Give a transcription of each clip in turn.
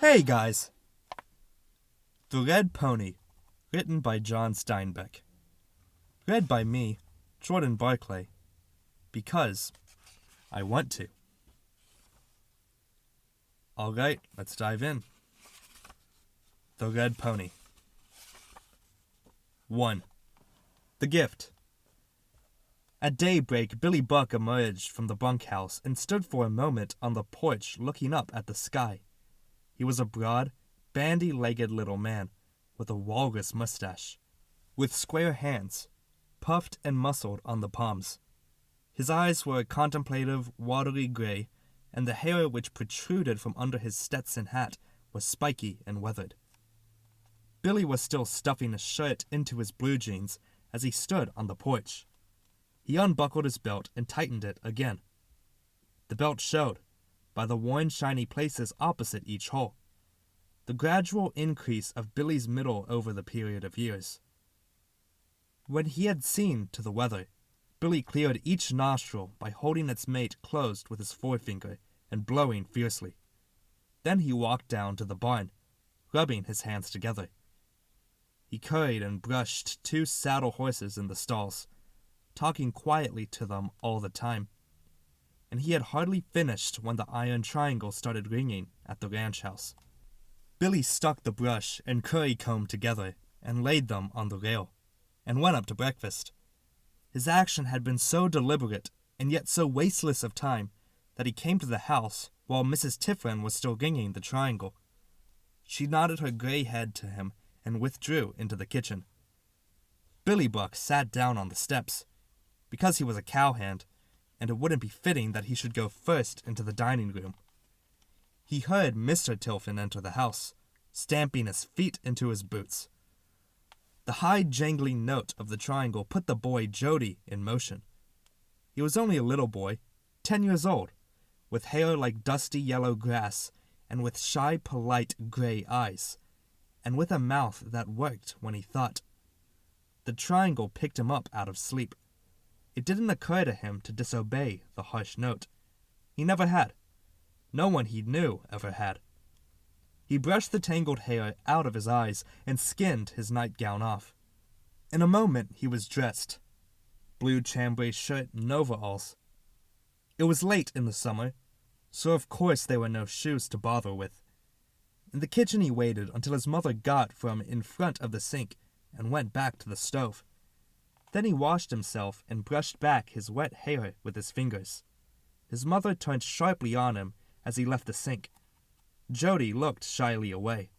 Hey guys! The Red Pony, written by John Steinbeck. Read by me, Jordan Barclay, because I want to. Alright, let's dive in. The Red Pony. 1. The Gift. At daybreak, Billy Buck emerged from the bunkhouse and stood for a moment on the porch looking up at the sky. He was a broad, bandy-legged little man with a walrus mustache, with square hands, puffed and muscled on the palms. His eyes were contemplative, watery gray, and the hair which protruded from under his Stetson hat was spiky and weathered. Billy was still stuffing his shirt into his blue jeans as he stood on the porch. He unbuckled his belt and tightened it again. The belt showed, by the worn shiny places opposite each hole, the gradual increase of Billy's middle over the period of years. When he had seen to the weather, Billy cleared each nostril by holding its mate closed with his forefinger and blowing fiercely. Then he walked down to the barn, rubbing his hands together. He curried and brushed 2 saddle horses in the stalls, talking quietly to them all the time. And he had hardly finished when the iron triangle started ringing at the ranch house. Billy stuck the brush and curry comb together and laid them on the rail, and went up to breakfast. His action had been so deliberate and yet so wasteless of time that he came to the house while Mrs. Tiffin was still ringing the triangle. She nodded her gray head to him and withdrew into the kitchen. Billy Buck sat down on the steps, because he was a cowhand, and it wouldn't be fitting that he should go first into the dining room. He heard Mr. Tiffin enter the house, stamping his feet into his boots. The high jangling note of the triangle put the boy Jody in motion. He was only a little boy, 10 years old, with hair like dusty yellow grass, and with shy, polite gray eyes, and with a mouth that worked when he thought. The triangle picked him up out of sleep. It didn't occur to him to disobey the harsh note. He never had. No one he knew ever had. He brushed the tangled hair out of his eyes and skinned his nightgown off. In a moment he was dressed. Blue chambray shirt and overalls. It was late in the summer, so of course there were no shoes to bother with. In the kitchen he waited until his mother got from in front of the sink and went back to the stove. Then he washed himself and brushed back his wet hair with his fingers. His mother turned sharply on him as he left the sink. Jody looked shyly away.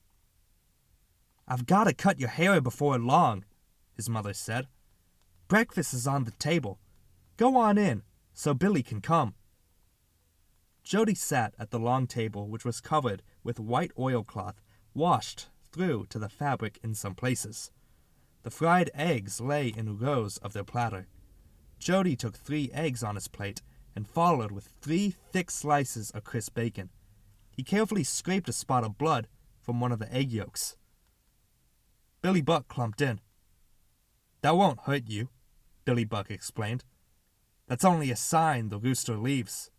"I've got to cut your hair before long," his mother said. "Breakfast is on the table. Go on in, so Billy can come." Jody sat at the long table, which was covered with white oilcloth, washed through to the fabric in some places. The fried eggs lay in rows of their platter. Jody took 3 eggs on his plate and followed with 3 thick slices of crisp bacon. He carefully scraped a spot of blood from one of the egg yolks. Billy Buck clumped in. "That won't hurt you," Billy Buck explained. "That's only a sign the rooster leaves."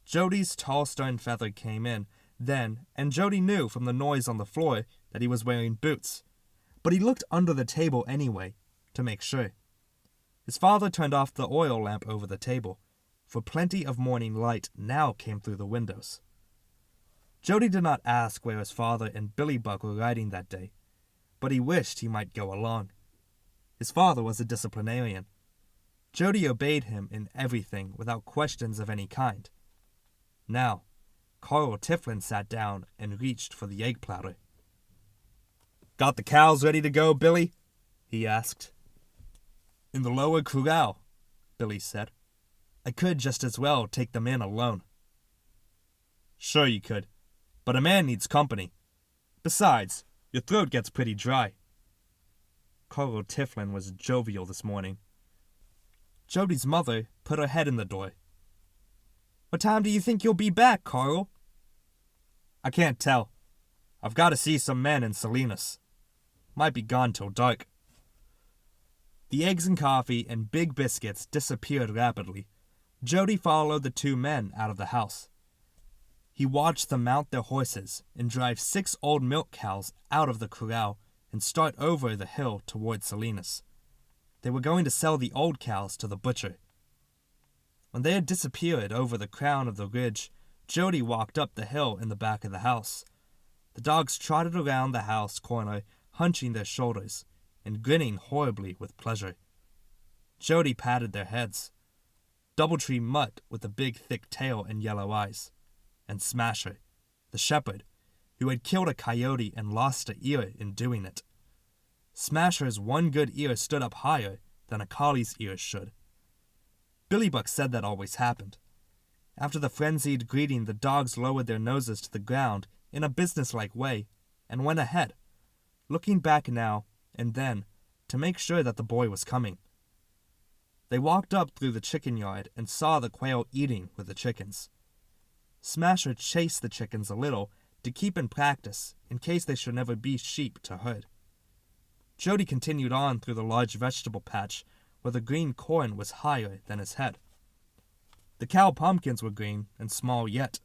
Jody's tall stern feather came in then, and Jody knew from the noise on the floor that he was wearing boots. But he looked under the table anyway, to make sure. His father turned off the oil lamp over the table, for plenty of morning light now came through the windows. Jody did not ask where his father and Billy Buck were riding that day, but he wished he might go along. His father was a disciplinarian. Jody obeyed him in everything without questions of any kind. Now, Carl Tiflin sat down and reached for the egg platter. "Got the cows ready to go, Billy?" he asked. "In the lower corral," Billy said. "I could just as well take them in alone." "Sure you could, but a man needs company. Besides, your throat gets pretty dry." Carl Tiflin was jovial this morning. Jody's mother put her head in the door. "What time do you think you'll be back, Carl?" "I can't tell. I've got to see some men in Salinas. Might be gone till dark." The eggs and coffee and big biscuits disappeared rapidly. Jody followed the 2 men out of the house. He watched them mount their horses and drive 6 old milk cows out of the corral and start over the hill toward Salinas. They were going to sell the old cows to the butcher. When they had disappeared over the crown of the ridge, Jody walked up the hill in the back of the house. The dogs trotted around the house corner, hunching their shoulders and grinning horribly with pleasure. Jody patted their heads. Doubletree Mutt with a big thick tail and yellow eyes, and Smasher, the shepherd, who had killed a coyote and lost an ear in doing it. Smasher's one good ear stood up higher than a collie's ears should. Billy Buck said that always happened. After the frenzied greeting, the dogs lowered their noses to the ground in a businesslike way and went ahead, looking back now and then to make sure that the boy was coming. They walked up through the chicken yard and saw the quail eating with the chickens. Smasher chased the chickens a little to keep in practice in case they should never be sheep to herd. Jody continued on through the large vegetable patch where the green corn was higher than his head. The cow pumpkins were green and small yet.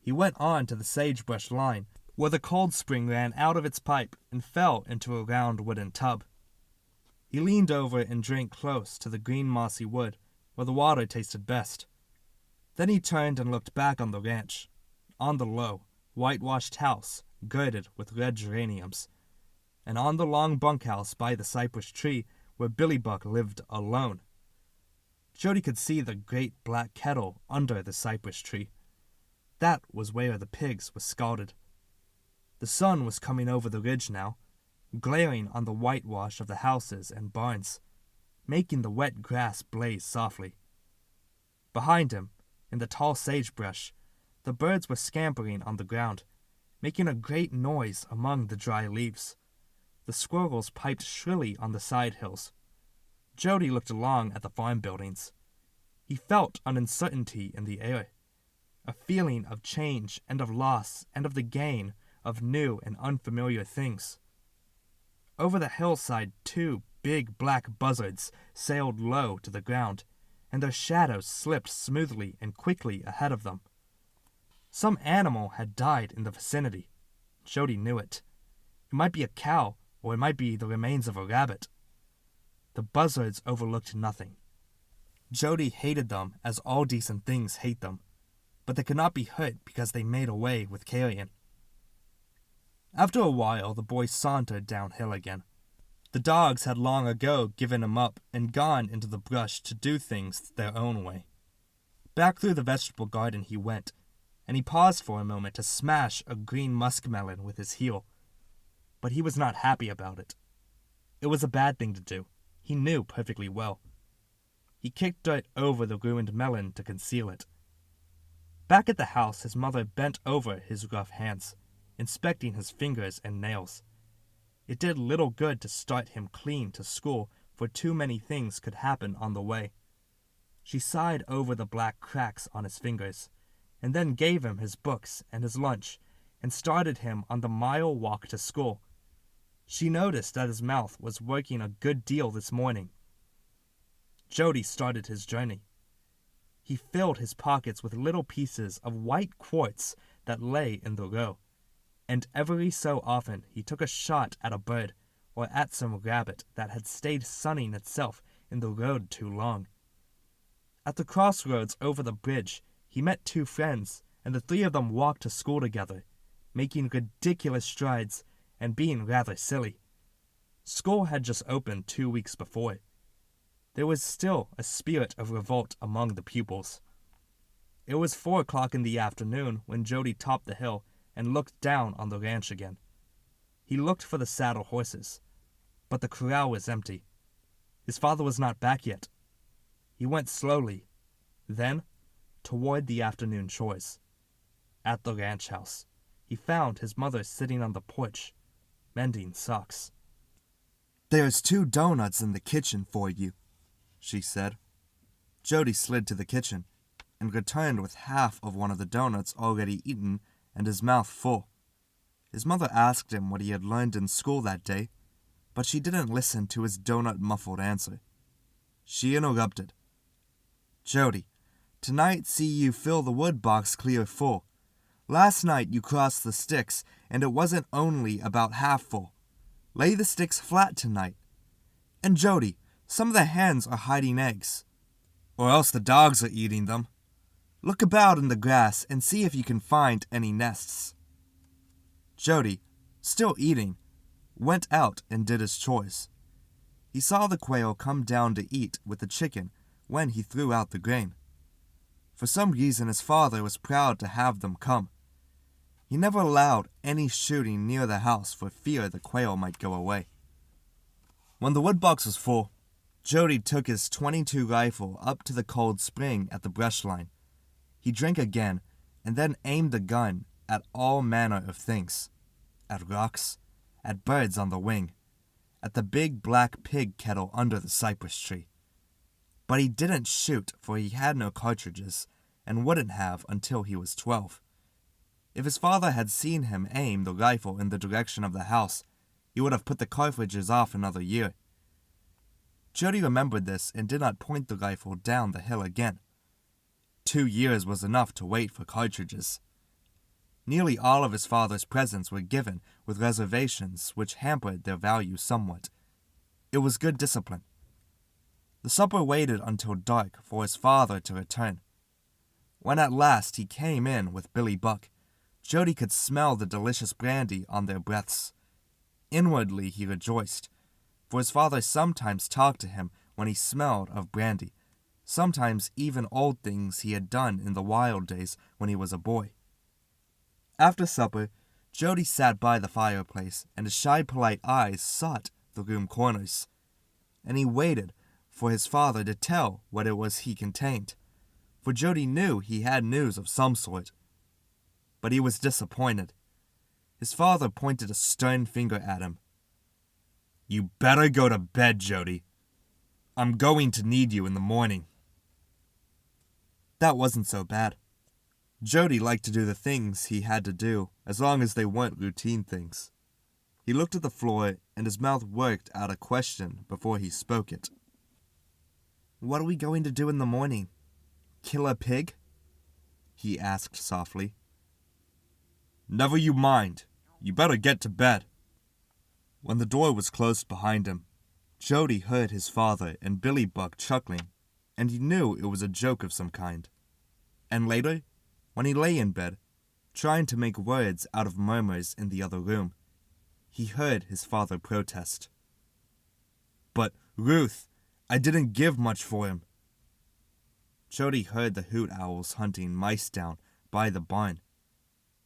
He went on to the sagebrush line where the cold spring ran out of its pipe and fell into a round wooden tub. He leaned over and drank close to the green mossy wood where the water tasted best. Then he turned and looked back on the ranch, on the low, whitewashed house girded with red geraniums, and on the long bunkhouse by the cypress tree where Billy Buck lived alone. Jody could see the great black kettle under the cypress tree. That was where the pigs were scalded. The sun was coming over the ridge now, glaring on the whitewash of the houses and barns, making the wet grass blaze softly. Behind him, in the tall sagebrush, the birds were scampering on the ground, making a great noise among the dry leaves. The squirrels piped shrilly on the side hills. Jody looked along at the farm buildings. He felt an uncertainty in the air, a feeling of change and of loss and of the gain of new and unfamiliar things. Over the hillside 2 big black buzzards sailed low to the ground, and their shadows slipped smoothly and quickly ahead of them. Some animal had died in the vicinity. Jody knew it. It might be a cow, or it might be the remains of a rabbit. The buzzards overlooked nothing. Jody hated them as all decent things hate them, but they could not be hurt because they made away with carrion. After a while, the boy sauntered downhill again. The dogs had long ago given him up and gone into the brush to do things their own way. Back through the vegetable garden he went, and he paused for a moment to smash a green muskmelon with his heel. But he was not happy about it. It was a bad thing to do. He knew perfectly well. He kicked dirt over the ruined melon to conceal it. Back at the house, his mother bent over his rough hands, inspecting his fingers and nails. It did little good to start him clean to school, for too many things could happen on the way. She sighed over the black cracks on his fingers, and then gave him his books and his lunch, and started him on the mile walk to school. She noticed that his mouth was working a good deal this morning. Jody started his journey. He filled his pockets with little pieces of white quartz that lay in the row, and every so often he took a shot at a bird or at some rabbit that had stayed sunning itself in the road too long. At the crossroads over the bridge, he met 2 friends, and the 3 of them walked to school together, making ridiculous strides and being rather silly. School had just opened 2 weeks before. There was still a spirit of revolt among the pupils. It was 4 o'clock in the afternoon when Jody topped the hill and looked down on the ranch again. He looked for the saddle horses, but the corral was empty. His father was not back yet. He went slowly, then toward the afternoon chores. At the ranch house, he found his mother sitting on the porch, mending socks. "There's 2 donuts in the kitchen for you," she said. Jody slid to the kitchen and returned with half of one of the donuts already eaten and his mouth full. His mother asked him what he had learned in school that day, but she didn't listen to his donut-muffled answer. She interrupted. "Jody, tonight see you fill the wood box clear full. Last night you crossed the sticks, and it wasn't only about half full. Lay the sticks flat tonight. And Jody, some of the hens are hiding eggs. Or else the dogs are eating them. Look about in the grass and see if you can find any nests. Jody, still eating, went out and did his chores. He saw the quail come down to eat with the chicken when he threw out the grain. For some reason his father was proud to have them come. He never allowed any shooting near the house for fear the quail might go away. When the woodbox was full, Jody took his .22 rifle up to the cold spring at the brush line. He drank again and then aimed the gun at all manner of things. At rocks, at birds on the wing, at the big black pig kettle under the cypress tree. But he didn't shoot, for he had no cartridges, and wouldn't have until he was 12. If his father had seen him aim the rifle in the direction of the house, he would have put the cartridges off another year. Jody remembered this and did not point the rifle down the hill again. 2 years was enough to wait for cartridges. Nearly all of his father's presents were given with reservations which hampered their value somewhat. It was good discipline. The supper waited until dark for his father to return. When at last he came in with Billy Buck, Jody could smell the delicious brandy on their breaths. Inwardly he rejoiced, for his father sometimes talked to him when he smelled of brandy, sometimes even old things he had done in the wild days when he was a boy. After supper, Jody sat by the fireplace, and his shy, polite eyes sought the room corners, and he waited for his father to tell what it was he contained, for Jody knew he had news of some sort. But he was disappointed. His father pointed a stern finger at him. "You better go to bed, Jody. I'm going to need you in the morning." That wasn't so bad. Jody liked to do the things he had to do, as long as they weren't routine things. He looked at the floor, and his mouth worked out a question before he spoke it. "What are we going to do in the morning? Kill a pig?" he asked softly. "Never you mind. You better get to bed." When the door was closed behind him, Jody heard his father and Billy Buck chuckling, and he knew it was a joke of some kind. And later, when he lay in bed, trying to make words out of murmurs in the other room, he heard his father protest. "But, Ruth, I didn't give much for him." Jody heard the hoot owls hunting mice down by the barn,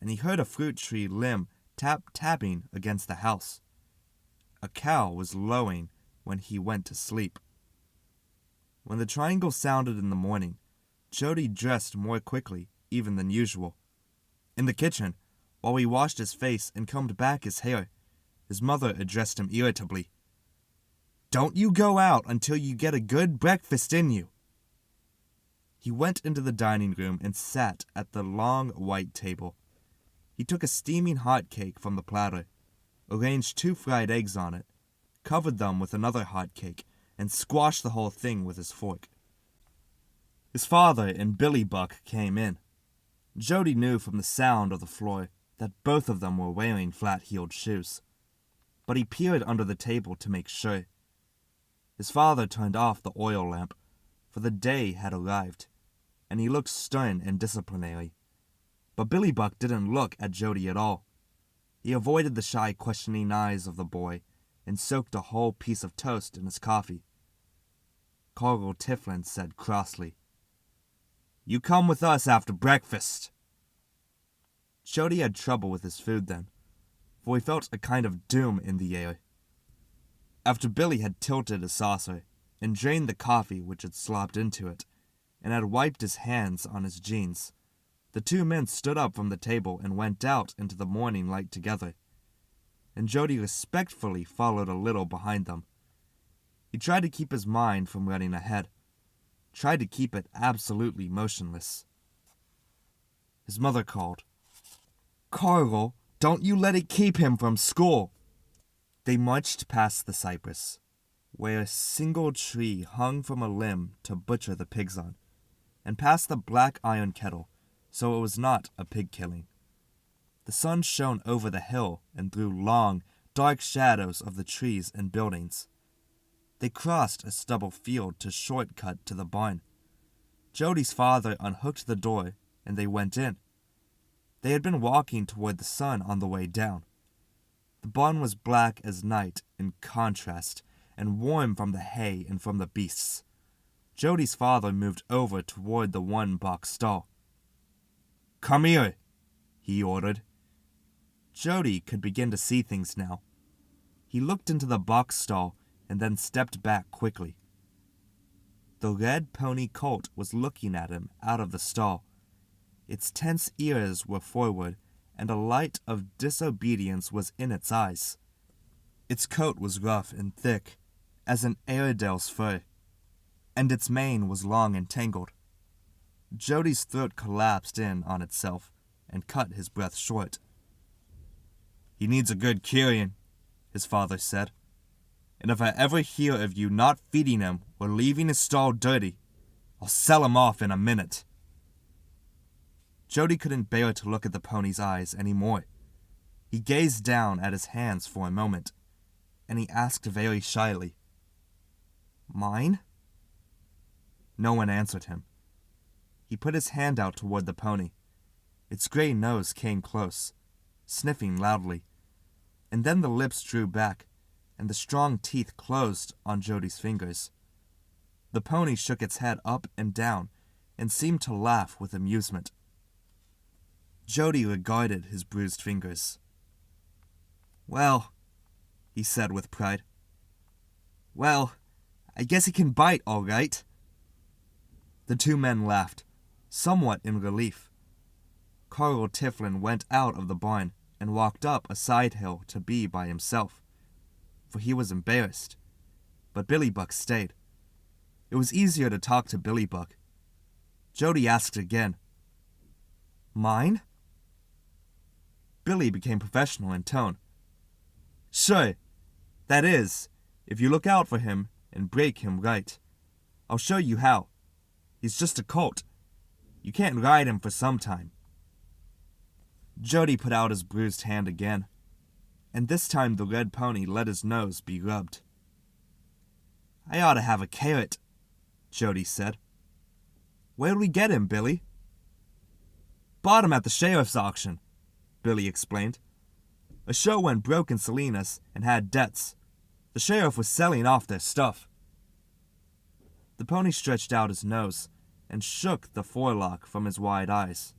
and he heard a fruit tree limb tapping against the house. A cow was lowing when he went to sleep. When the triangle sounded in the morning, Jody dressed more quickly even than usual. In the kitchen, while he washed his face and combed back his hair, his mother addressed him irritably. "Don't you go out until you get a good breakfast in you." He went into the dining room and sat at the long white table. He took a steaming hot cake from the platter, arranged 2 fried eggs on it, covered them with another hot cake, and squashed the whole thing with his fork. His father and Billy Buck came in. Jody knew from the sound of the floor that both of them were wearing flat-heeled shoes, but he peered under the table to make sure. His father turned off the oil lamp, for the day had arrived, and he looked stern and disciplinary. But Billy Buck didn't look at Jody at all. He avoided the shy, questioning eyes of the boy and soaked a whole piece of toast in his coffee. Carl Tiflin said crossly, "You come with us after breakfast." Jody had trouble with his food then, for he felt a kind of doom in the air. After Billy had tilted a saucer and drained the coffee which had slopped into it, and had wiped his hands on his jeans, the 2 men stood up from the table and went out into the morning light together, and Jody respectfully followed a little behind them. He tried to keep his mind from running ahead, tried to keep it absolutely motionless. His mother called, "Carl, don't you let it keep him from school." They marched past the cypress, where a single tree hung from a limb to butcher the pigs on, and past the black iron kettle, so it was not a pig killing, The sun shone over the hill and threw long, dark shadows of the trees and buildings. They crossed a stubble field to shortcut to the barn. Jody's father unhooked the door, and they went in. They had been walking toward the sun on the way down. The barn was black as night in contrast, and warm from the hay and from the beasts. Jody's father moved over toward the one box stall. "Come here," he ordered. Jody could begin to see things now. He looked into the box stall and then stepped back quickly. The red pony colt was looking at him out of the stall. Its tense ears were forward, and a light of disobedience was in its eyes. Its coat was rough and thick, as an Airedale's fur, and its mane was long and tangled. Jody's throat collapsed in on itself and cut his breath short. "He needs a good curing," his father said. "And if I ever hear of you not feeding him or leaving his stall dirty, I'll sell him off in a minute." Jody couldn't bear to look at the pony's eyes any more. He gazed down at his hands for a moment, and he asked very shyly, "Mine?" No one answered him. He put his hand out toward the pony. Its gray nose came close, sniffing loudly, and then the lips drew back, and the strong teeth closed on Jody's fingers. The pony shook its head up and down and seemed to laugh with amusement. Jody regarded his bruised fingers. "Well," he said with pride. "Well, I guess he can bite all right." The two men laughed, somewhat in relief. Carl Tiflin went out of the barn and walked up a side hill to be by himself, for he was embarrassed. But Billy Buck stayed. It was easier to talk to Billy Buck. Jody asked again, "Mine?" Billy became professional in tone. "Sure. That is, if you look out for him and break him right. I'll show you how. He's just a colt. You can't ride him for some time." Jody put out his bruised hand again, and this time the red pony let his nose be rubbed. "I ought to have a carrot," Jody said. "Where'd we get him, Billy?" "Bought him at the sheriff's auction," Billy explained. "A show went broke in Salinas and had debts. The sheriff was selling off their stuff." The pony stretched out his nose and shook the forelock from his wide eyes.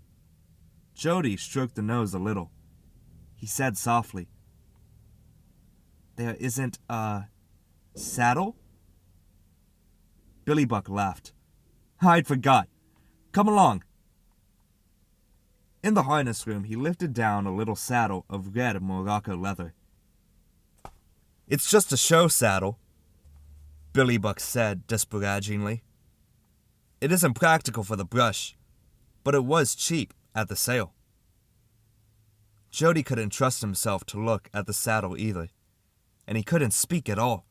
Jody stroked the nose a little. He said softly, "There isn't a saddle?" Billy Buck laughed. "I'd forgot. Come along." In the harness room, he lifted down a little saddle of red Morocco leather. "It's just a show saddle," Billy Buck said disparagingly. "It isn't practical for the brush, but it was cheap at the sale." Jody couldn't trust himself to look at the saddle either, and he couldn't speak at all.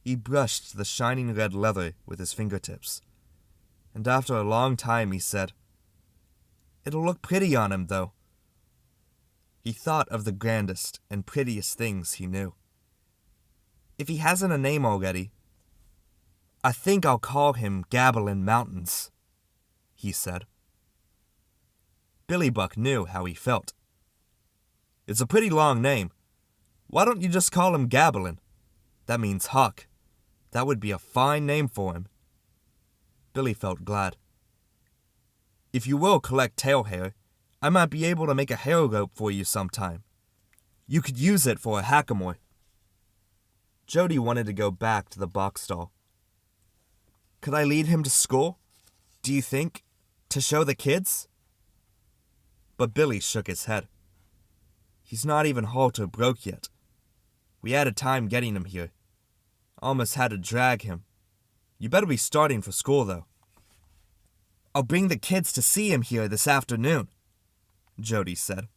He brushed the shining red leather with his fingertips, and after a long time he said, "It'll look pretty on him, though." He thought of the grandest and prettiest things he knew. "If he hasn't a name already, I think I'll call him Gabbling Mountains," he said. Billy Buck knew how he felt. "It's a pretty long name. Why don't you just call him Gabbling? That means hawk. That would be a fine name for him." Billy felt glad. "If you will collect tail hair, I might be able to make a hair rope for you sometime. You could use it for a hackamore." Jody wanted to go back to the box stall. "Could I lead him to school, do you think, to show the kids?" But Billy shook his head. "He's not even halter broke yet. We had a time getting him here. Almost had to drag him. You better be starting for school, though." "I'll bring the kids to see him here this afternoon," Jody said.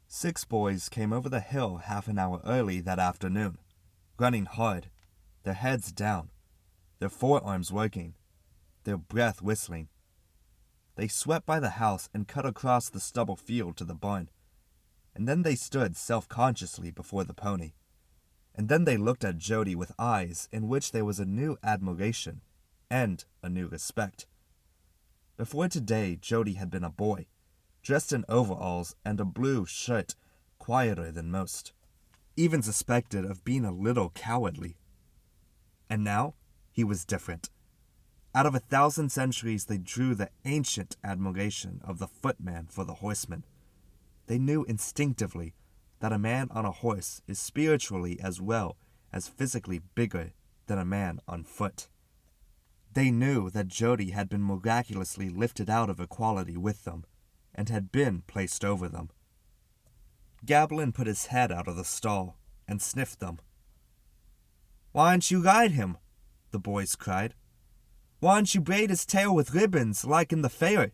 6 boys came over the hill half an hour early that afternoon, running hard, their heads down, their forearms working, their breath whistling. They swept by the house and cut across the stubble field to the barn. And then they stood self-consciously before the pony. And then they looked at Jody with eyes in which there was a new admiration and a new respect. Before today, Jody had been a boy, dressed in overalls and a blue shirt, quieter than most, even suspected of being a little cowardly. And now, he was different. Out of 1,000 centuries, they drew the ancient admiration of the footman for the horseman. They knew instinctively that a man on a horse is spiritually as well as physically bigger than a man on foot. They knew that Jody had been miraculously lifted out of equality with them, and had been placed over them. Gablin put his head out of the stall and sniffed them. "Why don't you ride him?" the boys cried. "Why don't you braid his tail with ribbons like in the fair?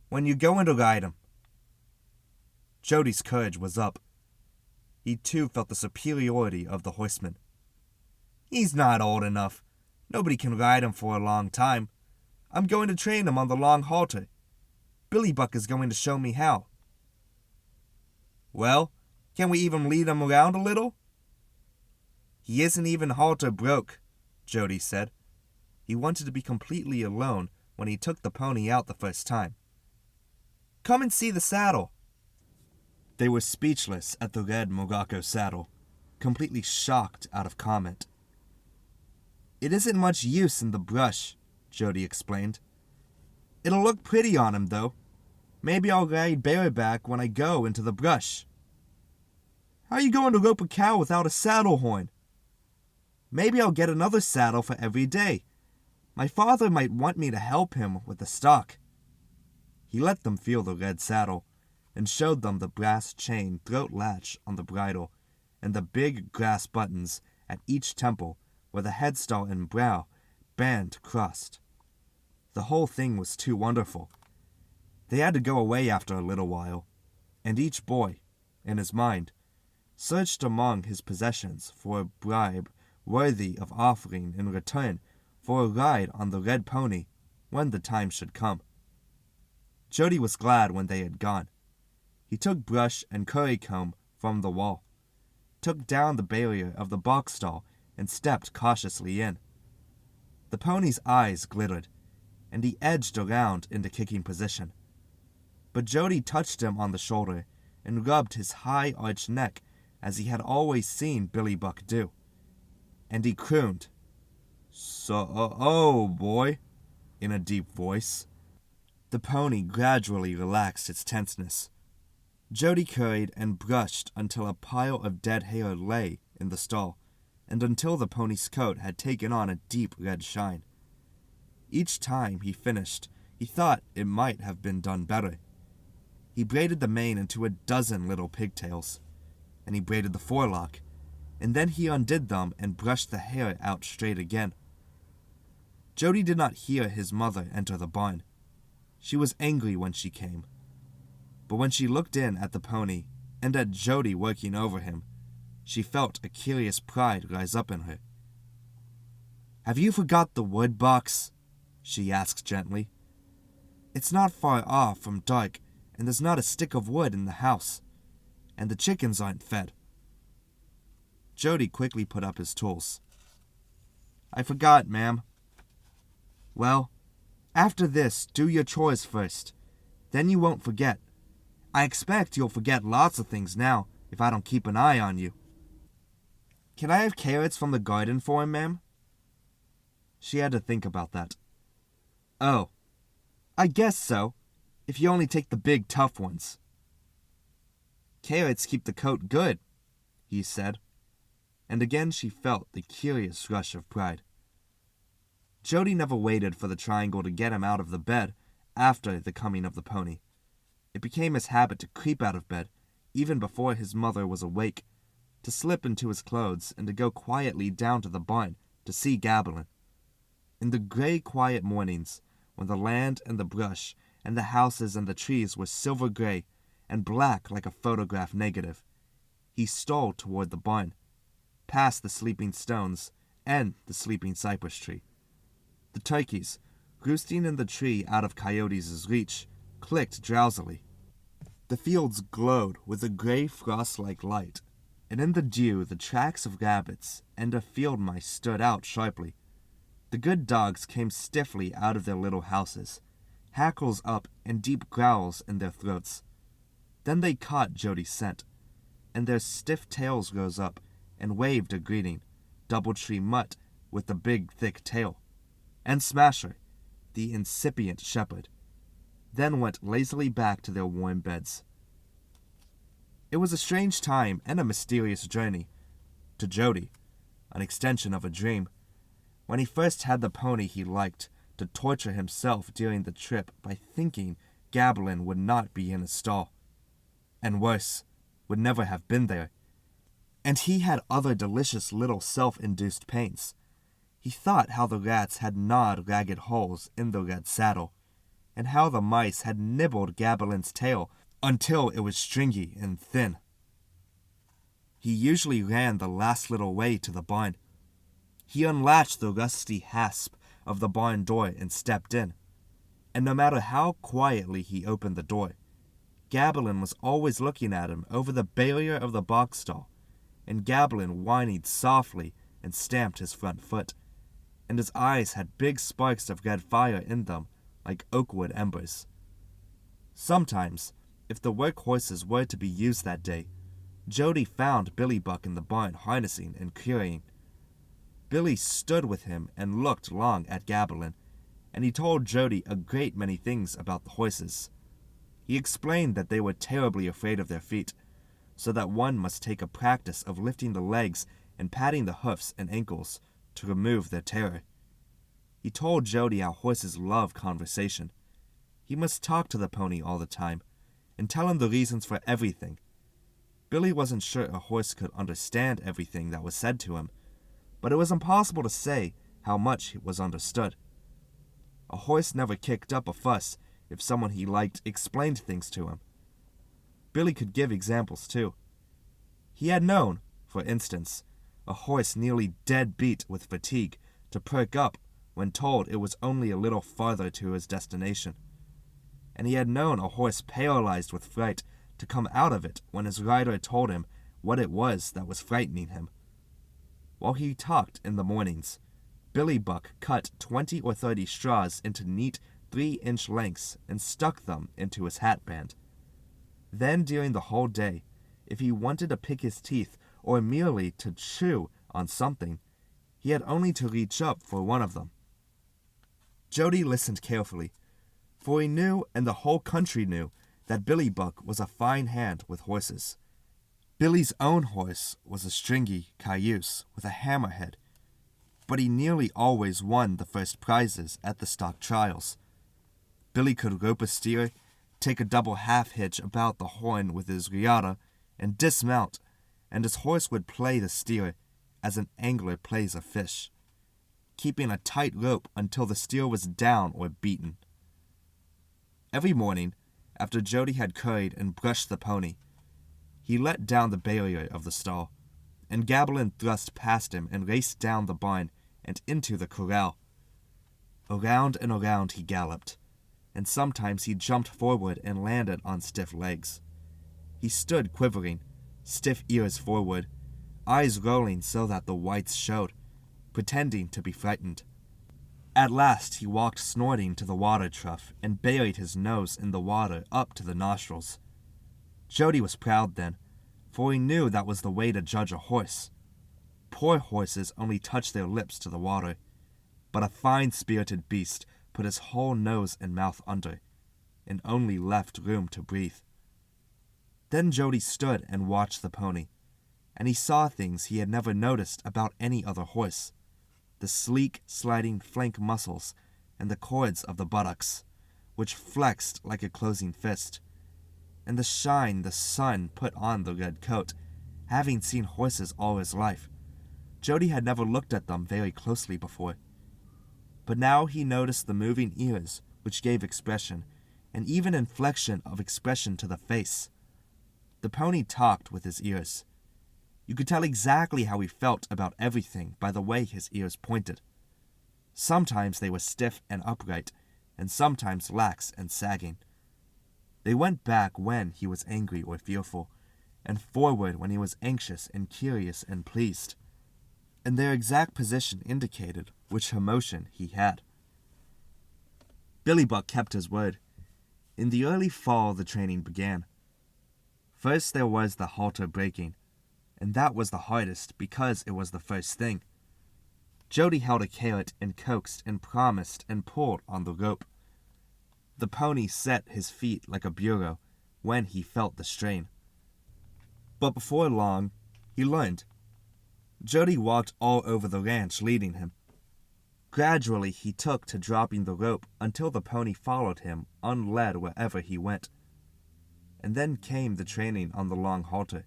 When you going to ride him?" Jody's courage was up. He too felt the superiority of the horseman. "He's not old enough. Nobody can ride him for a long time. I'm going to train him on the long halter. Billy Buck is going to show me how." "Well, can we even lead him around a little?" "He isn't even halter broke," Jody said. He wanted to be completely alone when he took the pony out the first time. "Come and see the saddle." They were speechless at the red Morocco saddle, completely shocked out of comment. "It isn't much use in the brush," Jody explained. "It'll look pretty on him, though. Maybe I'll ride bareback when I go into the brush." "How are you going to rope a cow without a saddle horn?" "Maybe I'll get another saddle for every day. My father might want me to help him with the stock." He let them feel the red saddle, and showed them the brass chain throat latch on the bridle, and the big grass buttons at each temple where the headstall and brow band crossed. The whole thing was too wonderful. They had to go away after a little while, and each boy, in his mind, searched among his possessions for a bribe worthy of offering in return for a ride on the red pony when the time should come. Jody was glad when they had gone. He took brush and currycomb from the wall, took down the barrier of the box stall, and stepped cautiously in. The pony's eyes glittered, and he edged around into kicking position. But Jody touched him on the shoulder and rubbed his high arched neck as he had always seen Billy Buck do. And he crooned, "So, boy," in a deep voice. The pony gradually relaxed its tenseness. Jody curried and brushed until a pile of dead hair lay in the stall, and until the pony's coat had taken on a deep red shine. Each time he finished, he thought it might have been done better. He braided the mane into a dozen little pigtails, and he braided the forelock, and then he undid them and brushed the hair out straight again. Jody did not hear his mother enter the barn. She was angry when she came. But when she looked in at the pony and at Jody working over him, she felt a curious pride rise up in her. "Have you forgot the wood box?" she asked gently. "It's not far off from dark, and there's not a stick of wood in the house, and the chickens aren't fed." Jody quickly put up his tools. "I forgot, ma'am." "Well, after this, do your chores first. Then you won't forget. I expect you'll forget lots of things now if I don't keep an eye on you." "Can I have carrots from the garden for him, ma'am?" She had to think about that. "Oh, I guess so, if you only take the big tough ones." "Carrots keep the coat good," he said, and again she felt the curious rush of pride. Jody never waited for the triangle to get him out of the bed after the coming of the pony. It became his habit to creep out of bed, even before his mother was awake, to slip into his clothes and to go quietly down to the barn to see Gablin. In the gray, quiet mornings, when the land and the brush and the houses and the trees were silver gray and black like a photograph negative, he stole toward the barn, past the sleeping stones and the sleeping cypress tree. The turkeys, roosting in the tree out of Coyote's reach, clicked drowsily. The fields glowed with a gray frost-like light, and in the dew the tracks of rabbits and of field mice stood out sharply. The good dogs came stiffly out of their little houses, hackles up and deep growls in their throats. Then they caught Jody's scent, and their stiff tails rose up and waved a greeting, Doubletree Mutt with the big thick tail, and Smasher, the incipient shepherd, then went lazily back to their warm beds. It was a strange time and a mysterious journey. To Jody, an extension of a dream. When he first had the pony he liked, to torture himself during the trip by thinking Gabalin would not be in his stall. And worse, would never have been there. And he had other delicious little self-induced pains. He thought how the rats had gnawed ragged holes in the red saddle, and how the mice had nibbled Gabalin's tail until it was stringy and thin. He usually ran the last little way to the barn. He unlatched the rusty hasp of the barn door and stepped in, and no matter how quietly he opened the door, Gabalin was always looking at him over the barrier of the box stall, and Gabalin whinnied softly and stamped his front foot, and his eyes had big sparks of red fire in them like oakwood embers. Sometimes, if the work horses were to be used that day, Jody found Billy Buck in the barn harnessing and currying. Billy stood with him and looked long at Gabalin, and he told Jody a great many things about the horses. He explained that they were terribly afraid of their feet, so that one must take a practice of lifting the legs and patting the hoofs and ankles to remove their terror. He told Jody how horses love conversation. He must talk to the pony all the time, and tell him the reasons for everything. Billy wasn't sure a horse could understand everything that was said to him, but it was impossible to say how much was understood. A horse never kicked up a fuss if someone he liked explained things to him. Billy could give examples too. He had known, for instance, a horse nearly dead beat with fatigue to perk up when told it was only a little farther to his destination. And he had known a horse paralyzed with fright to come out of it when his rider told him what it was that was frightening him. While he talked in the mornings, Billy Buck cut 20 or 30 straws into neat 3-inch lengths and stuck them into his hatband. Then during the whole day, if he wanted to pick his teeth or merely to chew on something, he had only to reach up for one of them. Jody listened carefully, for he knew, and the whole country knew, that Billy Buck was a fine hand with horses. Billy's own horse was a stringy cayuse with a hammerhead, but he nearly always won the first prizes at the stock trials. Billy could rope a steer, take a double half-hitch about the horn with his riata, and dismount, and his horse would play the steer as an angler plays a fish, keeping a tight rope until the steer was down or beaten. Every morning, after Jody had curried and brushed the pony, he let down the barrier of the stall, and Gabalin thrust past him and raced down the barn and into the corral. Around and around he galloped, and sometimes he jumped forward and landed on stiff legs. He stood quivering, stiff ears forward, eyes rolling so that the whites showed, pretending to be frightened. At last he walked snorting to the water trough and buried his nose in the water up to the nostrils. Jody was proud then, for he knew that was the way to judge a horse. Poor horses only touch their lips to the water, but a fine-spirited beast put his whole nose and mouth under, and only left room to breathe. Then Jody stood and watched the pony, and he saw things he had never noticed about any other horse. The sleek, sliding flank muscles and the cords of the buttocks, which flexed like a closing fist, and the shine the sun put on the red coat. Having seen horses all his life, Jody had never looked at them very closely before. But now he noticed the moving ears, which gave expression, and even inflection of expression to the face. The pony talked with his ears. You could tell exactly how he felt about everything by the way his ears pointed. Sometimes they were stiff and upright, and sometimes lax and sagging. They went back when he was angry or fearful, and forward when he was anxious and curious and pleased. And their exact position indicated which emotion he had. Billy Buck kept his word. In the early fall, the training began. First there was the halter breaking, and that was the hardest because it was the first thing. Jody held a carrot and coaxed and promised and pulled on the rope. The pony set his feet like a bureau when he felt the strain. But before long, he learned. Jody walked all over the ranch leading him. Gradually he took to dropping the rope until the pony followed him unled wherever he went. And then came the training on the long halter.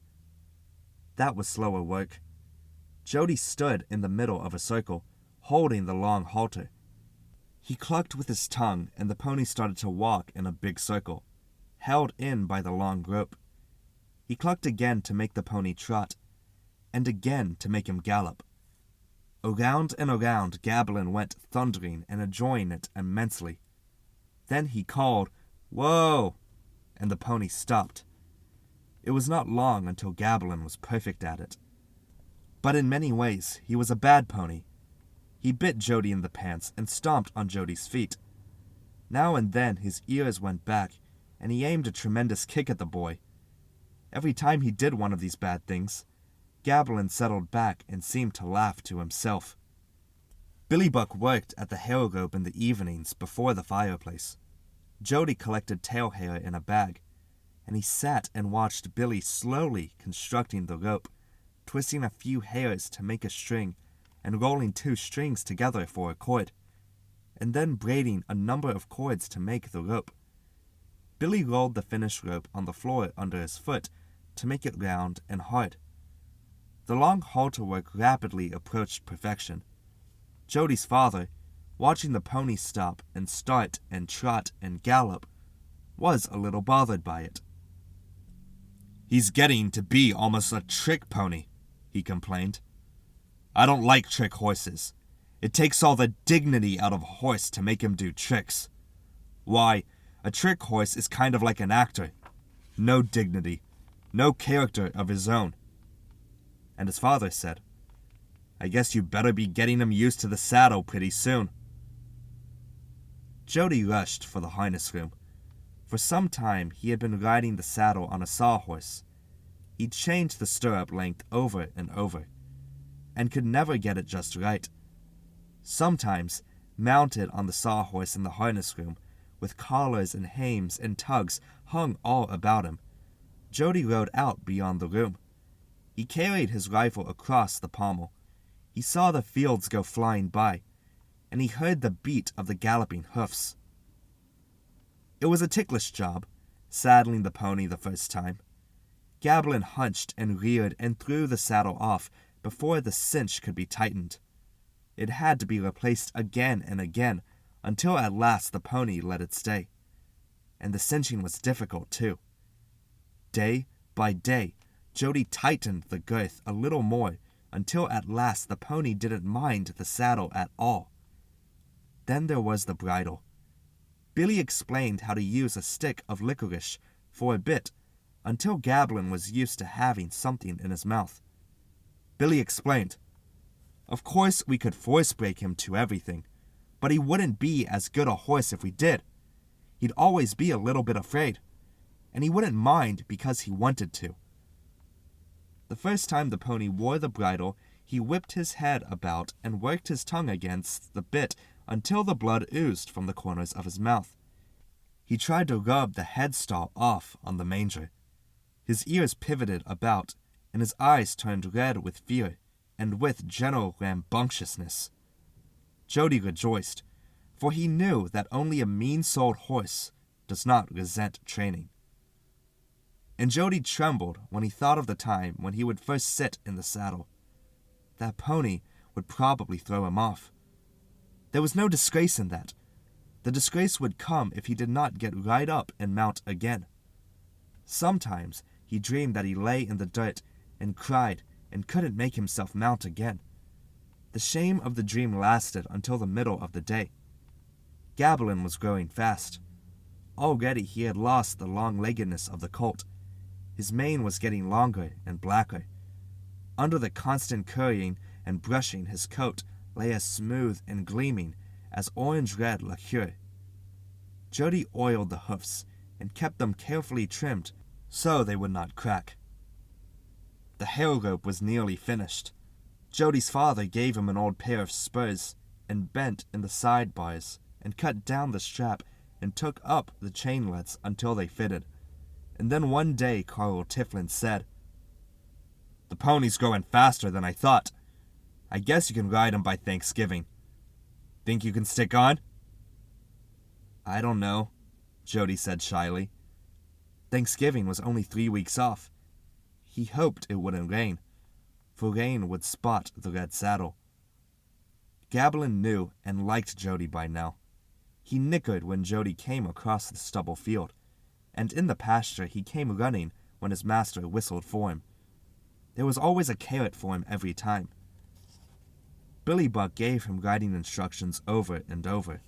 That was slower work. Jody stood in the middle of a circle, holding the long halter. He clucked with his tongue, and the pony started to walk in a big circle, held in by the long rope. He clucked again to make the pony trot, and again to make him gallop. Around and around Gablin went thundering and enjoying it immensely. Then he called, "Whoa!" and the pony stopped. It was not long until Gablin was perfect at it. But in many ways, he was a bad pony. He bit Jody in the pants and stomped on Jody's feet. Now and then his ears went back, and he aimed a tremendous kick at the boy. Every time he did one of these bad things, Gablin settled back and seemed to laugh to himself. Billy Buck worked at the hair rope in the evenings before the fireplace. Jody collected tail hair in a bag, and he sat and watched Billy slowly constructing the rope, twisting a few hairs to make a string, and rolling 2 strings together for a cord, and then braiding a number of cords to make the rope. Billy rolled the finished rope on the floor under his foot to make it round and hard. The long halter work rapidly approached perfection. Jody's father, watching the pony stop and start and trot and gallop, was a little bothered by it. "He's getting to be almost a trick pony," he complained. "I don't like trick horses. It takes all the dignity out of a horse to make him do tricks. Why, a trick horse is kind of like an actor. No dignity, no character of his own." And his father said, "I guess you better be getting him used to the saddle pretty soon." Jody rushed for the harness room. For some time he had been riding the saddle on a sawhorse. He changed the stirrup length over and over, and could never get it just right. Sometimes, mounted on the sawhorse in the harness room, with collars and hames and tugs hung all about him, Jody rode out beyond the room. He carried his rifle across the pommel. He saw the fields go flying by, and he heard the beat of the galloping hoofs. It was a ticklish job, saddling the pony the first time. Gablin hunched and reared and threw the saddle off before the cinch could be tightened. It had to be replaced again and again until at last the pony let it stay. And the cinching was difficult too. Day by day, Jody tightened the girth a little more until at last the pony didn't mind the saddle at all. Then there was the bridle. Billy explained how to use a stick of licorice for a bit until Gablin was used to having something in his mouth. Billy explained, "Of course we could force break him to everything, but he wouldn't be as good a horse if we did. He'd always be a little bit afraid, and he wouldn't mind because he wanted to." The first time the pony wore the bridle, he whipped his head about and worked his tongue against the bit until the blood oozed from the corners of his mouth. He tried to rub the headstall off on the manger. His ears pivoted about, and his eyes turned red with fear and with general rambunctiousness. Jody rejoiced, for he knew that only a mean-souled horse does not resent training. And Jody trembled when he thought of the time when he would first sit in the saddle. That pony would probably throw him off. There was no disgrace in that. The disgrace would come if he did not get right up and mount again. Sometimes he dreamed that he lay in the dirt and cried and couldn't make himself mount again. The shame of the dream lasted until the middle of the day. Gablin was growing fast. Already he had lost the long-leggedness of the colt. His mane was getting longer and blacker. Under the constant currying and brushing, his coat lay as smooth and gleaming as orange-red lacquer. Jody oiled the hoofs and kept them carefully trimmed so they would not crack. The hair rope was nearly finished. Jody's father gave him an old pair of spurs and bent in the side bars and cut down the strap and took up the chainlets until they fitted. And then one day Carl Tiflin said, "The pony's growing faster than I thought. I guess you can ride him by Thanksgiving. Think you can stick on?" "I don't know," Jody said shyly. Thanksgiving was only 3 weeks off. He hoped it wouldn't rain, for rain would spot the red saddle. Gablin knew and liked Jody by now. He nickered when Jody came across the stubble field, and in the pasture he came running when his master whistled for him. There was always a carrot for him every time. Billy Buck gave him riding instructions over and over.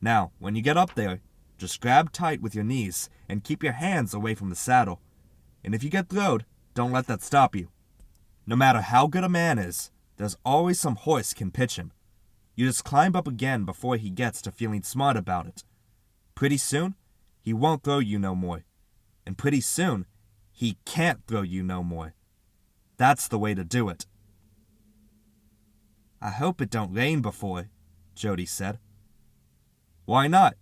"Now, when you get up there, just grab tight with your knees and keep your hands away from the saddle. And if you get throwed, don't let that stop you. No matter how good a man is, there's always some horse can pitch him. You just climb up again before he gets to feeling smart about it. Pretty soon, he won't throw you no more. And pretty soon, he can't throw you no more. That's the way to do it." "I hope it don't rain before," Jody said. "Why not?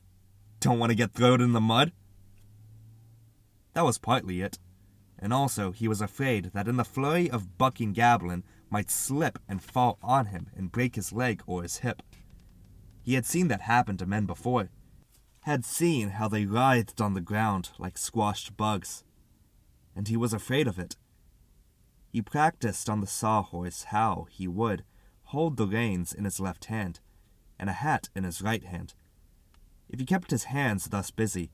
Don't want to get throwed in the mud?" That was partly it. And also he was afraid that in the flurry of bucking Gablin might slip and fall on him and break his leg or his hip. He had seen that happen to men before, had seen how they writhed on the ground like squashed bugs, and he was afraid of it. He practiced on the sawhorse how he would hold the reins in his left hand and a hat in his right hand. If he kept his hands thus busy,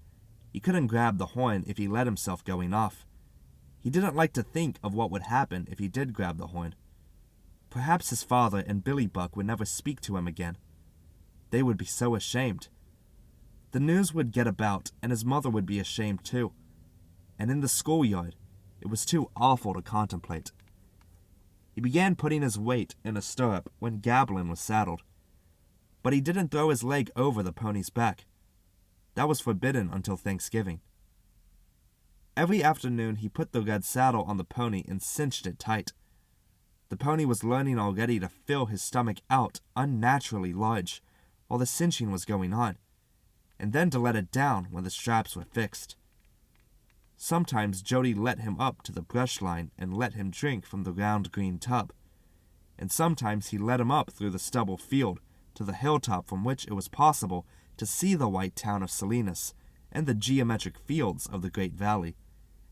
he couldn't grab the horn if he let himself going off. He didn't like to think of what would happen if he did grab the horn. Perhaps his father and Billy Buck would never speak to him again. They would be so ashamed. The news would get about, and his mother would be ashamed too. And in the schoolyard, it was too awful to contemplate. He began putting his weight in a stirrup when Gablin was saddled. But he didn't throw his leg over the pony's back. That was forbidden until Thanksgiving. Every afternoon he put the red saddle on the pony and cinched it tight. The pony was learning already to fill his stomach out unnaturally large while the cinching was going on, and then to let it down when the straps were fixed. Sometimes Jody let him up to the brush line and let him drink from the round green tub, and sometimes he led him up through the stubble field to the hilltop from which it was possible to see the white town of Salinas and the geometric fields of the Great Valley,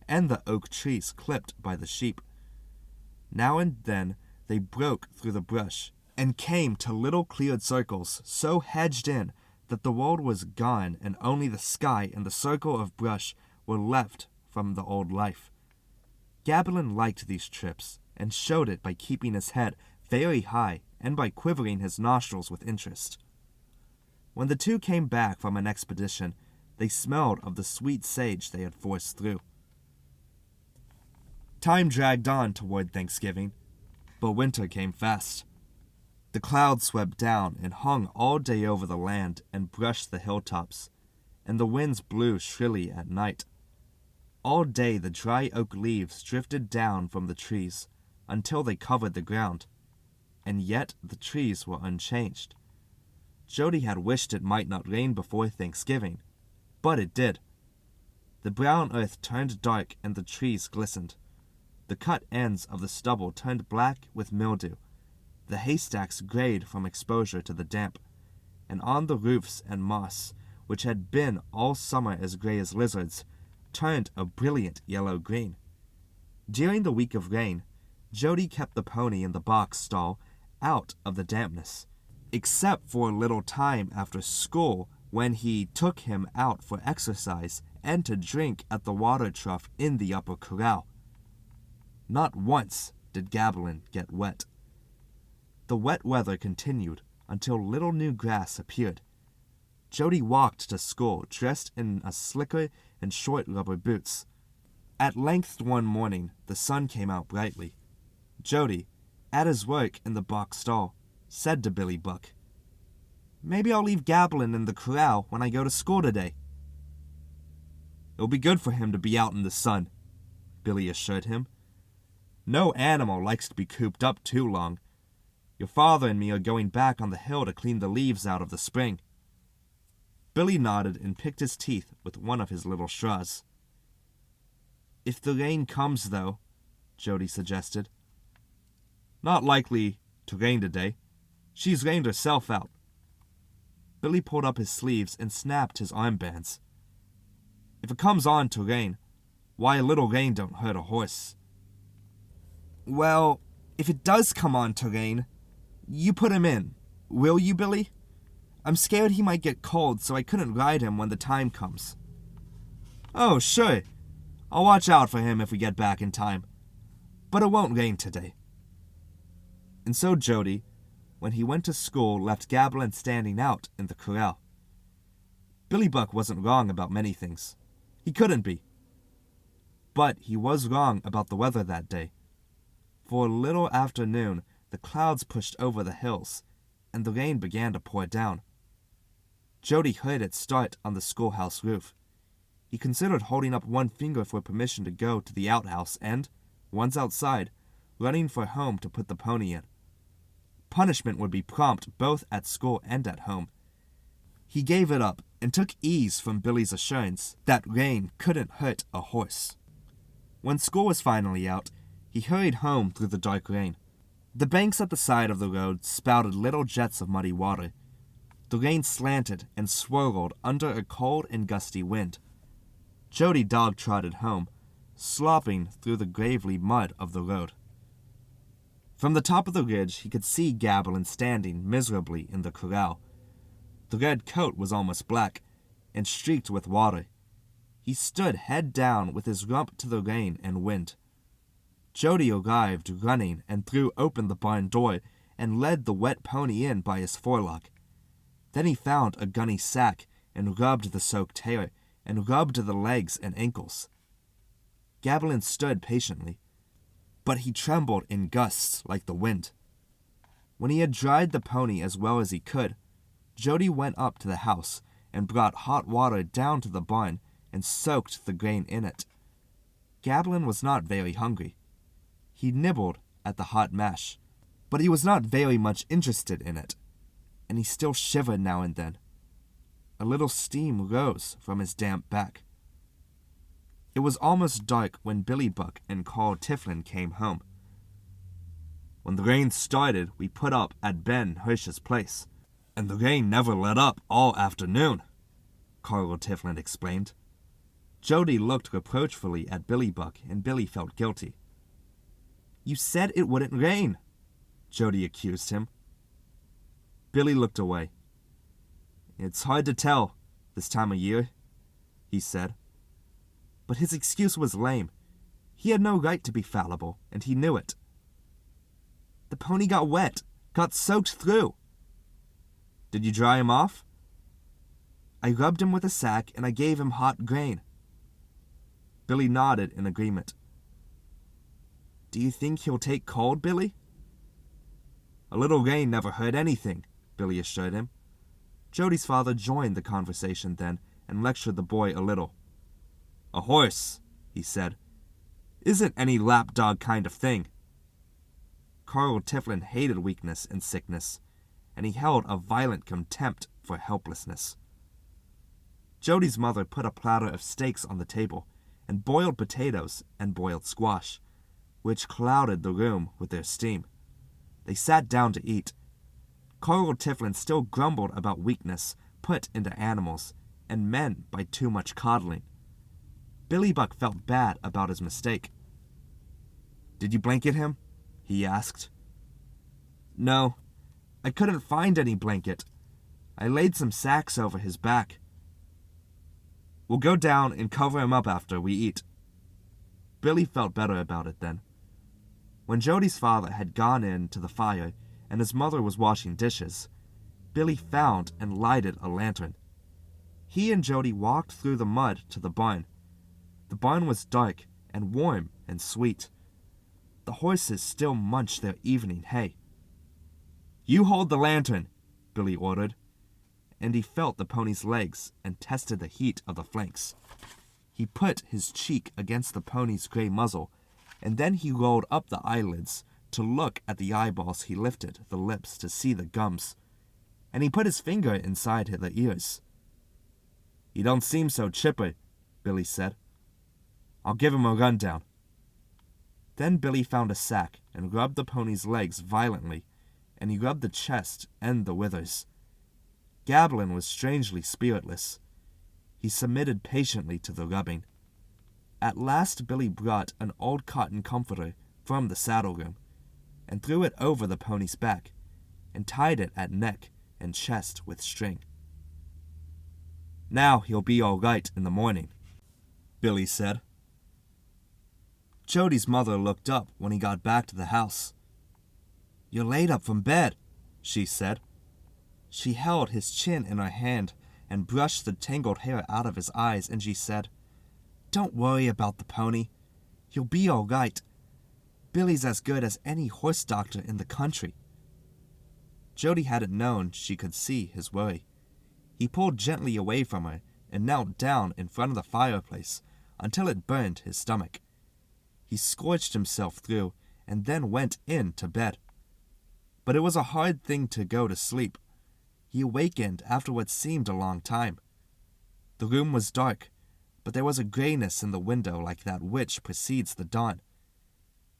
and the oak trees clipped by the sheep. Now and then they broke through the brush and came to little cleared circles so hedged in that the world was gone and only the sky and the circle of brush were left from the old life. Gablin liked these trips and showed it by keeping his head very high and by quivering his nostrils with interest. When the two came back from an expedition, they smelled of the sweet sage they had forced through. Time dragged on toward Thanksgiving, but winter came fast. The clouds swept down and hung all day over the land and brushed the hilltops, and the winds blew shrilly at night. All day the dry oak leaves drifted down from the trees until they covered the ground, and yet the trees were unchanged. Jody had wished it might not rain before Thanksgiving, but it did. The brown earth turned dark and the trees glistened. The cut ends of the stubble turned black with mildew. The haystacks grayed from exposure to the damp, and on the roofs and moss, which had been all summer as gray as lizards, turned a brilliant yellow-green. During the week of rain, Jody kept the pony in the box stall out of the dampness, except for a little time after school when he took him out for exercise and to drink at the water trough in the upper corral. Not once did Gablin get wet. The wet weather continued until little new grass appeared. Jody walked to school dressed in a slicker and short rubber boots. At length one morning, the sun came out brightly. Jody, at his work in the box stall, said to Billy Buck, "Maybe I'll leave Gablin in the corral when I go to school today." "It'll be good for him to be out in the sun," Billy assured him. "No animal likes to be cooped up too long. Your father and me are going back on the hill to clean the leaves out of the spring." Billy nodded and picked his teeth with one of his little straws. "If the rain comes, though," Jody suggested. "Not likely to rain today. She's rained herself out." Billy pulled up his sleeves and snapped his armbands. "If it comes on to rain, why, a little rain don't hurt a horse." "Well, if it does come on to rain, you put him in, will you, Billy? I'm scared he might get cold, so I couldn't ride him when the time comes." "Oh, sure. I'll watch out for him if we get back in time. But it won't rain today." And so Jody, when he went to school, left Gablin standing out in the corral. Billy Buck wasn't wrong about many things. He couldn't be. But he was wrong about the weather that day. For a little after noon, the clouds pushed over the hills, and the rain began to pour down. Jody heard it start on the schoolhouse roof. He considered holding up one finger for permission to go to the outhouse and, once outside, running for home to put the pony in. Punishment would be prompt both at school and at home. He gave it up and took ease from Billy's assurance that rain couldn't hurt a horse. When school was finally out, he hurried home through the dark rain. The banks at the side of the road spouted little jets of muddy water. The rain slanted and swirled under a cold and gusty wind. Jody dog-trotted home, slopping through the gravely mud of the road. From the top of the ridge, he could see Gablin standing miserably in the corral. The red coat was almost black and streaked with water. He stood head down with his rump to the rain and wind. Jody arrived running and threw open the barn door and led the wet pony in by his forelock. Then he found a gunny sack and rubbed the soaked hair and rubbed the legs and ankles. Gablin stood patiently, but he trembled in gusts like the wind. When he had dried the pony as well as he could, Jody went up to the house and brought hot water down to the barn and soaked the grain in it. Gablin was not very hungry. He nibbled at the hot mash, but he was not very much interested in it, and he still shivered now and then. A little steam rose from his damp back. It was almost dark when Billy Buck and Carl Tiflin came home. "When the rain started, we put up at Ben Hirsch's place, and the rain never let up all afternoon," Carl Tiflin explained. Jody looked reproachfully at Billy Buck, and Billy felt guilty. "You said it wouldn't rain," Jody accused him. Billy looked away. "It's hard to tell this time of year," he said. But his excuse was lame. He had no right to be fallible, and he knew it. "The pony got wet, got soaked through." "Did you dry him off?" "I rubbed him with a sack, and I gave him hot grain." Billy nodded in agreement. "Do you think he'll take cold, Billy?" "A little rain never hurt anything," Billy assured him. Jody's father joined the conversation then and lectured the boy a little. "A horse," he said, "isn't any lapdog kind of thing." Carl Tiflin hated weakness and sickness, and he held a violent contempt for helplessness. Jody's mother put a platter of steaks on the table, and boiled potatoes and boiled squash, which clouded the room with their steam. They sat down to eat. Carl Tiflin still grumbled about weakness put into animals, and men by too much coddling. Billy Buck felt bad about his mistake. "Did you blanket him?" he asked. "No, I couldn't find any blanket. I laid some sacks over his back." "We'll go down and cover him up after we eat." Billy felt better about it then. When Jody's father had gone in to the fire and his mother was washing dishes, Billy found and lighted a lantern. He and Jody walked through the mud to the barn. The barn was dark and warm and sweet. The horses still munched their evening hay. "You hold the lantern," Billy ordered, and he felt the pony's legs and tested the heat of the flanks. He put his cheek against the pony's gray muzzle, and then he rolled up the eyelids to look at the eyeballs. He lifted the lips to see the gums, and he put his finger inside the ears. "You don't seem so chipper," Billy said. "I'll give him a rundown." Then Billy found a sack and rubbed the pony's legs violently, and he rubbed the chest and the withers. Gablin was strangely spiritless. He submitted patiently to the rubbing. At last Billy brought an old cotton comforter from the saddle room and threw it over the pony's back and tied it at neck and chest with string. "Now he'll be all right in the morning," Billy said. Jody's mother looked up when he got back to the house. "You're late up from bed," she said. She held his chin in her hand and brushed the tangled hair out of his eyes, and she said, "Don't worry about the pony. He'll be all right. Billy's as good as any horse doctor in the country." Jody hadn't known she could see his worry. He pulled gently away from her and knelt down in front of the fireplace until it burned his stomach. He scorched himself through and then went in to bed. But it was a hard thing to go to sleep. He awakened after what seemed a long time. The room was dark, but there was a grayness in the window like that which precedes the dawn.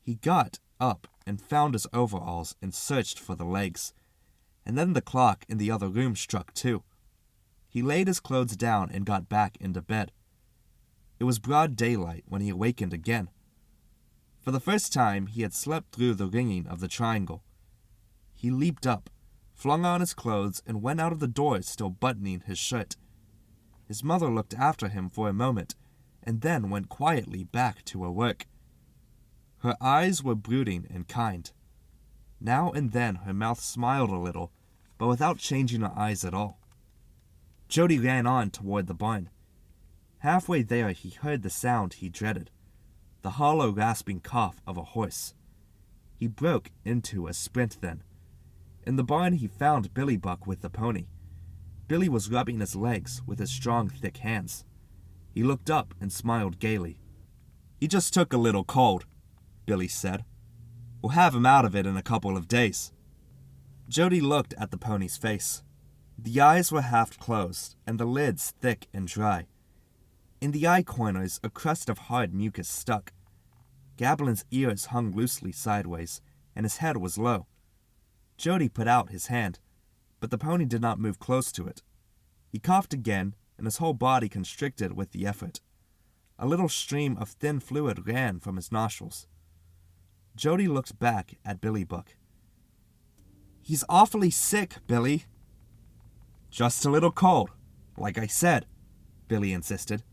He got up and found his overalls and searched for the legs, and then the clock in the other room struck 2. He laid his clothes down and got back into bed. It was broad daylight when he awakened again. For the first time, he had slept through the ringing of the triangle. He leaped up, flung on his clothes, and went out of the door, still buttoning his shirt. His mother looked after him for a moment, and then went quietly back to her work. Her eyes were brooding and kind. Now and then her mouth smiled a little, but without changing her eyes at all. Jody ran on toward the barn. Halfway there he heard the sound he dreaded, the hollow, rasping cough of a horse. He broke into a sprint then. In the barn he found Billy Buck with the pony. Billy was rubbing his legs with his strong, thick hands. He looked up and smiled gaily. "He just took a little cold," Billy said. "We'll have him out of it in a couple of days." Jody looked at the pony's face. The eyes were half closed, and the lids thick and dry. In the eye corners, a crust of hard mucus stuck. Gablin's ears hung loosely sideways, and his head was low. Jody put out his hand, but the pony did not move close to it. He coughed again, and his whole body constricted with the effort. A little stream of thin fluid ran from his nostrils. Jody looked back at Billy Buck. "He's awfully sick, Billy." "Just a little cold, like I said," Billy insisted.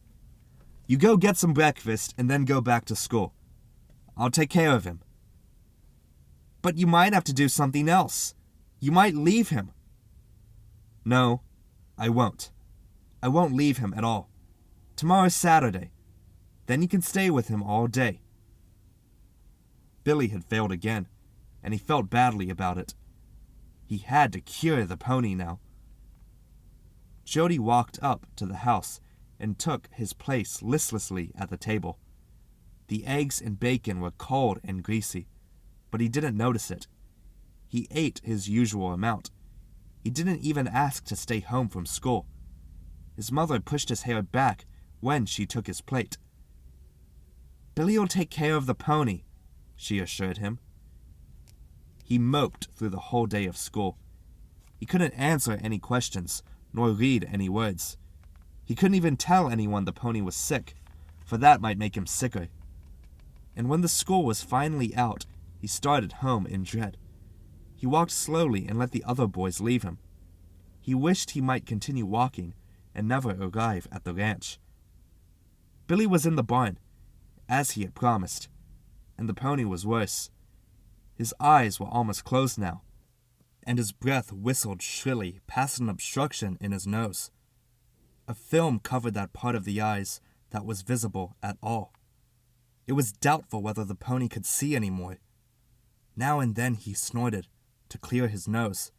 "You go get some breakfast and then go back to school. I'll take care of him." "But you might have to do something else. You might leave him." "No, I won't. I won't leave him at all. Tomorrow's Saturday. Then you can stay with him all day." Billy had failed again, and he felt badly about it. He had to cure the pony now. Jody walked up to the house and took his place listlessly at the table. The eggs and bacon were cold and greasy, but he didn't notice it. He ate his usual amount. He didn't even ask to stay home from school. His mother pushed his hair back when she took his plate. "Billy'll take care of the pony," she assured him. He moped through the whole day of school. He couldn't answer any questions, nor read any words. He couldn't even tell anyone the pony was sick, for that might make him sicker. And when the school was finally out, he started home in dread. He walked slowly and let the other boys leave him. He wished he might continue walking and never arrive at the ranch. Billy was in the barn, as he had promised, and the pony was worse. His eyes were almost closed now. and his breath whistled shrilly past an obstruction in his nose. A film covered that part of the eyes that was visible at all. It was doubtful whether the pony could see anymore. Now and then he snorted to clear his nose,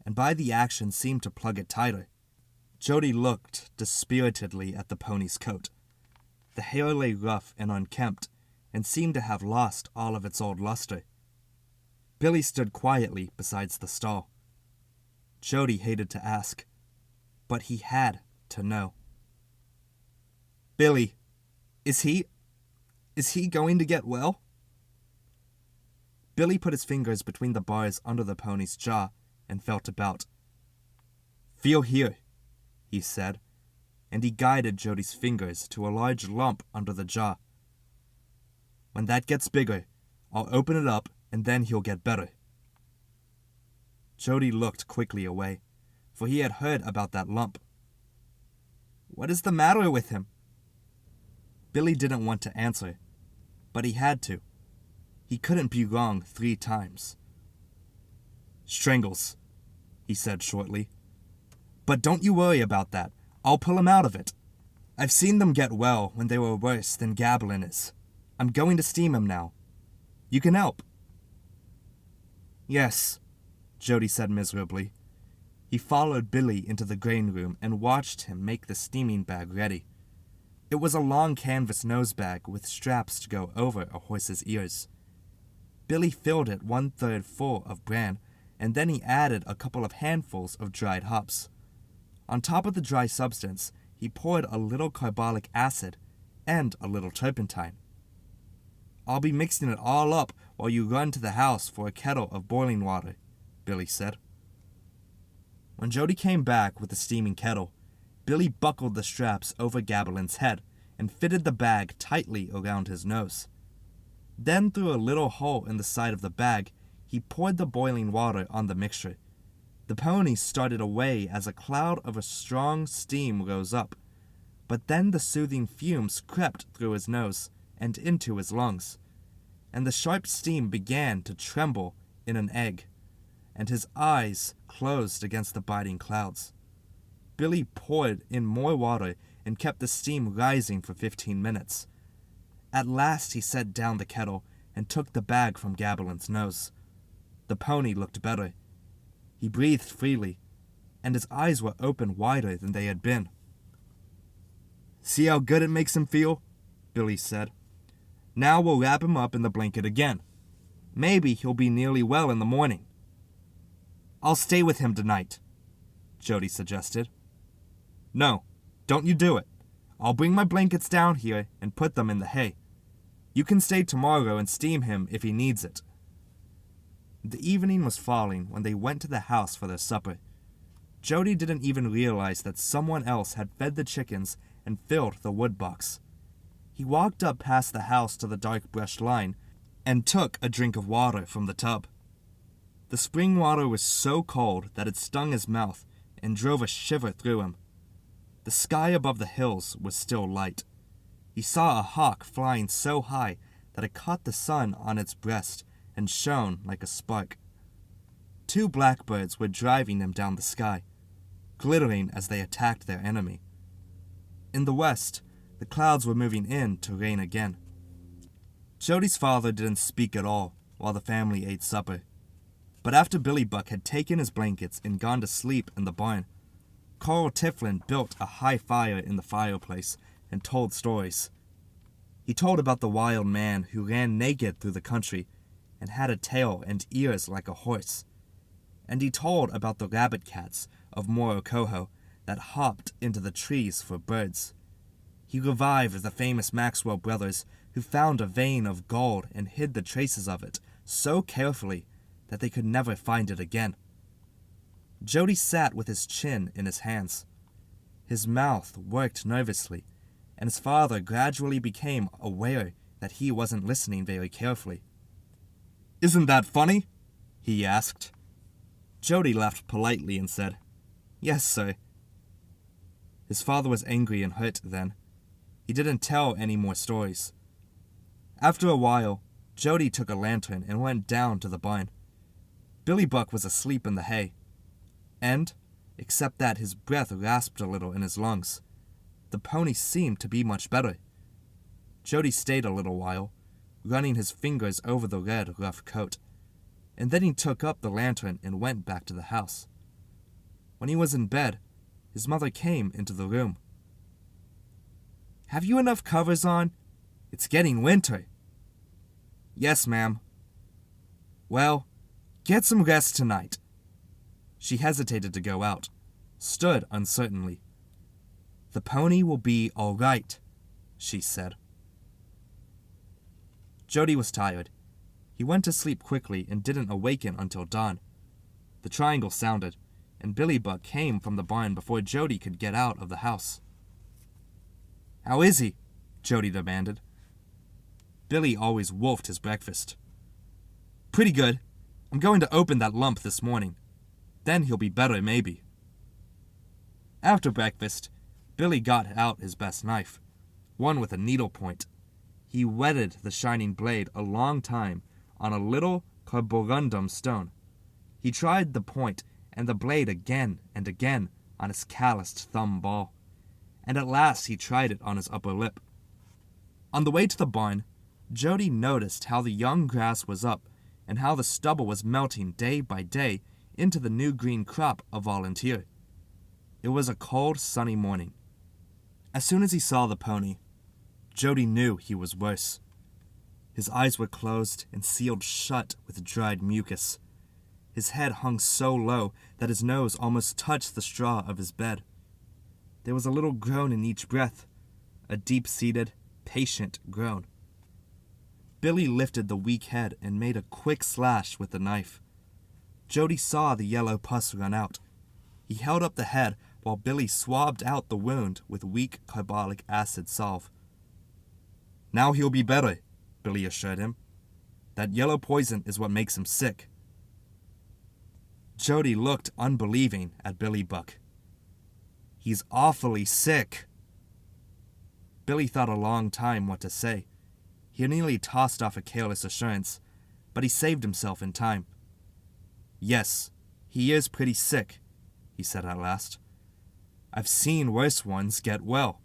and by the action seemed to plug it tighter. Jody looked dispiritedly at the pony's coat. The hair lay rough and unkempt, and seemed to have lost all of its old luster. Billy stood quietly beside the stall. Jody hated to ask, but he had to know. "Billy, is he going to get well?" Billy put his fingers between the bars under the pony's jaw and felt about. "Feel here," he said, and he guided Jody's fingers to a large lump under the jaw. "When that gets bigger, I'll open it up and then he'll get better." Jody looked quickly away, for he had heard about that lump. "What is the matter with him?" Billy didn't want to answer, but he had to. He couldn't be wrong 3 times. "Strangles," he said shortly. "But don't you worry about that. I'll pull him out of it. I've seen them get well when they were worse than Gablin is. I'm going to steam him now. You can help." "Yes," Jody said miserably. He followed Billy into the grain room and watched him make the steaming bag ready. It was a long canvas nose bag with straps to go over a horse's ears. Billy filled it 1/3 full of bran, and then he added a couple of handfuls of dried hops. On top of the dry substance, he poured a little carbolic acid and a little turpentine. "I'll be mixing it all up while you run to the house for a kettle of boiling water," Billy said. When Jody came back with the steaming kettle, Billy buckled the straps over Gabelin's head and fitted the bag tightly around his nose. Then through a little hole in the side of the bag, he poured the boiling water on the mixture. The pony started away as a cloud of a strong steam rose up, but then the soothing fumes crept through his nose and into his lungs, and the sharp steam began to tremble in an egg, and his eyes closed against the biting clouds. Billy poured in more water and kept the steam rising for 15 minutes. At last he set down the kettle and took the bag from Gabelin's nose. The pony looked better. He breathed freely, and his eyes were open wider than they had been. "See how good it makes him feel?" Billy said. "Now we'll wrap him up in the blanket again. Maybe he'll be nearly well in the morning." "I'll stay with him tonight," Jody suggested. "No, don't you do it. I'll bring my blankets down here and put them in the hay. You can stay tomorrow and steam him if he needs it." The evening was falling when they went to the house for their supper. Jody didn't even realize that someone else had fed the chickens and filled the wood box. He walked up past the house to the dark brushed line and took a drink of water from the tub. The spring water was so cold that it stung his mouth and drove a shiver through him. The sky above the hills was still light. He saw a hawk flying so high that it caught the sun on its breast and shone like a spark. 2 blackbirds were driving them down the sky, glittering as they attacked their enemy. In the west, the clouds were moving in to rain again. Jody's father didn't speak at all while the family ate supper. But after Billy Buck had taken his blankets and gone to sleep in the barn, Carl Tiflin built a high fire in the fireplace and told stories. He told about the wild man who ran naked through the country and had a tail and ears like a horse. And he told about the rabbit cats of Morocoho that hopped into the trees for birds. He revived the famous Maxwell brothers who found a vein of gold and hid the traces of it so carefully that they could never find it again. Jody sat with his chin in his hands. His mouth worked nervously, and his father gradually became aware that he wasn't listening very carefully. "Isn't that funny?" he asked. Jody laughed politely and said, "Yes, sir." His father was angry and hurt then. He didn't tell any more stories. After a while, Jody took a lantern and went down to the barn. Billy Buck was asleep in the hay, and, except that his breath rasped a little in his lungs, the pony seemed to be much better. Jody stayed a little while, running his fingers over the red, rough coat, and then he took up the lantern and went back to the house. When he was in bed, his mother came into the room. "Have you enough covers on? It's getting winter." "Yes, ma'am." "Well, get some rest tonight." She hesitated to go out, stood uncertainly. "The pony will be all right," she said. Jody was tired. He went to sleep quickly and didn't awaken until dawn. The triangle sounded, and Billy Buck came from the barn before Jody could get out of the house. "How is he?" Jody demanded. Billy always wolfed his breakfast. "Pretty good. I'm going to open that lump this morning. Then he'll be better, maybe." After breakfast, Billy got out his best knife, one with a needle point. He whetted the shining blade a long time on a little carborundum stone. He tried the point and the blade again and again on his calloused thumb ball, and at last he tried it on his upper lip. On the way to the barn, Jody noticed how the young grass was up and how the stubble was melting day by day into the new green crop of Volunteer. It was a cold, sunny morning. As soon as he saw the pony, Jody knew he was worse. His eyes were closed and sealed shut with dried mucus. His head hung so low that his nose almost touched the straw of his bed. There was a little groan in each breath, a deep-seated, patient groan. Billy lifted the weak head and made a quick slash with the knife. Jody saw the yellow pus run out. He held up the head while Billy swabbed out the wound with weak carbolic acid salve. "Now he'll be better," Billy assured him. "That yellow poison is what makes him sick." Jody looked unbelieving at Billy Buck. "He's awfully sick." Billy thought a long time what to say. He nearly tossed off a careless assurance, but he saved himself in time. "Yes, he is pretty sick," he said at last. "I've seen worse ones get well.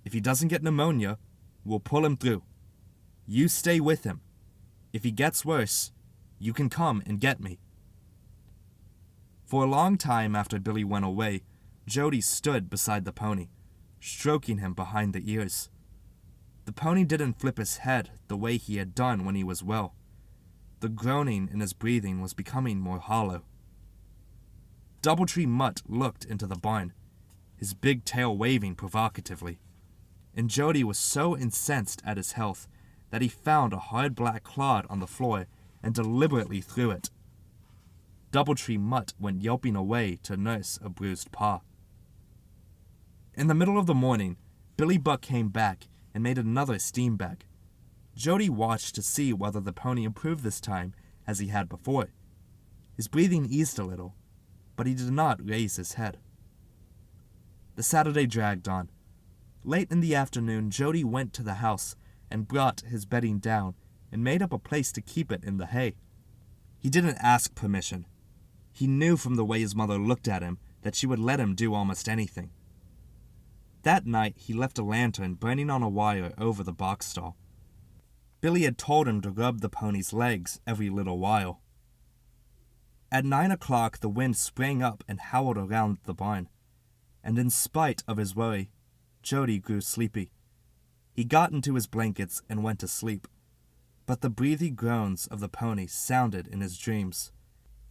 If he doesn't get pneumonia, we'll pull him through. You stay with him. If he gets worse, you can come and get me." For a long time after Billy went away, Jody stood beside the pony, stroking him behind the ears. The pony didn't flip his head the way he had done when he was well. The groaning in his breathing was becoming more hollow. Doubletree Mutt looked into the barn, his big tail waving provocatively, and Jody was so incensed at his health that he found a hard black clod on the floor and deliberately threw it. Doubletree Mutt went yelping away to nurse a bruised paw. In the middle of the morning, Billy Buck came back and made another steam bag. Jody watched to see whether the pony improved this time as he had before. His breathing eased a little, but he did not raise his head. The Saturday dragged on. Late in the afternoon, Jody went to the house and brought his bedding down and made up a place to keep it in the hay. He didn't ask permission. He knew from the way his mother looked at him that she would let him do almost anything. That night, he left a lantern burning on a wire over the box stall. Billy had told him to rub the pony's legs every little while. At 9 o'clock, the wind sprang up and howled around the barn, and in spite of his worry, Jody grew sleepy. He got into his blankets and went to sleep, but the breathy groans of the pony sounded in his dreams,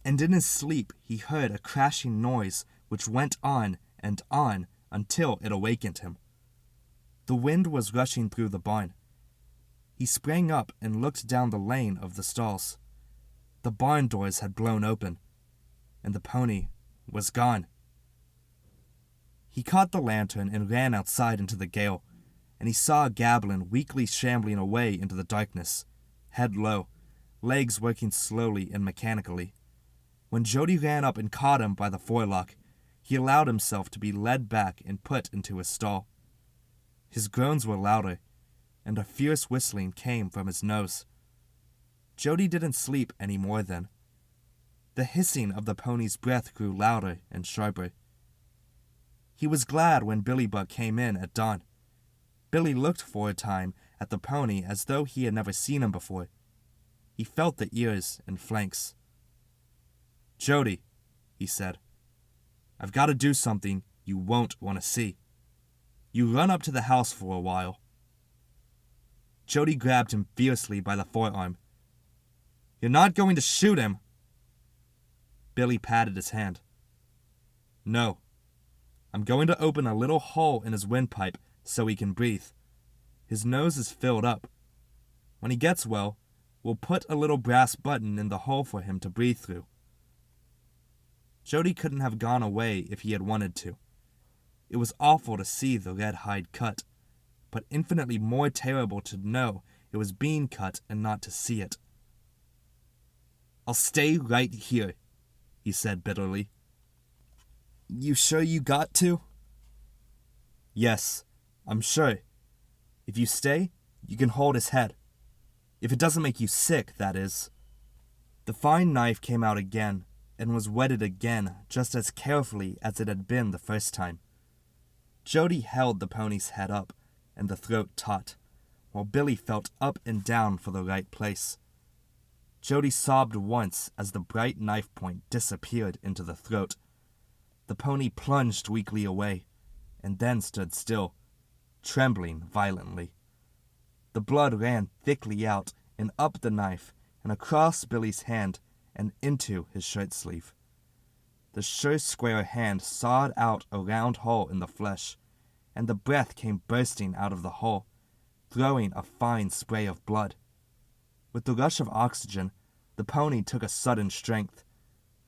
and in his sleep he heard a crashing noise which went on and on until it awakened him. The wind was rushing through the barn. He sprang up and looked down the lane of the stalls. The barn doors had blown open, and the pony was gone. He caught the lantern and ran outside into the gale, and he saw Gablin weakly shambling away into the darkness, head low, legs working slowly and mechanically. When Jody ran up and caught him by the forelock, he allowed himself to be led back and put into his stall. His groans were louder, and a fierce whistling came from his nose. Jody didn't sleep any more then. The hissing of the pony's breath grew louder and sharper. He was glad when Billy Buck came in at dawn. Billy looked for a time at the pony as though he had never seen him before. He felt the ears and flanks. "Jody," he said, "I've got to do something you won't want to see. You run up to the house for a while." Jody grabbed him fiercely by the forearm. "You're not going to shoot him?" Billy patted his hand. "No. I'm going to open a little hole in his windpipe so he can breathe. His nose is filled up. When he gets well, we'll put a little brass button in the hole for him to breathe through." Jody couldn't have gone away if he had wanted to. It was awful to see the red hide cut, but infinitely more terrible to know it was being cut and not to see it. "I'll stay right here," he said bitterly. "You sure you got to?" "Yes, I'm sure. If you stay, you can hold his head. If it doesn't make you sick, that is." The fine knife came out again and was whetted again just as carefully as it had been the first time. Jody held the pony's head up and the throat taut, while Billy felt up and down for the right place. Jody sobbed once as the bright knife point disappeared into the throat. The pony plunged weakly away, and then stood still, trembling violently. The blood ran thickly out and up the knife and across Billy's hand and into his shirt sleeve. The sure square hand sawed out a round hole in the flesh, and the breath came bursting out of the hole, throwing a fine spray of blood. With the rush of oxygen, the pony took a sudden strength.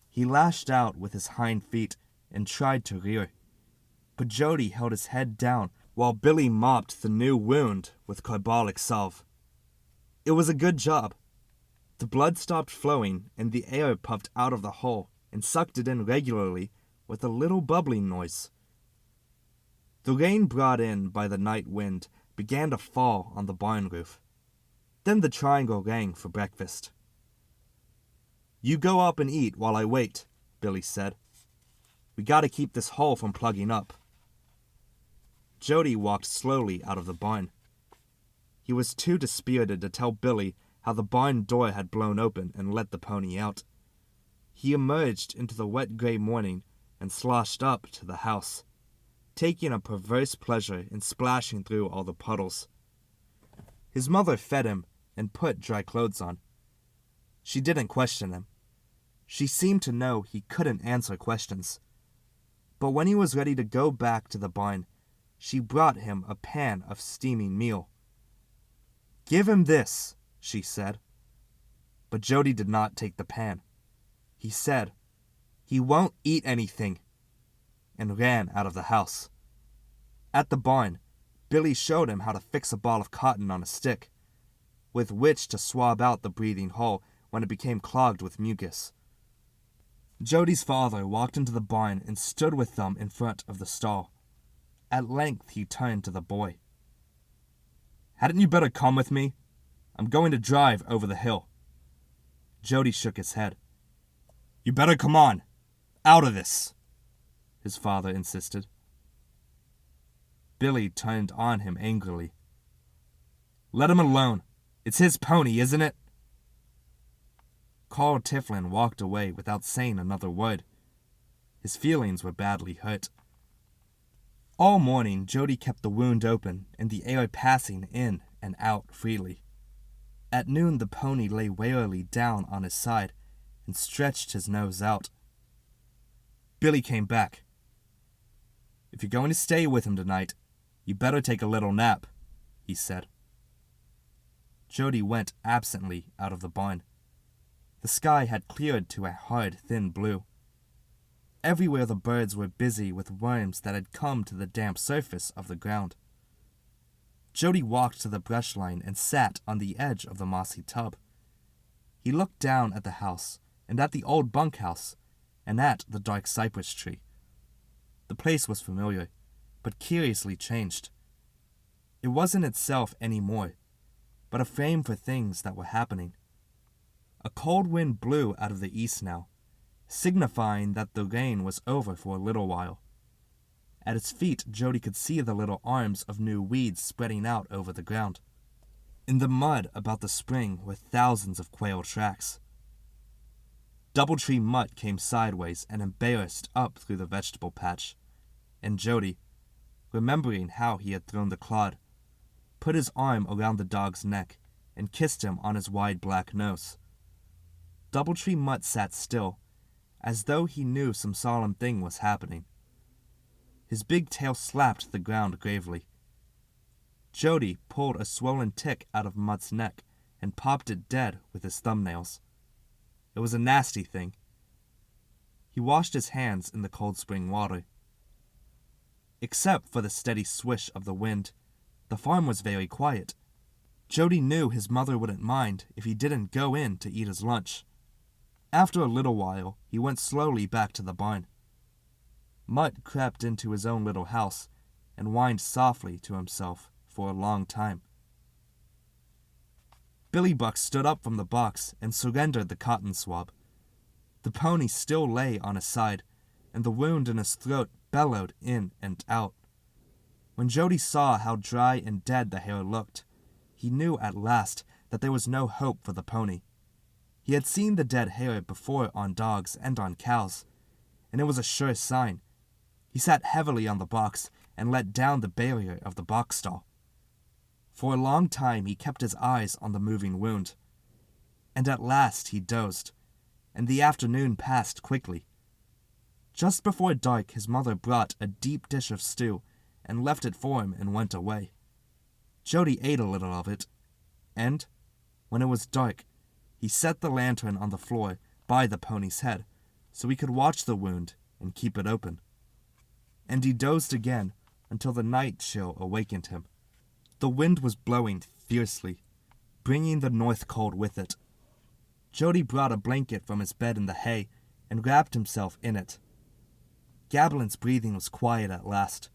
He lashed out with his hind feet and tried to rear. But Jody held his head down while Billy mopped the new wound with carbolic salve. It was a good job. The blood stopped flowing and the air puffed out of the hole and sucked it in regularly with a little bubbling noise. The rain brought in by the night wind began to fall on the barn roof. Then the triangle rang for breakfast. "You go up and eat while I wait," Billy said. "We gotta keep this hole from plugging up." Jody walked slowly out of the barn. He was too dispirited to tell Billy how the barn door had blown open and let the pony out. He emerged into the wet gray morning and sloshed up to the house, taking a perverse pleasure in splashing through all the puddles. His mother fed him and put dry clothes on. She didn't question him. She seemed to know he couldn't answer questions. But when he was ready to go back to the barn, she brought him a pan of steaming meal. "Give him this," she said. But Jody did not take the pan. He said, "He won't eat anything," and ran out of the house. At the barn, Billy showed him how to fix a ball of cotton on a stick, with which to swab out the breathing hole when it became clogged with mucus. Jody's father walked into the barn and stood with them in front of the stall. At length he turned to the boy. "Hadn't you better come with me? I'm going to drive over the hill." Jody shook his head. "You better come on. Out of this," his father insisted. Billy turned on him angrily. "Let him alone. It's his pony, isn't it?" Carl Tiflin walked away without saying another word. His feelings were badly hurt. All morning, Jody kept the wound open and the air passing in and out freely. At noon, the pony lay wearily down on his side and stretched his nose out. Billy came back. "If you're going to stay with him tonight, you better take a little nap," he said. Jody went absently out of the barn. The sky had cleared to a hard, thin blue. Everywhere the birds were busy with worms that had come to the damp surface of the ground. Jody walked to the brush line and sat on the edge of the mossy tub. He looked down at the house and at the old bunkhouse and at the dark cypress tree. The place was familiar, but curiously changed. It wasn't itself any more, but a frame for things that were happening. A cold wind blew out of the east now, signifying that the rain was over for a little while. At its feet, Jody could see the little arms of new weeds spreading out over the ground. In the mud about the spring were thousands of quail tracks. Doubletree Mutt came sideways and embarrassed up through the vegetable patch, and Jody, remembering how he had thrown the clod, put his arm around the dog's neck and kissed him on his wide black nose. Doubletree Mutt sat still, as though he knew some solemn thing was happening. His big tail slapped the ground gravely. Jody pulled a swollen tick out of Mutt's neck and popped it dead with his thumbnails. It was a nasty thing. He washed his hands in the cold spring water. Except for the steady swish of the wind, the farm was very quiet. Jody knew his mother wouldn't mind if he didn't go in to eat his lunch. After a little while, he went slowly back to the barn. Mutt crept into his own little house and whined softly to himself for a long time. Billy Buck stood up from the box and surrendered the cotton swab. The pony still lay on his side, and the wound in his throat bellowed in and out. When Jody saw how dry and dead the hair looked, he knew at last that there was no hope for the pony. He had seen the dead hair before on dogs and on cows, and it was a sure sign. He sat heavily on the box and let down the barrier of the box stall. For a long time he kept his eyes on the moving wound, and at last he dozed, and the afternoon passed quickly. Just before dark his mother brought a deep dish of stew and left it for him and went away. Jody ate a little of it, and, when it was dark, he set the lantern on the floor by the pony's head so he could watch the wound and keep it open. And he dozed again until the night chill awakened him. The wind was blowing fiercely, bringing the north cold with it. Jody brought a blanket from his bed in the hay and wrapped himself in it. Gablin's breathing was quiet at last.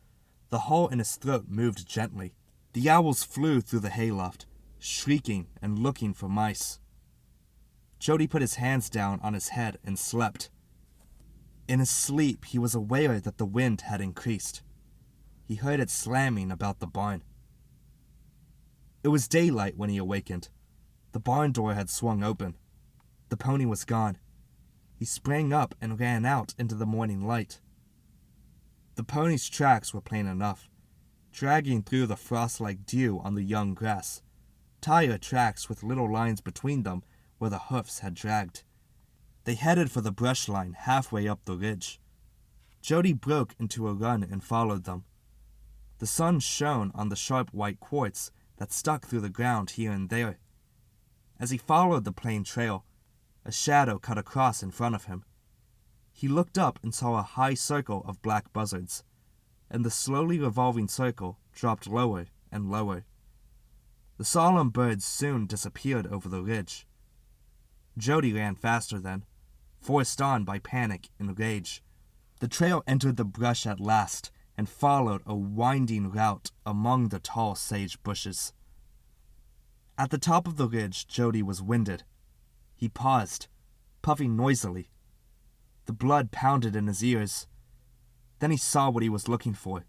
The hole in his throat moved gently. The owls flew through the hayloft, shrieking and looking for mice. Jody put his hands down on his head and slept. In his sleep, he was aware that the wind had increased. He heard it slamming about the barn. It was daylight when he awakened. The barn door had swung open. The pony was gone. He sprang up and ran out into the morning light. The pony's tracks were plain enough, dragging through the frost-like dew on the young grass. Tire tracks with little lines between them where the hoofs had dragged. They headed for the brush line halfway up the ridge. Jody broke into a run and followed them. The sun shone on the sharp white quartz that stuck through the ground here and there. As he followed the plain trail, a shadow cut across in front of him. He looked up and saw a high circle of black buzzards, and the slowly revolving circle dropped lower and lower. The solemn birds soon disappeared over the ridge. Jody ran faster then, forced on by panic and rage. The trail entered the brush at last and followed a winding route among the tall sage bushes. At the top of the ridge, Jody was winded. He paused, puffing noisily. The blood pounded in his ears. Then he saw what he was looking for.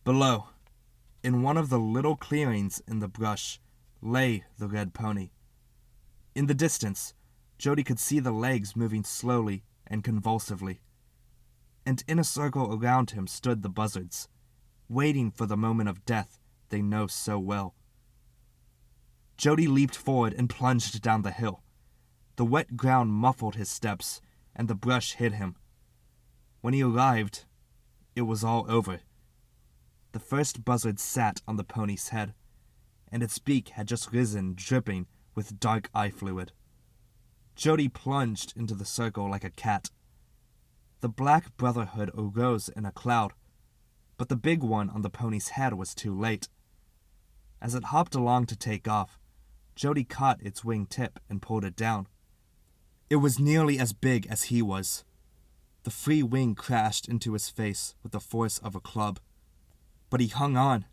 Below, in one of the little clearings in the brush, lay the red pony. In the distance, Jody could see the legs moving slowly and convulsively. And in a circle around him stood the buzzards, waiting for the moment of death they know so well. Jody leaped forward and plunged down the hill. The wet ground muffled his steps, and the brush hid him. When he arrived, it was all over. The first buzzard sat on the pony's head, and its beak had just risen, dripping with dark eye fluid. Jody plunged into the circle like a cat. The Black Brotherhood arose in a cloud, but the big one on the pony's head was too late. As it hopped along to take off, Jody caught its wing tip and pulled it down. It was nearly as big as he was. The free wing crashed into his face with the force of a club. But he hung on.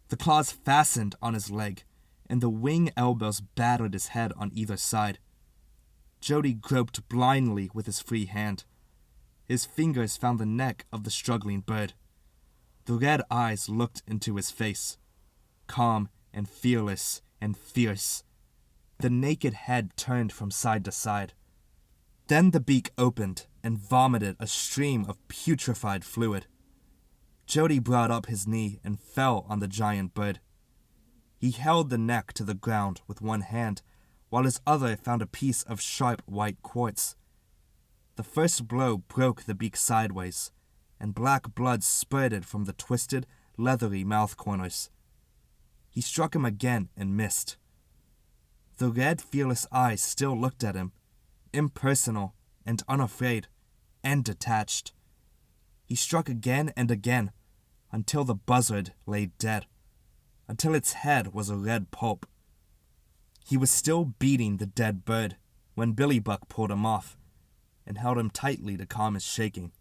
The claws fastened on his leg, and the wing elbows battered his head on either side. Jody groped blindly with his free hand. His fingers found the neck of the struggling bird. The red eyes looked into his face, calm and fearless and fierce. The naked head turned from side to side. Then the beak opened and vomited a stream of putrefied fluid. Jody brought up his knee and fell on the giant bird. He held the neck to the ground with one hand, while his other found a piece of sharp white quartz. The first blow broke the beak sideways, and black blood spurted from the twisted, leathery mouth corners. He struck him again and missed. The red, fearless eyes still looked at him, impersonal and unafraid, and detached. He struck again and again, until the buzzard lay dead, until its head was a red pulp. He was still beating the dead bird when Billy Buck pulled him off and held him tightly to calm his shaking.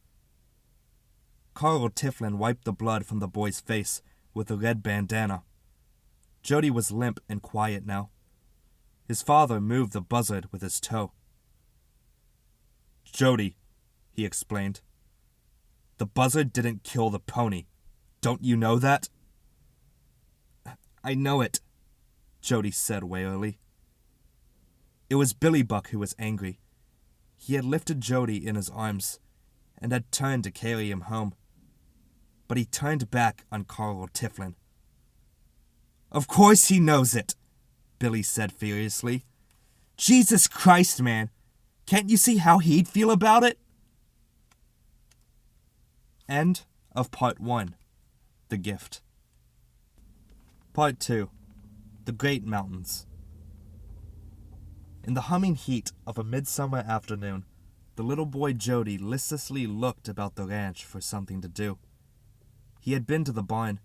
Carl Tiflin wiped the blood from the boy's face with a red bandana. Jody was limp and quiet now. His father moved the buzzard with his toe. "Jody," he explained, "the buzzard didn't kill the pony. Don't you know that?" "I know it," Jody said wearily. It was Billy Buck who was angry. He had lifted Jody in his arms and had turned to carry him home. But he turned back on Carl Tiflin. "Of course he knows it," Billy said furiously. "Jesus Christ, man. Can't you see how he'd feel about it?" End of Part 1. The Gift. Part 2. The Great Mountains. In the humming heat of a midsummer afternoon, the little boy Jody listlessly looked about the ranch for something to do. He had been to the barn,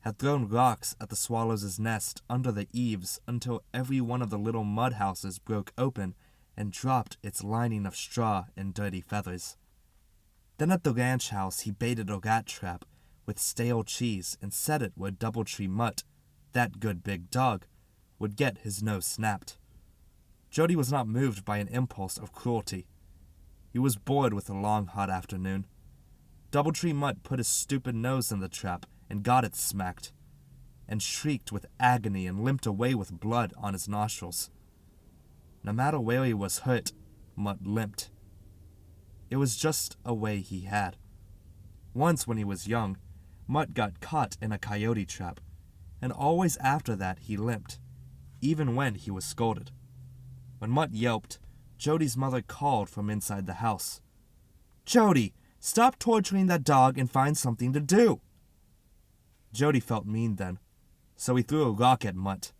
had thrown rocks at the swallows' nest under the eaves until every one of the little mud houses broke open and dropped its lining of straw and dirty feathers. Then at the ranch house he baited a rat trap with stale cheese and set it where Doubletree Mutt, that good big dog, would get his nose snapped. Jody was not moved by an impulse of cruelty. He was bored with the long, hot afternoon. Doubletree Mutt put his stupid nose in the trap and got it smacked, and shrieked with agony and limped away with blood on his nostrils. No matter where he was hurt, Mutt limped. It was just a way he had. Once when he was young, Mutt got caught in a coyote trap, and always after that he limped, even when he was scolded. When Mutt yelped, Jody's mother called from inside the house. "Jody, stop torturing that dog and find something to do." Jody felt mean then, so he threw a rock at Mutt.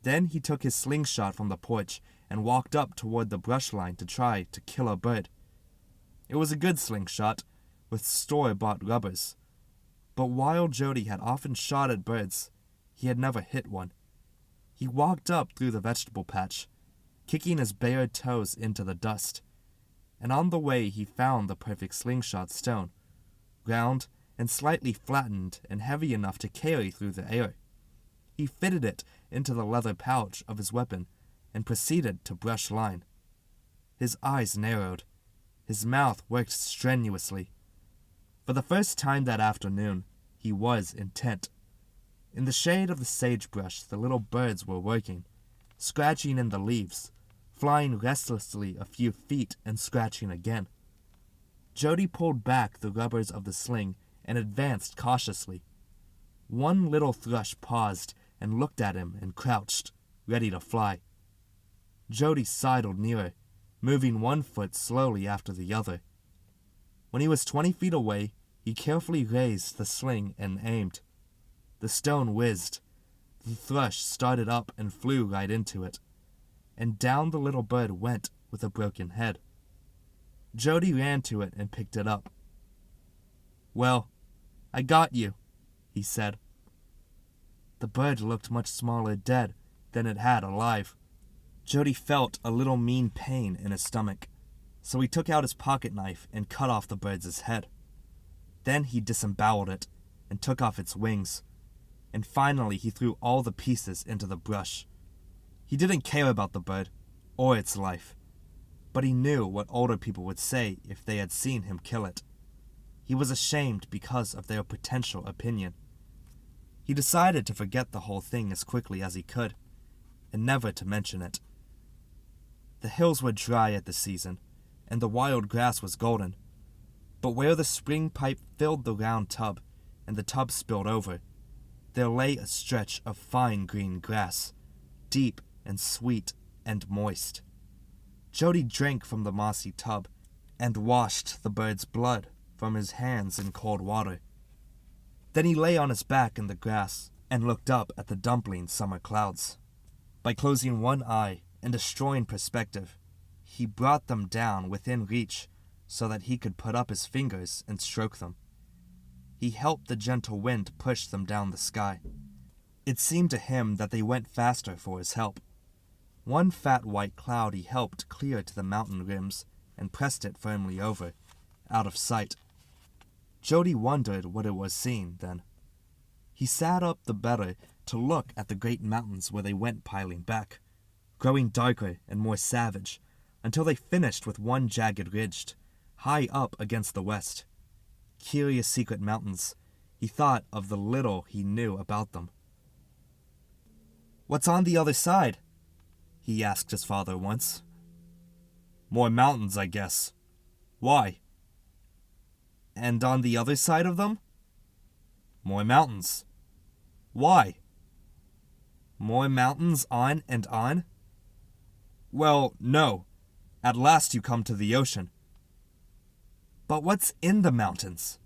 Then he took his slingshot from the porch and walked up toward the brush line to try to kill a bird. It was a good slingshot, with store-bought rubbers. But while Jody had often shot at birds, he had never hit one. He walked up through the vegetable patch, kicking his bare toes into the dust, and on the way he found the perfect slingshot stone, round and slightly flattened and heavy enough to carry through the air. He fitted it into the leather pouch of his weapon and proceeded to brush line. His eyes narrowed. His mouth worked strenuously. For the first time that afternoon, he was intent. In the shade of the sagebrush, the little birds were working, scratching in the leaves, flying restlessly a few feet and scratching again. Jody pulled back the rubbers of the sling and advanced cautiously. One little thrush paused and looked at him and crouched, ready to fly. Jody sidled nearer, moving one foot slowly after the other. When he was 20 feet away, he carefully raised the sling and aimed. The stone whizzed. The thrush started up and flew right into it, and down the little bird went with a broken head. Jody ran to it and picked it up. "Well, I got you," he said. The bird looked much smaller dead than it had alive. Jody felt a little mean pain in his stomach, so he took out his pocket knife and cut off the bird's head. Then he disemboweled it and took off its wings, and finally he threw all the pieces into the brush. He didn't care about the bird or its life. but he knew what older people would say if they had seen him kill it. He was ashamed because of their potential opinion. He decided to forget the whole thing as quickly as he could, and never to mention it. The hills were dry at the season, and the wild grass was golden, but where the spring pipe filled the round tub, and the tub spilled over, there lay a stretch of fine green grass, deep and sweet and moist. Jody drank from the mossy tub, and washed the bird's blood from his hands in cold water. Then he lay on his back in the grass, and looked up at the dumpling summer clouds. By closing one eye and destroying perspective, he brought them down within reach so that he could put up his fingers and stroke them. He helped the gentle wind push them down the sky. It seemed to him that they went faster for his help. One fat white cloud he helped clear to the mountain rims and pressed it firmly over, out of sight. Jody wondered what it was seeing then. He sat up the better to look at the great mountains where they went piling back, growing darker and more savage, until they finished with one jagged ridge, high up against the west. Curious secret mountains, he thought of the little he knew about them. "What's on the other side?" he asked his father once. "More mountains, I guess. Why?" "And on the other side of them?" "More mountains. Why?" "More mountains on and on?" "Well, no. At last you come to the ocean." "But what's in the mountains?"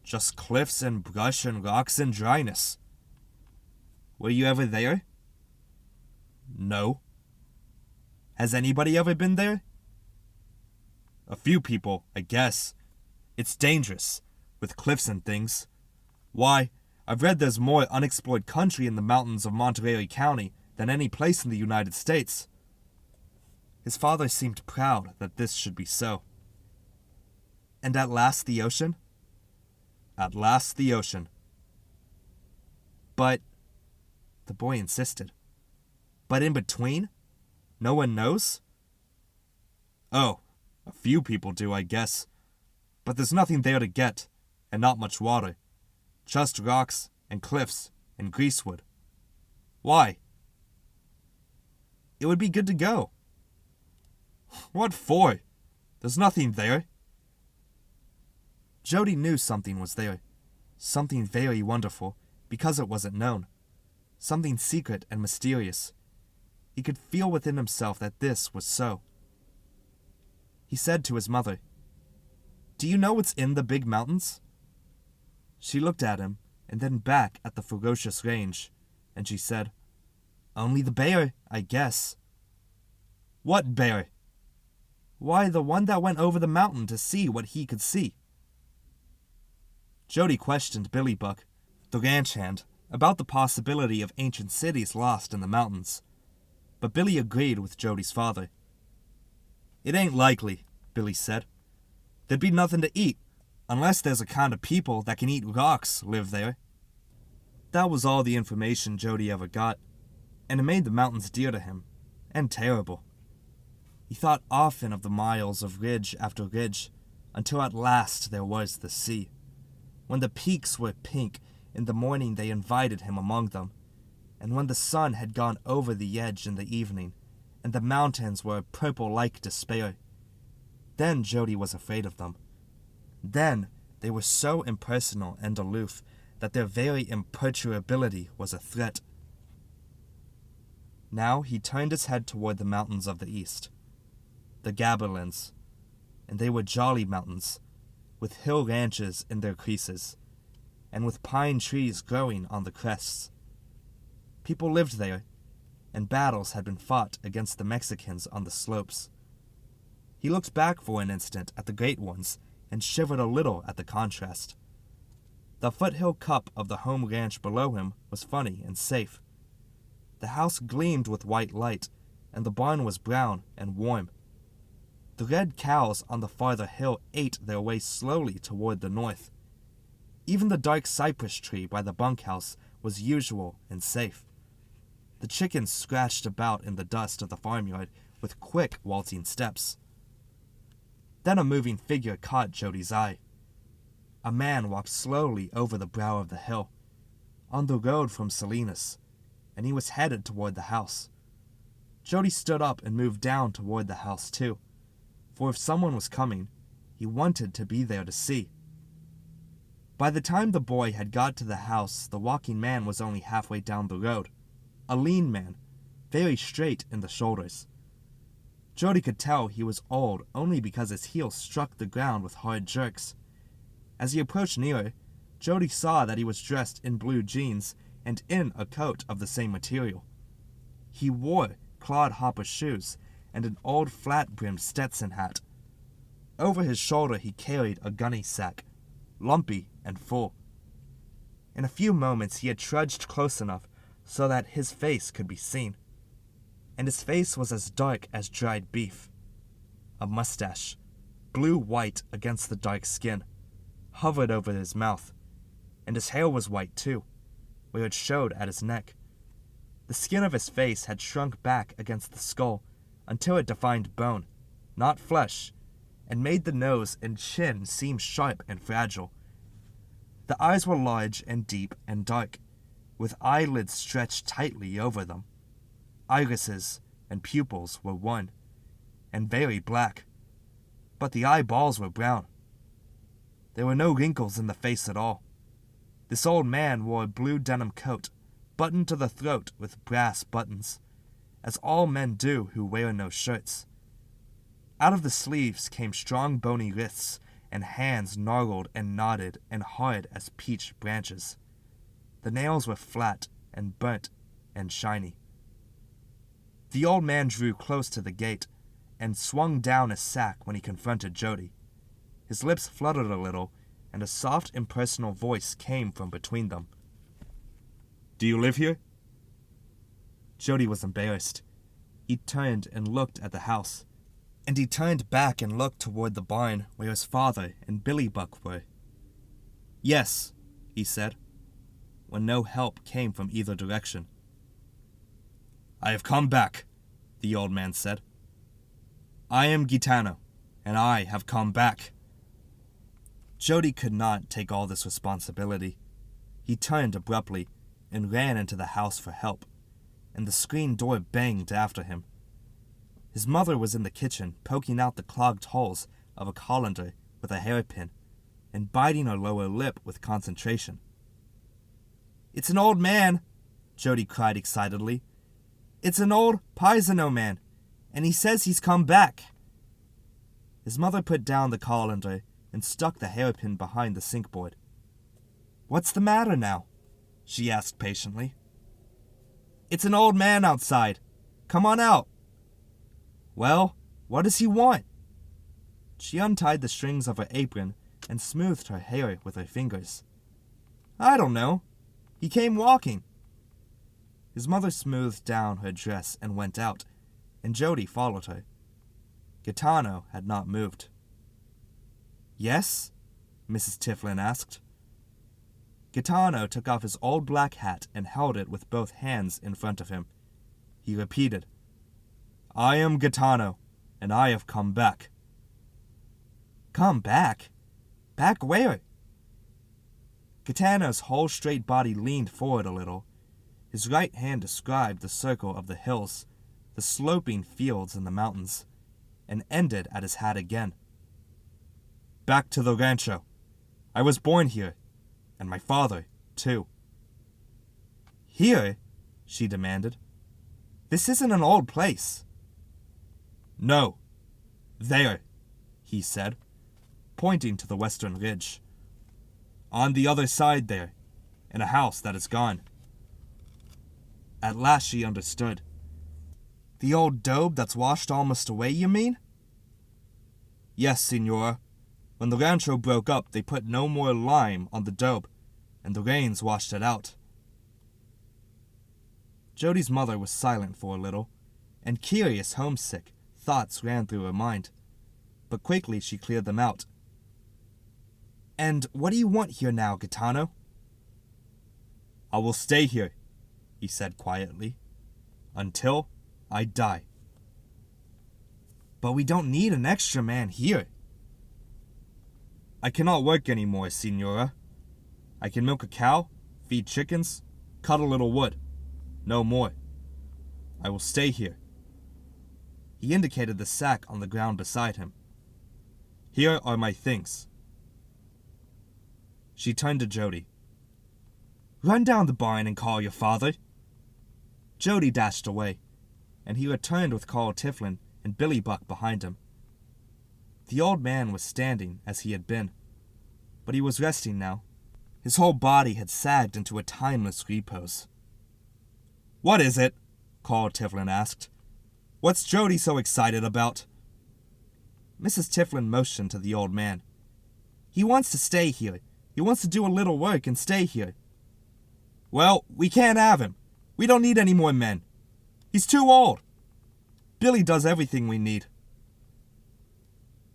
"Just cliffs and brush and rocks and dryness." "Were you ever there?" "No." "Has anybody ever been there?" "A few people, I guess. It's dangerous, with cliffs and things. Why, I've read there's more unexplored country in the mountains of Monterey County than any place in the United States." His father seemed proud that this should be so. "And at last the ocean?" "At last the ocean." "But," the boy insisted, "but in between? No one knows?" "Oh, a few people do, I guess. But there's nothing there to get, and not much water. Just rocks and cliffs and greasewood." "Why?" "It would be good to go." "What for? There's nothing there." Jody knew something was there. Something very wonderful, because it wasn't known. Something secret and mysterious. He could feel within himself that this was so. He said to his mother, "Do you know what's in the big mountains?" She looked at him, and then back at the ferocious range, and she said, "Only the bear, I guess." "What bear?" "Why, the one that went over the mountain to see what he could see." Jody questioned Billy Buck, the ranch hand, about the possibility of ancient cities lost in the mountains, but Billy agreed with Jody's father. "It ain't likely," Billy said. "There'd be nothing to eat, unless there's a kind of people that can eat rocks live there." That was all the information Jody ever got, and it made the mountains dear to him, and terrible. He thought often of the miles of ridge after ridge, until at last there was the sea. When the peaks were pink in the morning they invited him among them, and when the sun had gone over the edge in the evening, and the mountains were purple like despair, then Jody was afraid of them. Then they were so impersonal and aloof that their very imperturbability was a threat. Now he turned his head toward the mountains of the east, the Gaberlands, and they were jolly mountains, with hill ranches in their creases, and with pine trees growing on the crests. People lived there, and battles had been fought against the Mexicans on the slopes. He looked back for an instant at the great ones and shivered a little at the contrast. The foothill cup of the home ranch below him was funny and safe. The house gleamed with white light, and the barn was brown and warm. The red cows on the farther hill ate their way slowly toward the north. Even the dark cypress tree by the bunkhouse was usual and safe. The chickens scratched about in the dust of the farmyard with quick, waltzing steps. Then a moving figure caught Jody's eye. A man walked slowly over the brow of the hill, on the road from Salinas, and he was headed toward the house. Jody stood up and moved down toward the house too, for if someone was coming, he wanted to be there to see. By the time the boy had got to the house, the walking man was only halfway down the road, a lean man, very straight in the shoulders. Jody could tell he was old only because his heels struck the ground with hard jerks. As he approached nearer, Jody saw that he was dressed in blue jeans and in a coat of the same material. He wore clodhopper shoes and an old flat-brimmed Stetson hat. Over his shoulder he carried a gunny sack, lumpy and full. In a few moments he had trudged close enough so that his face could be seen, and his face was as dark as dried beef. A mustache, blue-white against the dark skin, hovered over his mouth, and his hair was white too, where it showed at his neck. The skin of his face had shrunk back against the skull until it defined bone, not flesh, and made the nose and chin seem sharp and fragile. The eyes were large and deep and dark, with eyelids stretched tightly over them. Irises and pupils were one, and very black, but the eyeballs were brown. There were no wrinkles in the face at all. This old man wore a blue denim coat, buttoned to the throat with brass buttons, as all men do who wear no shirts. Out of the sleeves came strong bony wrists and hands gnarled and knotted and hard as peach branches. The nails were flat and burnt and shiny. The old man drew close to the gate and swung down his sack when he confronted Jody. His lips fluttered a little, and a soft, impersonal voice came from between them. "Do you live here?" Jody was embarrassed. He turned and looked at the house, and he turned back and looked toward the barn where his father and Billy Buck were. "Yes," he said, when no help came from either direction. "I have come back," the old man said. "I am Gitano, and I have come back." Jody could not take all this responsibility. He turned abruptly and ran into the house for help, and the screen door banged after him. His mother was in the kitchen, poking out the clogged holes of a colander with a hairpin and biting her lower lip with concentration. "It's an old man," Jody cried excitedly. "It's an old Paisano man, and he says he's come back." His mother put down the colander and stuck the hairpin behind the sink board. "What's the matter now?" she asked patiently. "It's an old man outside. Come on out." "Well, what does he want?" She untied the strings of her apron and smoothed her hair with her fingers. "I don't know. He came walking." His mother smoothed down her dress and went out, and Jody followed her. Gitano had not moved. "Yes?" Mrs. Tiflin asked. Gitano took off his old black hat and held it with both hands in front of him. He repeated, "I am Gitano, and I have come back." "Come back? Back where?" Gitano's whole straight body leaned forward a little. His right hand described the circle of the hills, the sloping fields and the mountains, and ended at his hat again. "Back to the rancho. I was born here, and my father, too." "Here?" she demanded. "This isn't an old place." "No. There," he said, pointing to the western ridge. "On the other side there, in a house that is gone." At last she understood. "The old daub that's washed almost away, you mean?" "Yes, Signora. When the rancho broke up, they put no more lime on the daub, and the rains washed it out." Jody's mother was silent for a little, and curious, homesick thoughts ran through her mind, but quickly she cleared them out. "And what do you want here now, Gitano?" "I will stay here," he said quietly, "until I die." But we don't need an extra man here. I cannot work anymore, Signora. I can milk a cow, feed chickens, cut a little wood. No more. I will stay here. He indicated the sack on the ground beside him. Here are my things. She turned to Jody. Run down the barn and call your father. Jody dashed away, and he returned with Carl Tiflin and Billy Buck behind him. The old man was standing as he had been, but he was resting now. His whole body had sagged into a timeless repose. What is it? Carl Tiflin asked. What's Jody so excited about? Mrs. Tiflin motioned to the old man. He wants to stay here. He wants to do a little work and stay here. Well, we can't have him. We don't need any more men. He's too old. Billy does everything we need.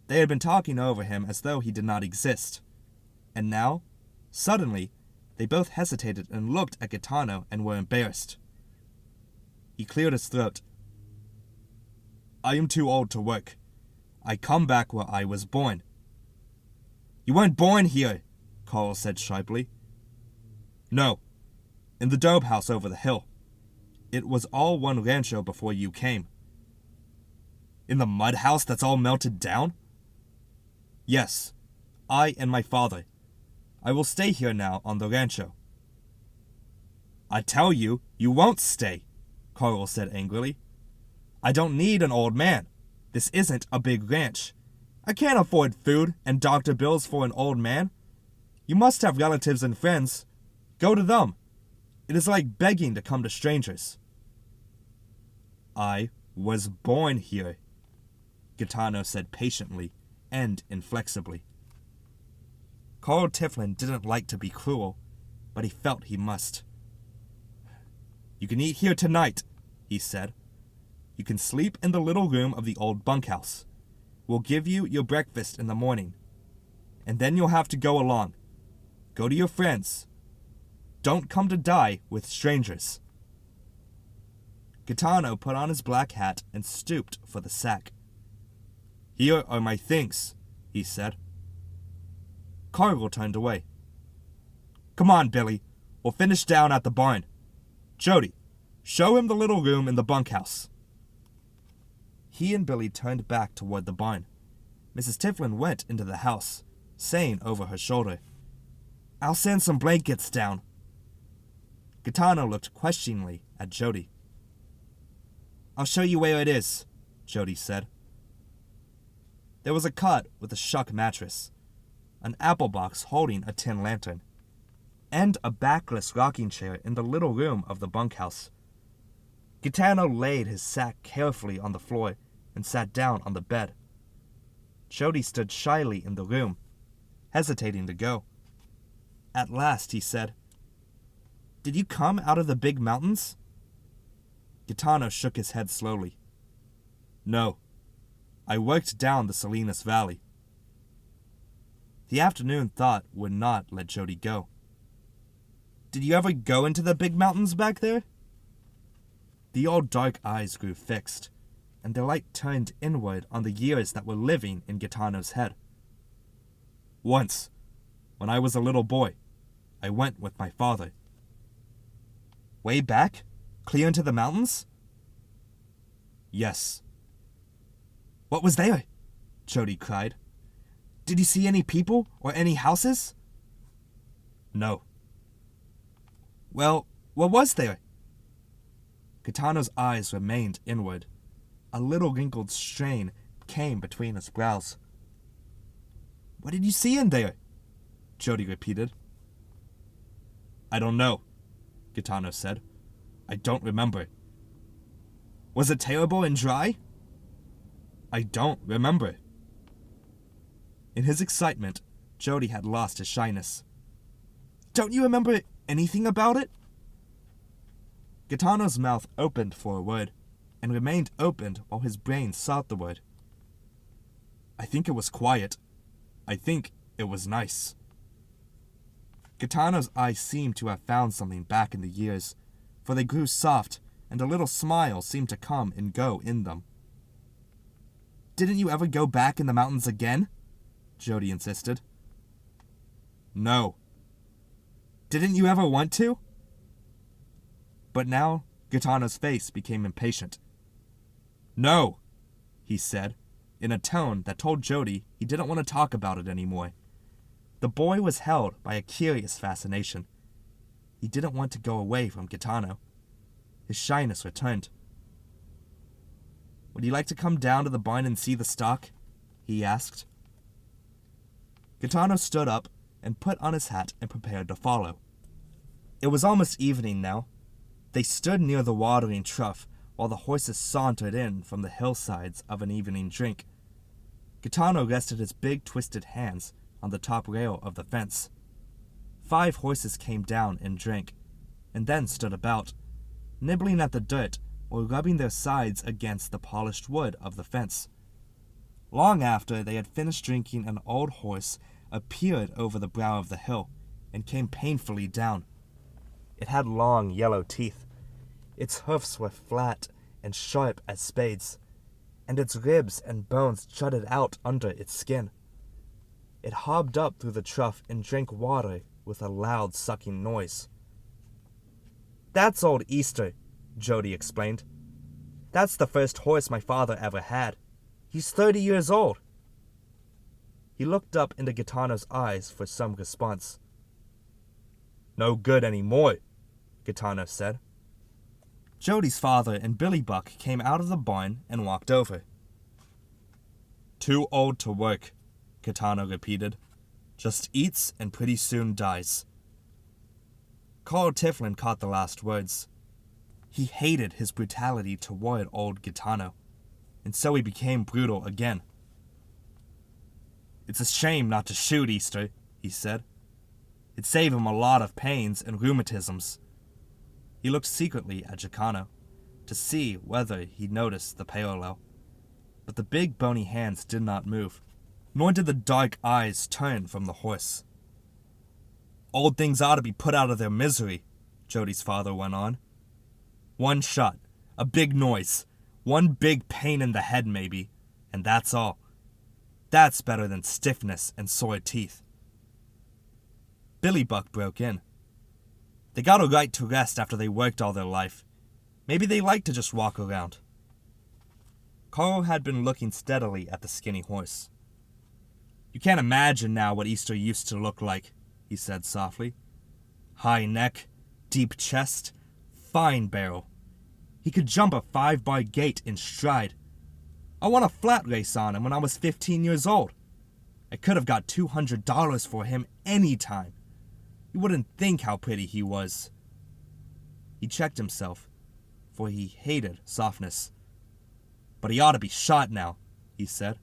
They had been talking over him as though he did not exist. And now, suddenly, they both hesitated and looked at Gaetano and were embarrassed. He cleared his throat. I am too old to work. I come back where I was born. You weren't born here, Carl said sharply. No, in the Dobe house over the hill. It was all one rancho before you came. In the mud house that's all melted down? Yes, I and my father. I will stay here now on the rancho. I tell you, you won't stay, Carl said angrily. I don't need an old man. This isn't a big ranch. I can't afford food and doctor bills for an old man. You must have relatives and friends. Go to them. It is like begging to come to strangers. I was born here, Gaetano said patiently and inflexibly. Carl Tiflin didn't like to be cruel, but he felt he must. You can eat here tonight, he said. You can sleep in the little room of the old bunkhouse. We'll give you your breakfast in the morning. And then you'll have to go along. Go to your friends. Don't come to die with strangers. Gaetano put on his black hat and stooped for the sack. Here are my things, he said. Cargill turned away. Come on, Billy. We'll finish down at the barn. Jody, show him the little room in the bunkhouse. He and Billy turned back toward the barn. Mrs. Tiflin went into the house, saying over her shoulder, I'll send some blankets down. Gaetano looked questioningly at Jody. I'll show you where it is, Jody said. There was a cot with a shuck mattress, an apple box holding a tin lantern, and a backless rocking chair in the little room of the bunkhouse. Gaetano laid his sack carefully on the floor and sat down on the bed. Jody stood shyly in the room, hesitating to go. At last he said, Did you come out of the big mountains? Gaetano shook his head slowly. No, I worked down the Salinas Valley. The afternoon thought would not let Jody go. Did you ever go into the big mountains back there? The old dark eyes grew fixed, and their light turned inward on the years that were living in Gaetano's head. Once, when I was a little boy, I went with my father. Way back? Clear into the mountains? Yes. What was there? Jody cried. Did you see any people or any houses? No. Well, what was there? Gaetano's eyes remained inward. A little wrinkled strain came between his brows. What did you see in there? Jody repeated. I don't know, Gaetano said. I don't remember. Was it terrible and dry? I don't remember. In his excitement, Jody had lost his shyness. Don't you remember anything about it? Gaetano's mouth opened for a word, and remained opened while his brain sought the word. I think it was quiet. I think it was nice. Gaetano's eyes seemed to have found something back in the years, for they grew soft, and a little smile seemed to come and go in them. Didn't you ever go back in the mountains again? Jody insisted. No. Didn't you ever want to? But now Gitano's face became impatient. No, he said, in a tone that told Jody he didn't want to talk about it anymore. The boy was held by a curious fascination. He didn't want to go away from Gitano. His shyness returned. Would you like to come down to the barn and see the stock? He asked. Gitano stood up and put on his hat and prepared to follow. It was almost evening now. They stood near the watering trough while the horses sauntered in from the hillsides of an evening drink. Gitano rested his big twisted hands on the top rail of the fence. 5 horses came down and drank, and then stood about, nibbling at the dirt or rubbing their sides against the polished wood of the fence. Long after they had finished drinking, an old horse appeared over the brow of the hill and came painfully down. It had long yellow teeth. Its hoofs were flat and sharp as spades, and its ribs and bones jutted out under its skin. It hobbed up through the trough and drank water with a loud sucking noise. That's old Easter, Jody explained. That's the first horse my father ever had. He's 30 years old. He looked up into Gitano's eyes for some response. No good anymore, Gitano said. Jody's father and Billy Buck came out of the barn and walked over. Too old to work, Gitano repeated. Just eats and pretty soon dies. Carl Tiflin caught the last words. He hated his brutality toward old Gitano, and so he became brutal again. It's a shame not to shoot Easter, he said. It'd save him a lot of pains and rheumatisms. He looked secretly at Gitano to see whether he noticed the parallel, but the big bony hands did not move, nor did the dark eyes turn from the horse. Old things ought to be put out of their misery, Jody's father went on. One shot, a big noise, one big pain in the head maybe, and that's all. That's better than stiffness and sore teeth. Billy Buck broke in. They got a right to rest after they worked all their life. Maybe they like to just walk around. Carl had been looking steadily at the skinny horse. You can't imagine now what Easter used to look like, he said softly. High neck, deep chest, fine barrel. He could jump a 5-bar gate in stride. I won a flat race on him when I was 15 years old. I could have got $200 for him any time. You wouldn't think how pretty he was. He checked himself, for he hated softness. But he ought to be shot now, he said.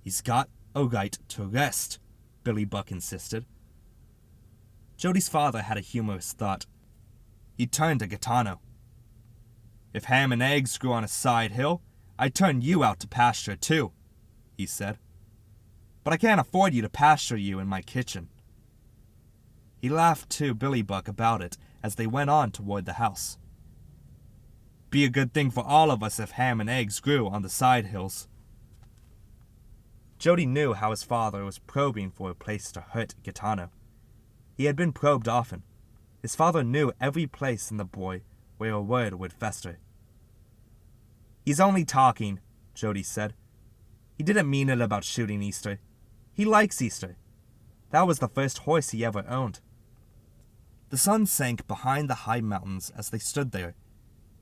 He's got a right to rest, Billy Buck insisted. Jody's father had a humorous thought. He turned to Gitano. If ham and eggs grew on a side hill, I'd turn you out to pasture too, he said. But I can't afford you to pasture you in my kitchen. He laughed to Billy Buck about it as they went on toward the house. Be a good thing for all of us if ham and eggs grew on the side hills. Jody knew how his father was probing for a place to hurt Gitano. He had been probed often. His father knew every place in the boy where a word would fester. He's only talking, Jody said. He didn't mean it about shooting Easter. He likes Easter. That was the first horse he ever owned. The sun sank behind the high mountains as they stood there,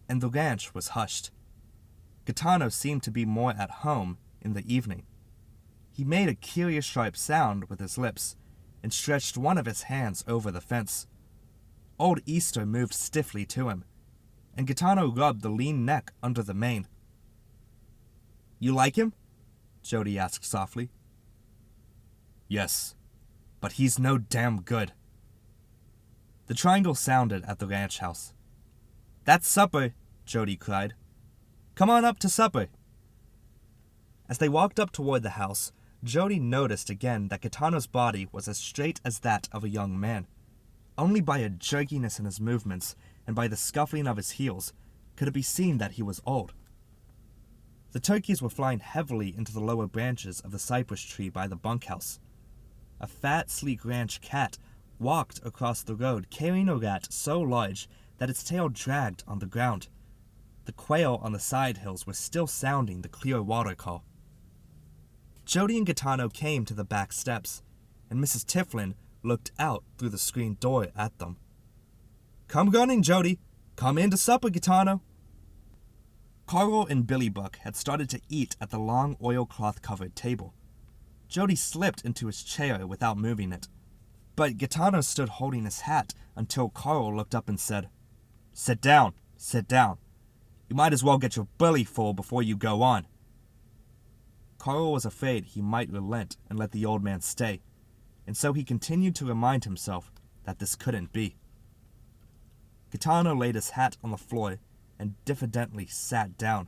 and the ranch was hushed. Gitano seemed to be more at home in the evening. He made a curious sharp sound with his lips and stretched one of his hands over the fence. Old Easter moved stiffly to him, and Gitano rubbed the lean neck under the mane. You like him? Jody asked softly. Yes, but he's no damn good. The triangle sounded at the ranch house. That's supper, Jody cried. Come on up to supper. As they walked up toward the house, Jody noticed again that Gitano's body was as straight as that of a young man. Only by a jerkiness in his movements and by the scuffling of his heels could it be seen that he was old. The turkeys were flying heavily into the lower branches of the cypress tree by the bunkhouse. A fat, sleek ranch cat walked across the road carrying a rat so large that its tail dragged on the ground. The quail on the side hills were still sounding the clear water call. Jody and Gaetano came to the back steps, and Mrs. Tiflin looked out through the screen door at them. "Come running, Jody. Come in to supper, Gaetano." Carl and Billy Buck had started to eat at the long oilcloth-covered table. Jody slipped into his chair without moving it, but Gaetano stood holding his hat until Carl looked up and said, "Sit down, sit down. You might as well get your belly full before you go on." Carl was afraid he might relent and let the old man stay, and so he continued to remind himself that this couldn't be. Gaetano laid his hat on the floor and diffidently sat down.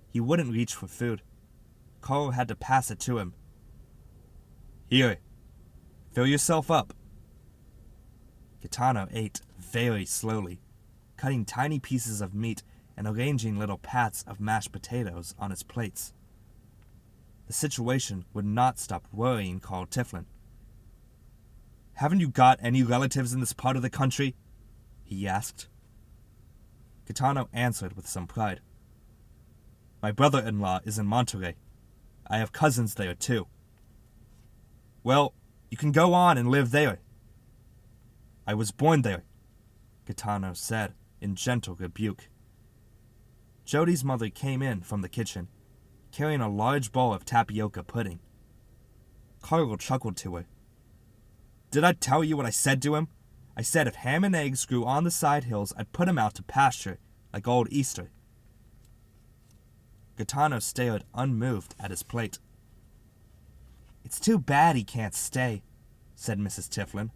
He wouldn't reach for food. Carl had to pass it to him. "Here, fill yourself up." Gaetano ate very slowly, cutting tiny pieces of meat and arranging little pats of mashed potatoes on his plates. The situation would not stop worrying Carl Tiflin. "Haven't you got any relatives in this part of the country?" he asked. Gaetano answered with some pride. "My brother-in-law is in Monterey. I have cousins there, too." "Well, you can go on and live there." "I was born there," Gaetano said in gentle rebuke. Jody's mother came in from the kitchen, carrying a large bowl of tapioca pudding. Carl chuckled to her. "Did I tell you what I said to him? I said if ham and eggs grew on the side hills, I'd put him out to pasture, like old Easter." Gaetano stared unmoved at his plate. "It's too bad he can't stay," said Mrs. Tiflin.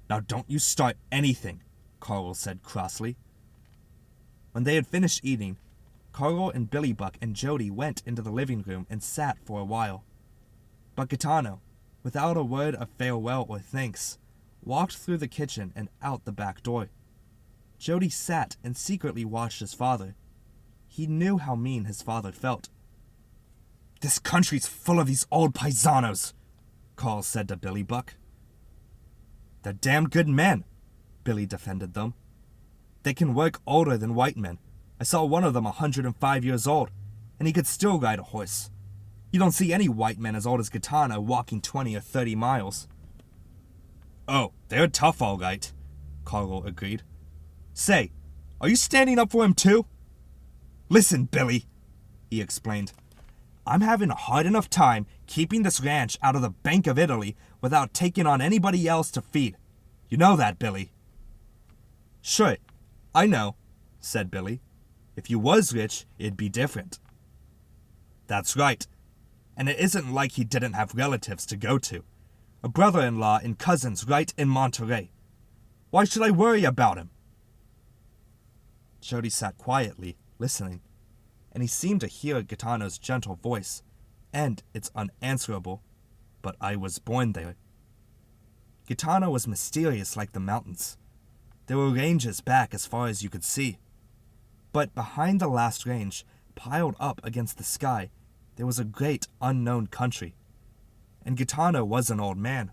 "Now don't you start anything," Carl said crossly. When they had finished eating, Carl and Billy Buck and Jody went into the living room and sat for a while. But Gaetano, without a word of farewell or thanks, walked through the kitchen and out the back door. Jody sat and secretly watched his father. He knew how mean his father felt. "This country's full of these old paisanos," Carl said to Billy Buck. "They're damn good men," Billy defended them. "They can work older than white men. I saw one of them 105 years old, and he could still ride a horse. You don't see any white men as old as Gaetano walking 20 or 30 miles. "Oh, they're tough all right," Carl agreed. "Say, are you standing up for him too?" "Listen, Billy," he explained. "I'm having a hard enough time keeping this ranch out of the Bank of Italy without taking on anybody else to feed. You know that, Billy." "Sure, I know," said Billy. "If you was rich, it'd be different." "That's right. And it isn't like he didn't have relatives to go to. A brother-in-law and cousins right in Monterey. Why should I worry about him?" Jody sat quietly, listening, and he seemed to hear Gaetano's gentle voice, and its unanswerable, "But I was born there." Gaetano was mysterious like the mountains. There were ranges back as far as you could see. But behind the last range, piled up against the sky, there was a great unknown country. And Gaetano was an old man,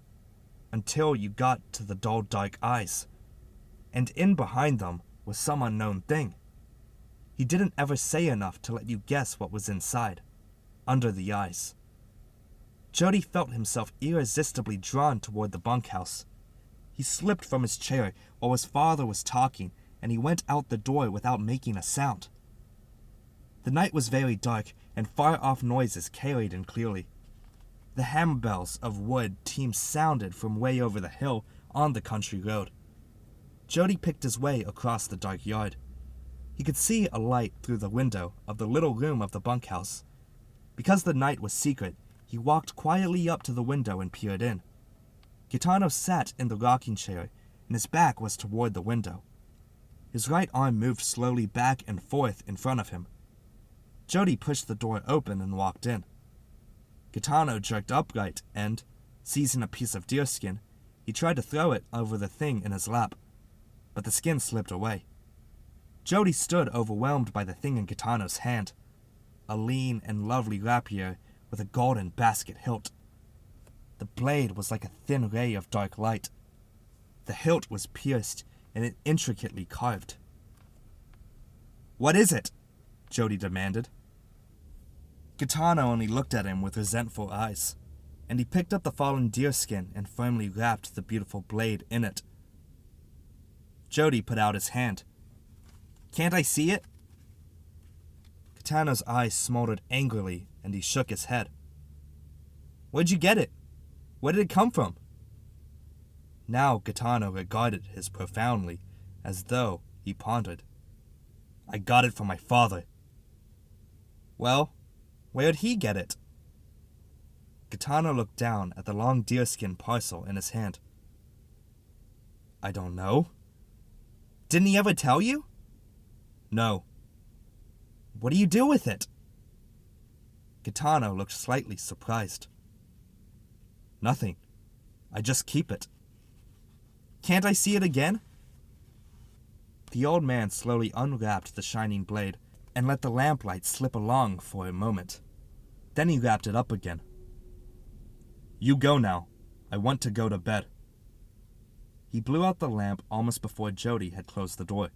until you got to the dull dark eyes. And in behind them was some unknown thing. He didn't ever say enough to let you guess what was inside, under the eyes. Jody felt himself irresistibly drawn toward the bunkhouse. He slipped from his chair while his father was talking, and he went out the door without making a sound. The night was very dark, and far-off noises carried in clearly. The hammer bells of wood teams sounded from way over the hill on the country road. Jody picked his way across the dark yard. He could see a light through the window of the little room of the bunkhouse. Because the night was secret, he walked quietly up to the window and peered in. Gaetano sat in the rocking chair, and his back was toward the window. His right arm moved slowly back and forth in front of him. Jody pushed the door open and walked in. Gaetano jerked upright and, seizing a piece of deerskin, he tried to throw it over the thing in his lap, but the skin slipped away. Jody stood overwhelmed by the thing in Gaetano's hand. a lean and lovely rapier with a golden basket hilt. The blade was like a thin ray of dark light. The hilt was pierced and intricately carved. "What is it?" Jody demanded. Gitano only looked at him with resentful eyes, and he picked up the fallen deerskin and firmly wrapped the beautiful blade in it. Jody put out his hand. "Can't I see it?" Gitano's eyes smoldered angrily, and he shook his head. "Where'd you get it? Where did it come from?" Now Gitano regarded his profoundly, as though he pondered. "I got it from my father." "Well, where'd he get it?" Gitano looked down at the long deerskin parcel in his hand. "I don't know." "Didn't he ever tell you?" "No." "What do you do with it?" Gitano looked slightly surprised. "Nothing. I just keep it." "Can't I see it again?" The old man slowly unwrapped the shining blade and let the lamplight slip along for a moment. Then he wrapped it up again. "You go now. I want to go to bed." He blew out the lamp almost before Jody had closed the door.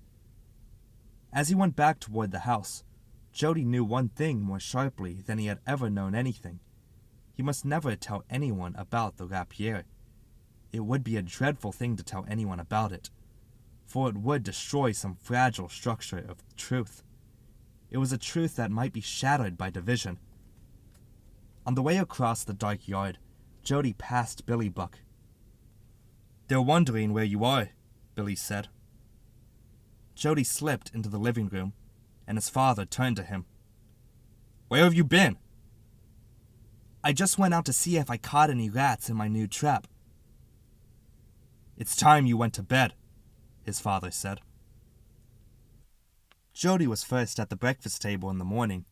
As he went back toward the house, Jody knew one thing more sharply than he had ever known anything. He must never tell anyone about the rapier. It would be a dreadful thing to tell anyone about it, for it would destroy some fragile structure of truth. It was a truth that might be shattered by division. On the way across the dark yard, Jody passed Billy Buck. "They're wondering where you are," Billy said. Jody slipped into the living room, and his father turned to him. "Where have you been?" "I just went out to see if I caught any rats in my new trap." "It's time you went to bed," his father said. Jody was first at the breakfast table in the morning.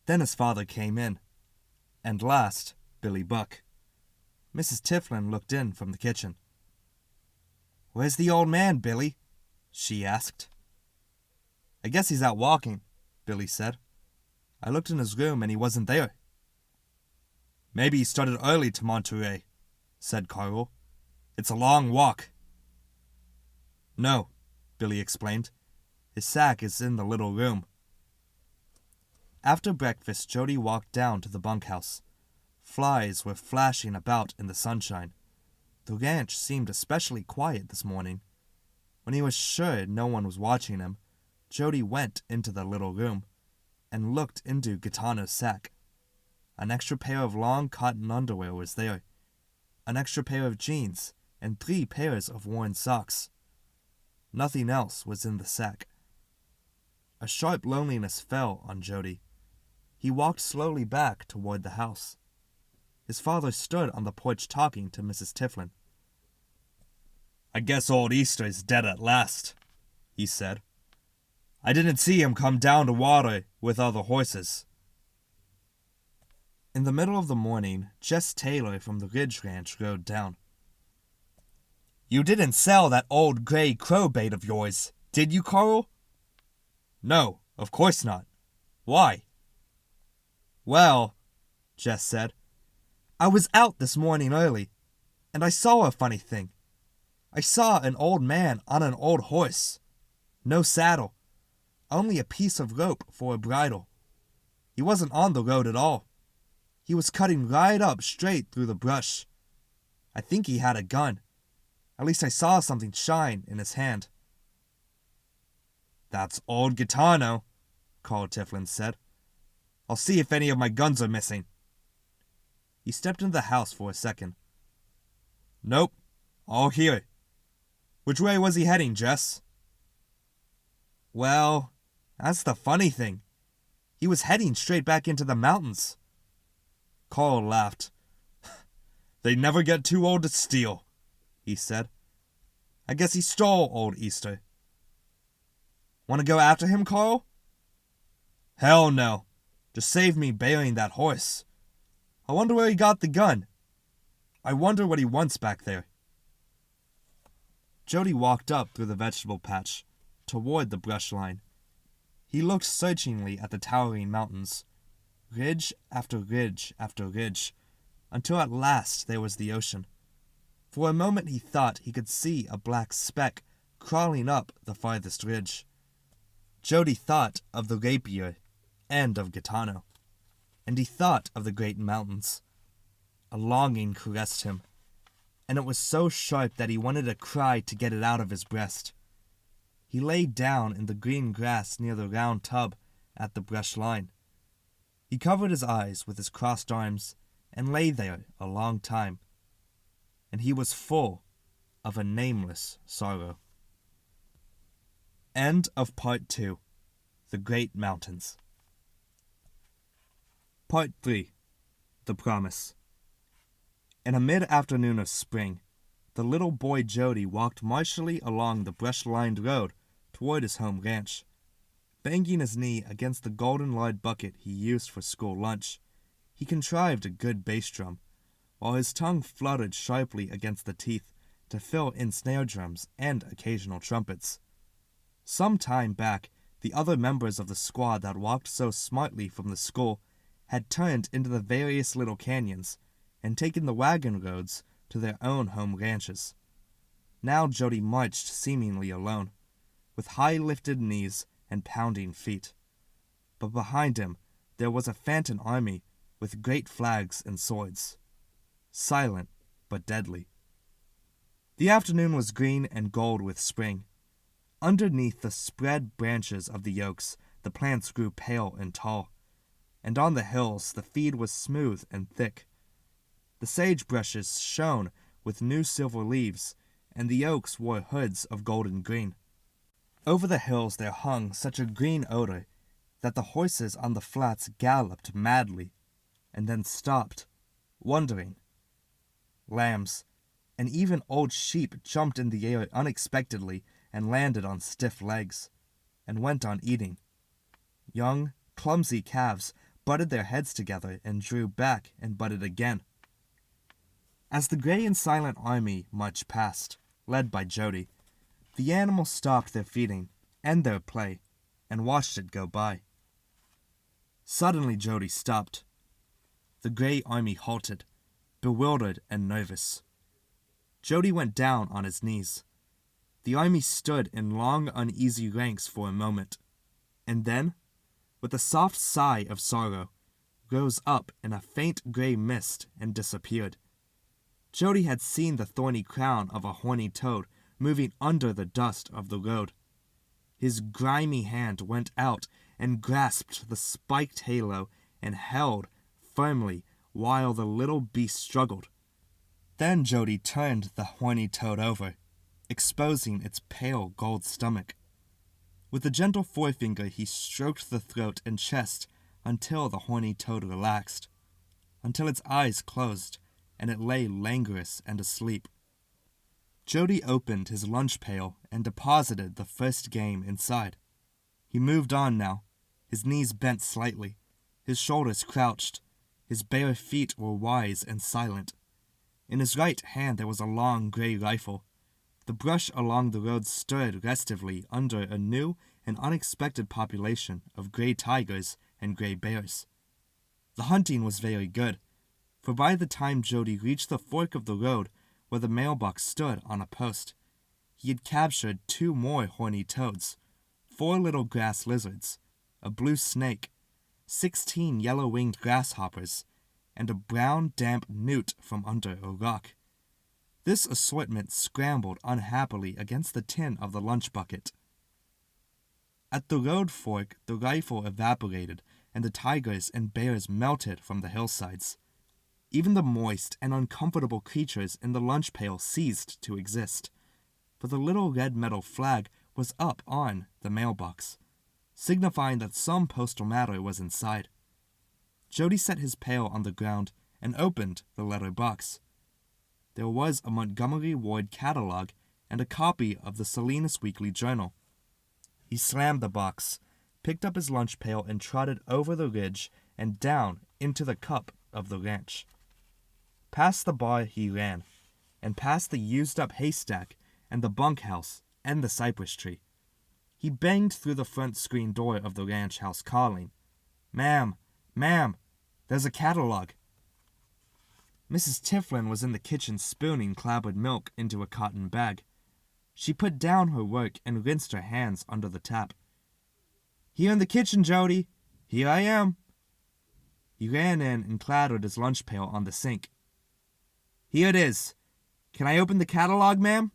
Then his father came in. And last, Billy Buck. Mrs. Tiflin looked in from the kitchen. "Where's the old man, Billy?" she asked. "I guess he's out walking," Billy said. "I looked in his room and he wasn't there." "Maybe he started early to Monterey," said Carl. "It's a long walk." "No," Billy explained. "His sack is in the little room." After breakfast, Jody walked down to the bunkhouse. Flies were flashing about in the sunshine. The ranch seemed especially quiet this morning. When he was sure no one was watching him, Jody went into the little room and looked into Gitano's sack. An extra pair of long cotton underwear was there, an extra pair of jeans, and 3 pairs of worn socks. Nothing else was in the sack. A sharp loneliness fell on Jody. He walked slowly back toward the house. His father stood on the porch talking to Mrs. Tiflin. "I guess old Easter's dead at last," he said. "I didn't see him come down to water with other horses." In the middle of the morning, Jess Taylor from the Ridge Ranch rode down. "You didn't sell that old gray crow bait of yours, did you, Carl?" "No, of course not. Why?" "Well," Jess said, "I was out this morning early, and I saw a funny thing. I saw an old man on an old horse. No saddle. Only a piece of rope for a bridle. He wasn't on the road at all. He was cutting right up straight through the brush. I think he had a gun. At least I saw something shine in his hand." "That's old Gitano," Carl Tiflin said. "I'll see if any of my guns are missing." He stepped into the house for a second. "Nope, all here. Which way was he heading, Jess?" "Well, that's the funny thing. He was heading straight back into the mountains." Carl laughed. "They never get too old to steal," he said. "I guess he stole old Easter." "Want to go after him, Carl?" "Hell no. Just save me burying that horse. I wonder where he got the gun. I wonder what he wants back there." Jody walked up through the vegetable patch, toward the brush line. He looked searchingly at the towering mountains. ridge after ridge after ridge, until at last there was the ocean. For a moment he thought he could see a black speck crawling up the farthest ridge. Jody thought of the rapier and of Gaetano, and he thought of the great mountains. A longing caressed him, and it was so sharp that he wanted to cry to get it out of his breast. He lay down in the green grass near the round tub at the brush line. He covered his eyes with his crossed arms and lay there a long time, and he was full of a nameless sorrow. End of Part 2. The Great Mountains. Part 3. The Promise. In a mid-afternoon of spring, the little boy Jody walked martially along the brush-lined road toward his home ranch. Banging his knee against the golden lard bucket he used for school lunch, he contrived a good bass drum, while his tongue fluttered sharply against the teeth to fill in snare drums and occasional trumpets. Some time back, the other members of the squad that walked so smartly from the school had turned into the various little canyons and taken the wagon roads to their own home ranches. Now Jody marched seemingly alone, with high-lifted knees and pounding feet. But behind him there was a phantom army with great flags and swords, silent but deadly. The afternoon was green and gold with spring. Underneath the spread branches of the oaks, the plants grew pale and tall, and on the hills the feed was smooth and thick. The sagebrushes shone with new silver leaves, and the oaks wore hoods of golden green. Over the hills there hung such a green odor that the horses on the flats galloped madly, and then stopped, wondering. Lambs, and even old sheep jumped in the air unexpectedly and landed on stiff legs, and went on eating. Young, clumsy calves butted their heads together and drew back and butted again. As the gray and silent army marched past, led by Jody, the animals stopped their feeding and their play and watched it go by. Suddenly Jody stopped. The gray army halted, bewildered and nervous. Jody went down on his knees. The army stood in long, uneasy ranks for a moment, and then, with a soft sigh of sorrow, rose up in a faint gray mist and disappeared. Jody had seen the thorny crown of a horny toad moving under the dust of the road. His grimy hand went out and grasped the spiked halo and held firmly while the little beast struggled. Then Jody turned the horny toad over, exposing its pale gold stomach. With a gentle forefinger he stroked the throat and chest until the horny toad relaxed, until its eyes closed and it lay languorous and asleep. Jody opened his lunch pail and deposited the first game inside. He moved on now, his knees bent slightly, his shoulders crouched, his bare feet were wise and silent. In his right hand there was a long gray rifle. The brush along the road stirred restively under a new and unexpected population of gray tigers and gray bears. The hunting was very good, for by the time Jody reached the fork of the road where the mailbox stood on a post, he had captured 2 more horny toads, 4 little grass lizards, a blue snake, 16 yellow-winged grasshoppers, and a brown, damp newt from under a rock. This assortment scrambled unhappily against the tin of the lunch bucket. At the road fork, the rifle evaporated, and the tigers and bears melted from the hillsides. Even the moist and uncomfortable creatures in the lunch pail ceased to exist, for the little red metal flag was up on the mailbox, signifying that some postal matter was inside. Jody set his pail on the ground and opened the letter box. There was a Montgomery Ward catalog and a copy of the Salinas Weekly Journal. He slammed the box, picked up his lunch pail, and trotted over the ridge and down into the cup of the ranch. Past the bar he ran, and past the used-up haystack and the bunkhouse and the cypress tree. He banged through the front screen door of the ranch house, calling, "Ma'am, ma'am, There's a catalog." Mrs. Tiflin was in the kitchen spooning clabbered milk into a cotton bag. She put down her work and rinsed her hands under the tap. "Here in the kitchen, Jody. Here I am." He ran in and clattered his lunch pail on the sink. "Here it is. Can I open the catalog, ma'am?"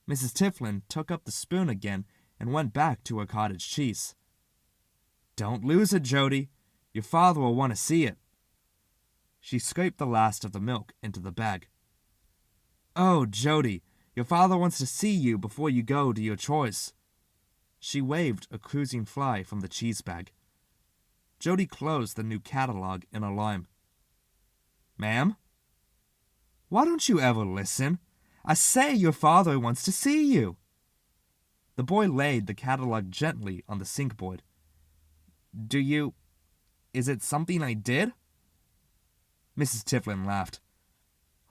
Mrs. Tiflin took up the spoon again and went back to her cottage cheese. "Don't lose it, Jody. Your father will want to see it." She scraped the last of the milk into the bag. "Oh, Jody, your father wants to see you before you go to your chores." She waved a cruising fly from the cheese bag. Jody closed the new catalog in alarm. "Ma'am?" "Why don't you ever listen? I say your father wants to see you." The boy laid the catalog gently on the sink board. Is it something I did?" Mrs. Tiflin laughed.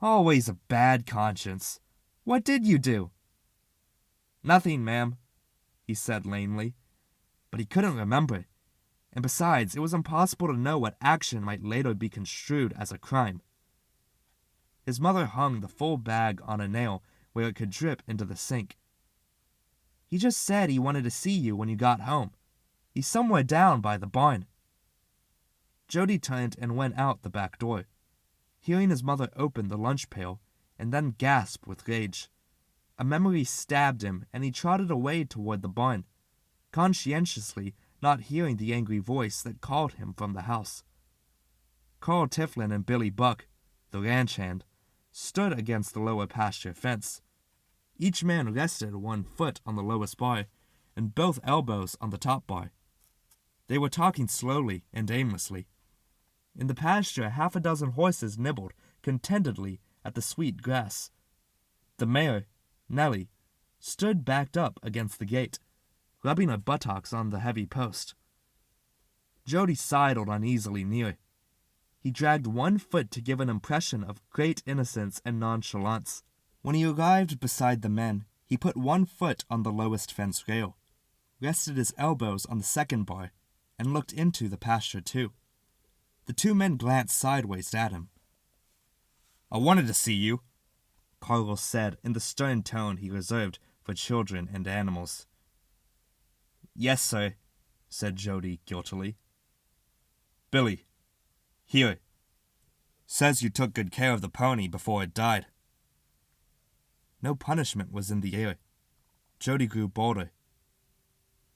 "Always a bad conscience. What did you do?" "Nothing, ma'am," he said lamely. But he couldn't remember, and besides, it was impossible to know what action might later be construed as a crime. His mother hung the full bag on a nail where it could drip into the sink. "He just said he wanted to see you when you got home. He's somewhere down by the barn." Jody turned and went out the back door, hearing his mother open the lunch pail and then gasp with rage. A memory stabbed him, and he trotted away toward the barn, conscientiously not hearing the angry voice that called him from the house. Carl Tiflin and Billy Buck, the ranch hand, stood against the lower pasture fence. Each man rested one foot on the lowest bar and both elbows on the top bar. They were talking slowly and aimlessly. In the pasture, half a dozen horses nibbled contentedly at the sweet grass. The mare, Nellie, stood backed up against the gate, rubbing her buttocks on the heavy post. Jody sidled uneasily near. He dragged one foot to give an impression of great innocence and nonchalance. When he arrived beside the men, he put one foot on the lowest fence rail, rested his elbows on the second bar, and looked into the pasture too. The two men glanced sideways at him. "I wanted to see you," Carlos said in the stern tone he reserved for children and animals. "Yes, sir," said Jody guiltily. "Billy, here. Says you took good care of the pony before it died." No punishment was in the air. Jody grew bolder.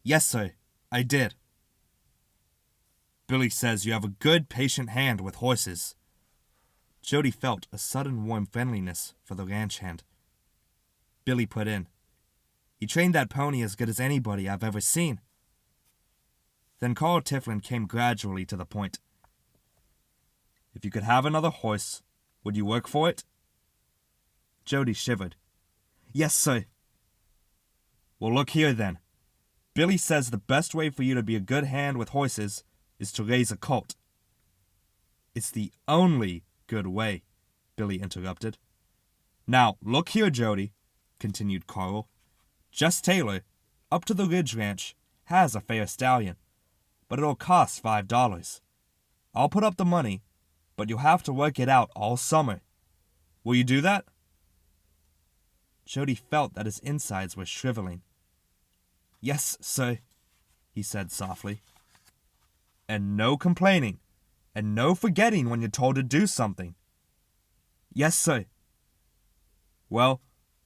"Yes, sir, I did." "Billy says you have a good, patient hand with horses." Jody felt a sudden warm friendliness for the ranch hand. Billy put in, "He trained that pony as good as anybody I've ever seen." Then Carl Tiflin came gradually to the point. "If you could have another horse, would you work for it?" Jody shivered. "Yes, sir." "Well, look here then. Billy says the best way for you to be a good hand with horses is to raise a colt." "It's the only good way," Billy interrupted. "Now, look here, Jody," continued Carl. "Jess Taylor, up to the Ridge Ranch, has a fair stallion, but it'll cost $5. I'll put up the money, but you'll have to work it out all summer. Will you do that?" Jody felt that his insides were shriveling. "Yes, sir," he said softly. "And no complaining, and no forgetting when you're told to do something." "Yes, sir." "Well,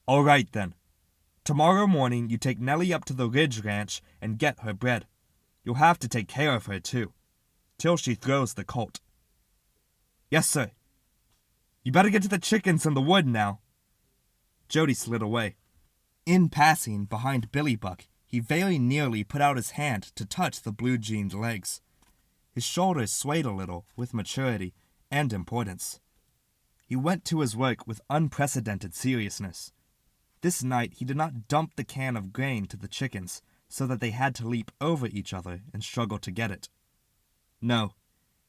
all right then. Tomorrow morning you take Nellie up to the Ridge Ranch and get her bred. You'll have to take care of her, too, till she throws the colt." "Yes, sir." "You better get to the chickens in the wood now." Jody slid away. In passing behind Billy Buck, he very nearly put out his hand to touch the blue-jeaned legs. His shoulders swayed a little with maturity and importance. He went to his work with unprecedented seriousness. This night he did not dump the can of grain to the chickens so that they had to leap over each other and struggle to get it. No,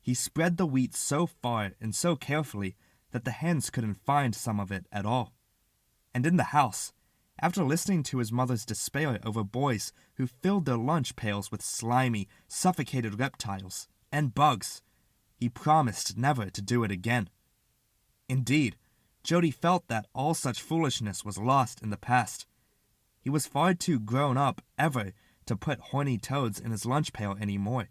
he spread the wheat so far and so carefully that the hens couldn't find some of it at all. And in the house, after listening to his mother's despair over boys who filled their lunch pails with slimy, suffocated reptiles and bugs, He promised never to do it again. Indeed, Jody felt that all such foolishness was lost in the past. He was far too grown up ever to put horny toads in his lunch pail anymore.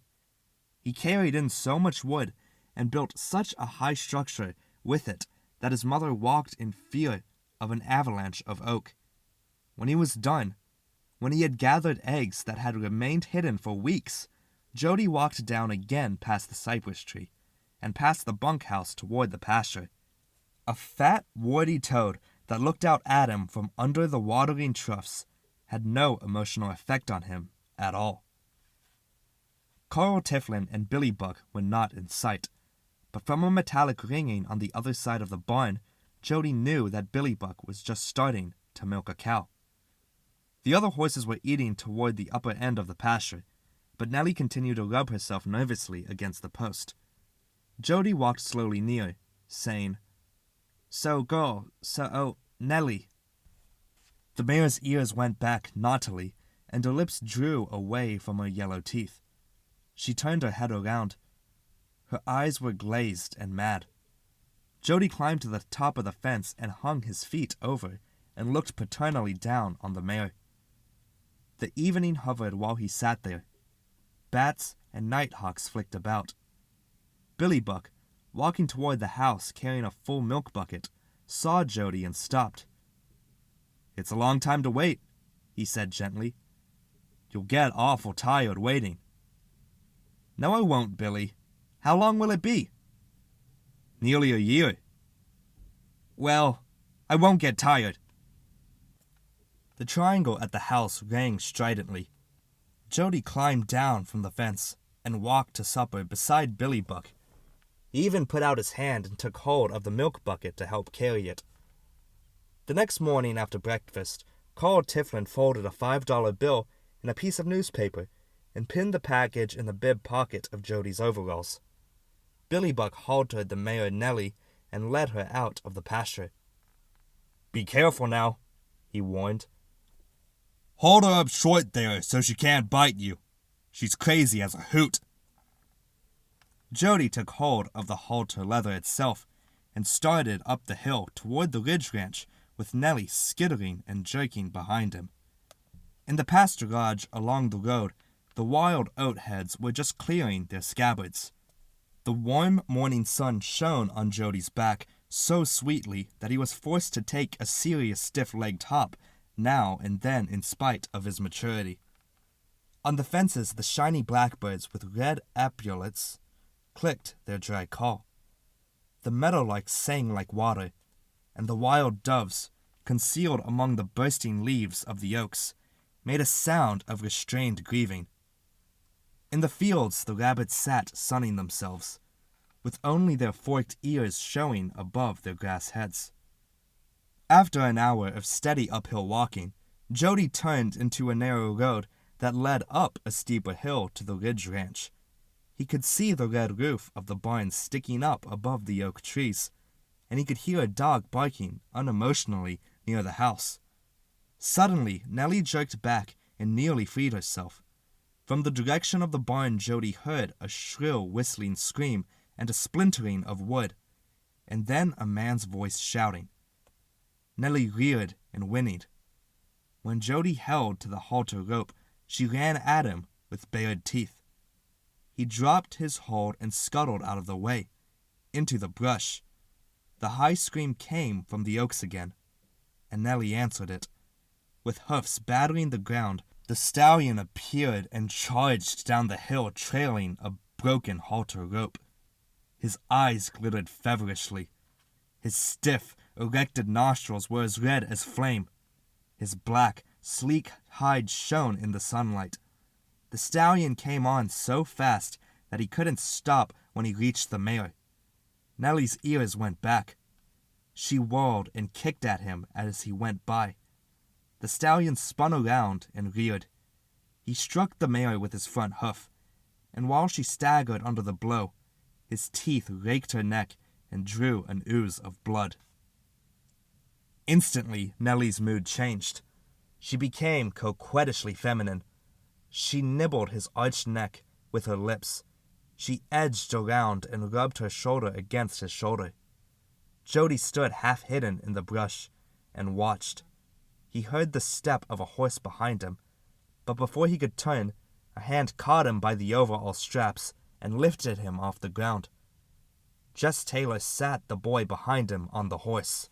He carried in so much wood and built such a high structure with it that his mother walked in fear of an avalanche of oak. When he was done, when he had gathered eggs that had remained hidden for weeks, Jody walked down again past the cypress tree and past the bunkhouse toward the pasture. A fat, warty toad that looked out at him from under the watering troughs had no emotional effect on him at all. Carl Tiflin and Billy Buck were not in sight, but from a metallic ringing on the other side of the barn, Jody knew that Billy Buck was just starting to milk a cow. The other horses were eating toward the upper end of the pasture, but Nellie continued to rub herself nervously against the post. Jody walked slowly near, saying, Nellie. The mare's ears went back naughtily, and her lips drew away from her yellow teeth. She turned her head around. Her eyes were glazed and mad. Jody climbed to the top of the fence and hung his feet over and looked paternally down on the mare. The evening hovered while he sat there. Bats and nighthawks flicked about. Billy Buck, walking toward the house carrying a full milk bucket, saw Jody and stopped. "It's a long time to wait," he said gently. "You'll get awful tired waiting." "No, I won't, Billy. How long will it be?" "Nearly a year." "Well, I won't get tired." The triangle at the house rang stridently. Jody climbed down from the fence and walked to supper beside Billy Buck. He even put out his hand and took hold of the milk bucket to help carry it. The next morning after breakfast, Carl Tiflin folded a $5 bill in a piece of newspaper and pinned the package in the bib pocket of Jody's overalls. Billy Buck haltered the mare Nellie and led her out of the pasture. "Be careful now," he warned. "Hold her up short there so she can't bite you. She's crazy as a hoot." Jody took hold of the halter leather itself and started up the hill toward the Ridge Ranch with Nellie skittering and jerking behind him. In the pasturage along the road, the wild oat heads were just clearing their scabbards. The warm morning sun shone on Jody's back so sweetly that he was forced to take a serious stiff-legged hop now and then in spite of his maturity. On the fences, the shiny blackbirds with red epaulets clicked their dry call. The meadowlarks sang like water, and the wild doves, concealed among the bursting leaves of the oaks, made a sound of restrained grieving. In the fields the rabbits sat sunning themselves, with only their forked ears showing above their grass heads. After an hour of steady uphill walking, Jody turned into a narrow road that led up a steeper hill to the Ridge Ranch. He could see the red roof of the barn sticking up above the oak trees, and he could hear a dog barking unemotionally near the house. Suddenly, Nellie jerked back and nearly freed herself. From the direction of the barn, Jody heard a shrill whistling scream and a splintering of wood, and then a man's voice shouting. Nellie reared and whinnied. When Jody held to the halter rope, she ran at him with bared teeth. He dropped his hold and scuttled out of the way, into the brush. The high scream came from the oaks again, and Nellie answered it. With hoofs battering the ground, the stallion appeared and charged down the hill trailing a broken halter rope. His eyes glittered feverishly. His stiff, erected nostrils were as red as flame. His black, sleek hide shone in the sunlight. The stallion came on so fast that he couldn't stop when he reached the mare. Nellie's ears went back. She whirled and kicked at him as he went by. The stallion spun around and reared. He struck the mare with his front hoof, and while she staggered under the blow, his teeth raked her neck and drew an ooze of blood. Instantly, Nellie's mood changed. She became coquettishly feminine. She nibbled his arched neck with her lips. She edged around and rubbed her shoulder against his shoulder. Jody stood half hidden in the brush and watched. He heard the step of a horse behind him, but before he could turn, a hand caught him by the overall straps and lifted him off the ground. Jess Taylor sat the boy behind him on the horse.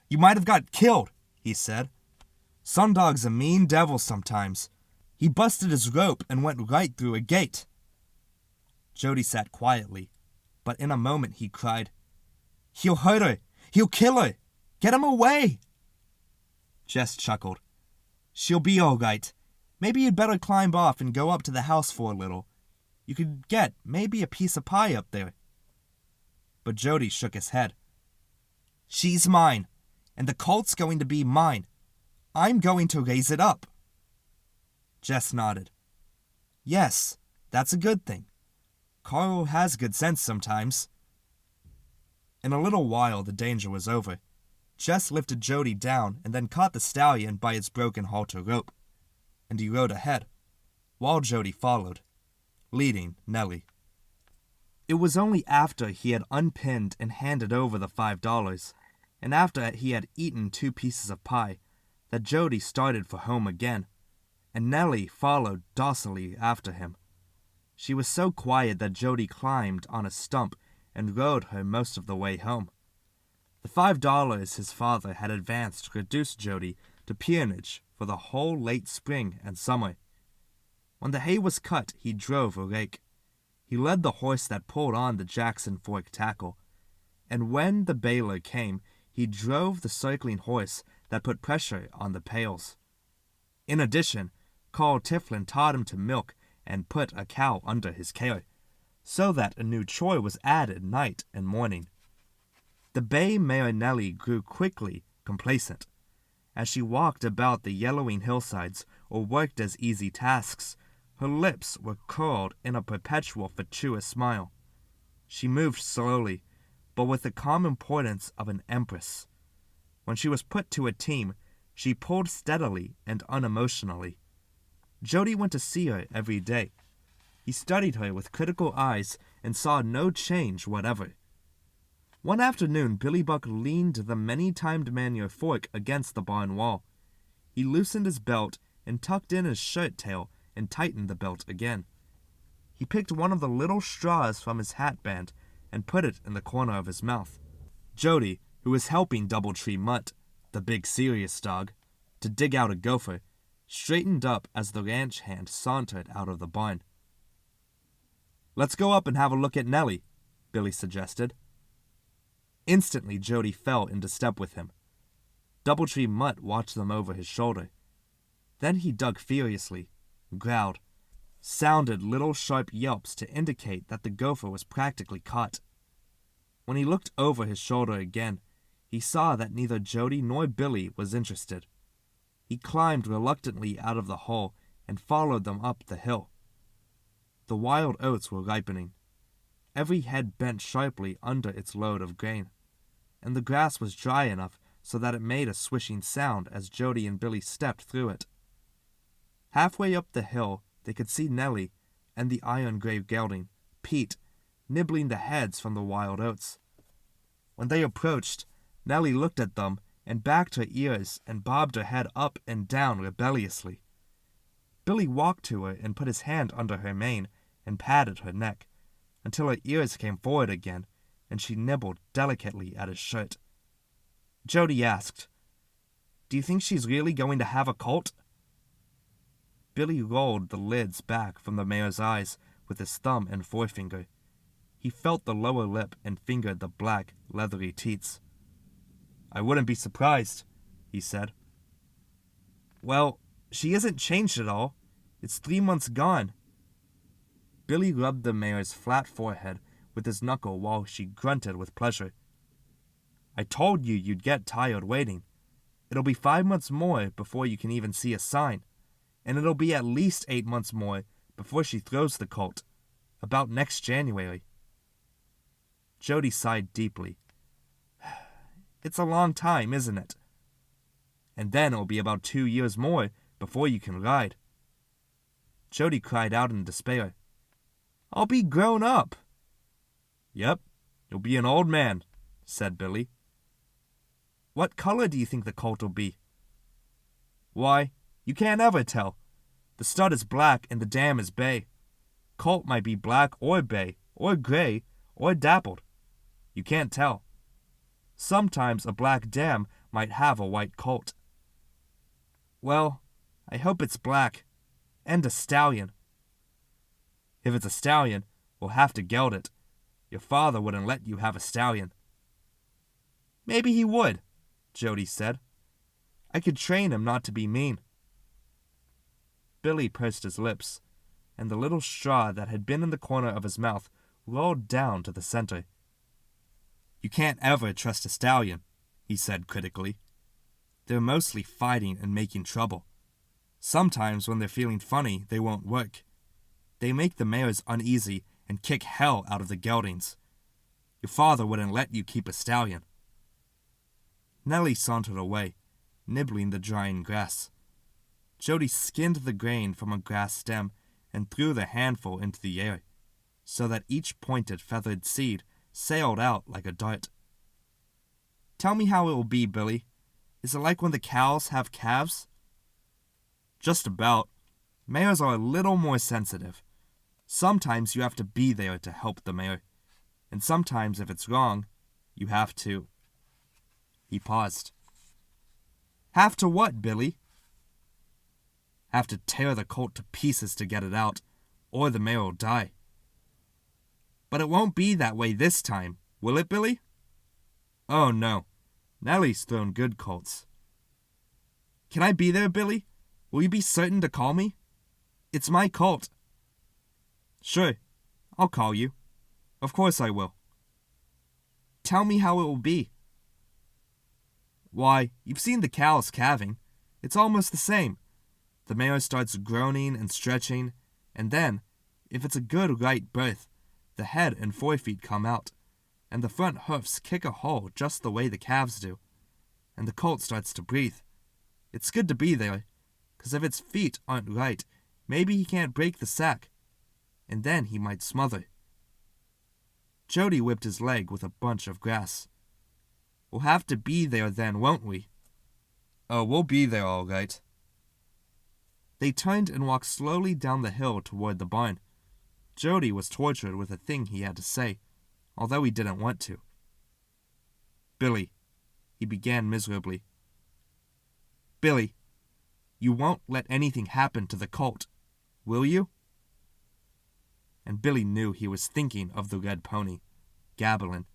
"You might have got killed," he said. "Sundog's a mean devil sometimes. He busted his rope and went right through a gate." Jody sat quietly, but in a moment he cried, "He'll hurt her! He'll kill her! Get him away!" Jess chuckled. "She'll be all right. Maybe you'd better climb off and go up to the house for a little. You could get maybe a piece of pie up there." But Jody shook his head. "She's mine, and the colt's going to be mine. I'm going to raise it up." Jess nodded. "Yes, that's a good thing. Carl has good sense sometimes." In a little while the danger was over. Jess lifted Jody down and then caught the stallion by its broken halter rope, and he rode ahead, while Jody followed, leading Nellie. It was only after he had unpinned and handed over the $5, and after he had eaten 2 pieces of pie, that Jody started for home again, and Nellie followed docilely after him. She was so quiet that Jody climbed on a stump and rode her most of the way home. The $5 his father had advanced reduced Jody to peonage for the whole late spring and summer. When the hay was cut, he drove a rake. He led the horse that pulled on the Jackson Fork tackle, and when the baler came, he drove the circling horse that put pressure on the pails. In addition, Carl Tiflin taught him to milk and put a cow under his care, so that a new chore was added night and morning. The bay mare Nellie grew quickly complacent. As she walked about the yellowing hillsides or worked as easy tasks, her lips were curled in a perpetual fatuous smile. She moved slowly, but with the calm importance of an empress. When she was put to a team, she pulled steadily and unemotionally. Jody went to see her every day. He studied her with critical eyes and saw no change whatever. One afternoon, Billy Buck leaned the many-timed manure fork against the barn wall. He loosened his belt and tucked in his shirt tail and tightened the belt again. He picked one of the little straws from his hatband and put it in the corner of his mouth. Jody, who was helping Doubletree Mutt, the big serious dog, to dig out a gopher, straightened up as the ranch hand sauntered out of the barn. "Let's go up and have a look at Nellie," Billy suggested. Instantly, Jody fell into step with him. Doubletree Mutt watched them over his shoulder. Then he dug furiously, growled, sounded little sharp yelps to indicate that the gopher was practically caught. When he looked over his shoulder again, he saw that neither Jody nor Billy was interested. He climbed reluctantly out of the hole and followed them up the hill. The wild oats were ripening. Every head bent sharply under its load of grain, and the grass was dry enough so that it made a swishing sound as Jody and Billy stepped through it. Halfway up the hill, they could see Nellie and the iron-gray gelding, Pete, nibbling the heads from the wild oats. When they approached, Nellie looked at them and backed her ears and bobbed her head up and down rebelliously. Billy walked to her and put his hand under her mane and patted her neck, until her ears came forward again, and she nibbled delicately at his shirt. Jody asked, "Do you think she's really going to have a colt?" Billy rolled the lids back from the mare's eyes with his thumb and forefinger. He felt the lower lip and fingered the black, leathery teats. "I wouldn't be surprised," he said. "Well, she isn't changed at all. It's 3 months gone." Billy rubbed the mare's flat forehead with his knuckle while she grunted with pleasure. "I told you you'd get tired waiting. It'll be 5 months more before you can even see a sign, and it'll be at least 8 months more before she throws the colt, about next January." Jody sighed deeply. "It's a long time, isn't it? And then it'll be about 2 years more before you can ride." Jody cried out in despair. I'll be grown up." "Yep, you'll be an old man," said Billy. "What color do you think the colt will be?" "Why, you can't ever tell. The stud is black and the dam is bay. Colt might be black or bay, or gray, or dappled. You can't tell. Sometimes a black dam might have a white colt." "Well, I hope it's black, and a stallion." "If it's a stallion, we'll have to geld it. Your father wouldn't let you have a stallion." "Maybe he would," Jody said. "I could train him not to be mean." Billy pursed his lips, and the little straw that had been in the corner of his mouth rolled down to the center. "You can't ever trust a stallion," he said critically. "They're mostly fighting and making trouble. Sometimes when they're feeling funny, they won't work. They make the mares uneasy and kick hell out of the geldings. Your father wouldn't let you keep a stallion." Nellie sauntered away, nibbling the drying grass. Jody skinned the grain from a grass stem and threw the handful into the air, so that each pointed feathered seed sailed out like a dart. "Tell me how it will be, Billy. Is it like when the cows have calves?" "Just about. Mares are a little more sensitive. Sometimes you have to be there to help the mare, and sometimes if it's wrong, you have to." He paused. "Have to what, Billy?" "Have to tear the colt to pieces to get it out, or the mare will die." "But it won't be that way this time, will it, Billy?" "Oh, no. Nellie's thrown good colts." "Can I be there, Billy? Will you be certain to call me? It's my colt." "Sure, I'll call you. Of course I will." "Tell me how it will be." "Why, you've seen the cows calving. It's almost the same. The mare starts groaning and stretching, and then, if it's a good right birth, the head and forefeet come out, and the front hoofs kick a hole just the way the calves do, and the colt starts to breathe. It's good to be there, 'cause if its feet aren't right, maybe he can't break the sack, and then he might smother." Jody whipped his leg with a bunch of grass. "We'll have to be there then, won't we?" "Oh, we'll be there all right." They turned and walked slowly down the hill toward the barn. Jody was tortured with a thing he had to say, although he didn't want to. "Billy," he began miserably. "Billy, you won't let anything happen to the colt, will you?" And Billy knew he was thinking of the red pony, Gabalin,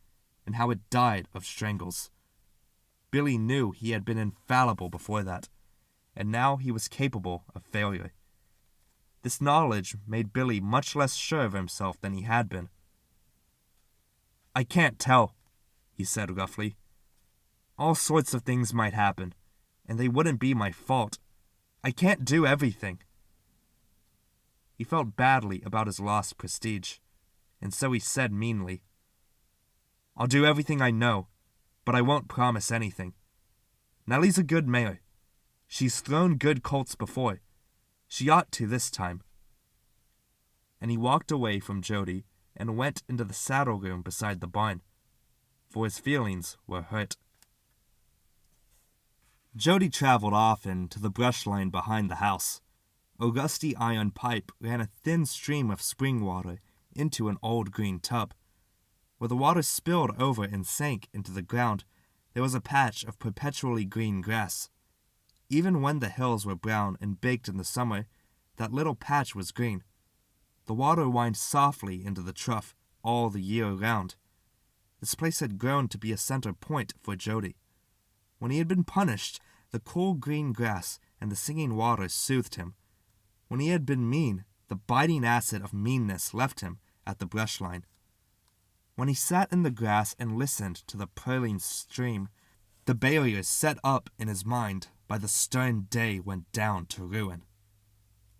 and how it died of strangles. Billy knew he had been infallible before that, and now he was capable of failure. This knowledge made Billy much less sure of himself than he had been. "I can't tell," he said roughly. "All sorts of things might happen, and they wouldn't be my fault. I can't do everything." He felt badly about his lost prestige, and so he said meanly, "I'll do everything I know, but I won't promise anything. Nellie's a good mare. She's thrown good colts before. She ought to this time." And he walked away from Jody and went into the saddle room beside the barn, for his feelings were hurt. Jody traveled often to the brush line behind the house. A rusty iron pipe ran a thin stream of spring water into an old green tub. Where the water spilled over and sank into the ground, there was a patch of perpetually green grass. Even when the hills were brown and baked in the summer, that little patch was green. The water whined softly into the trough all the year round. This place had grown to be a center point for Jody. When he had been punished, the cool green grass and the singing water soothed him. When he had been mean, the biting acid of meanness left him at the brush line. When he sat in the grass and listened to the purling stream, the barriers set up in his mind by the stern day went down to ruin.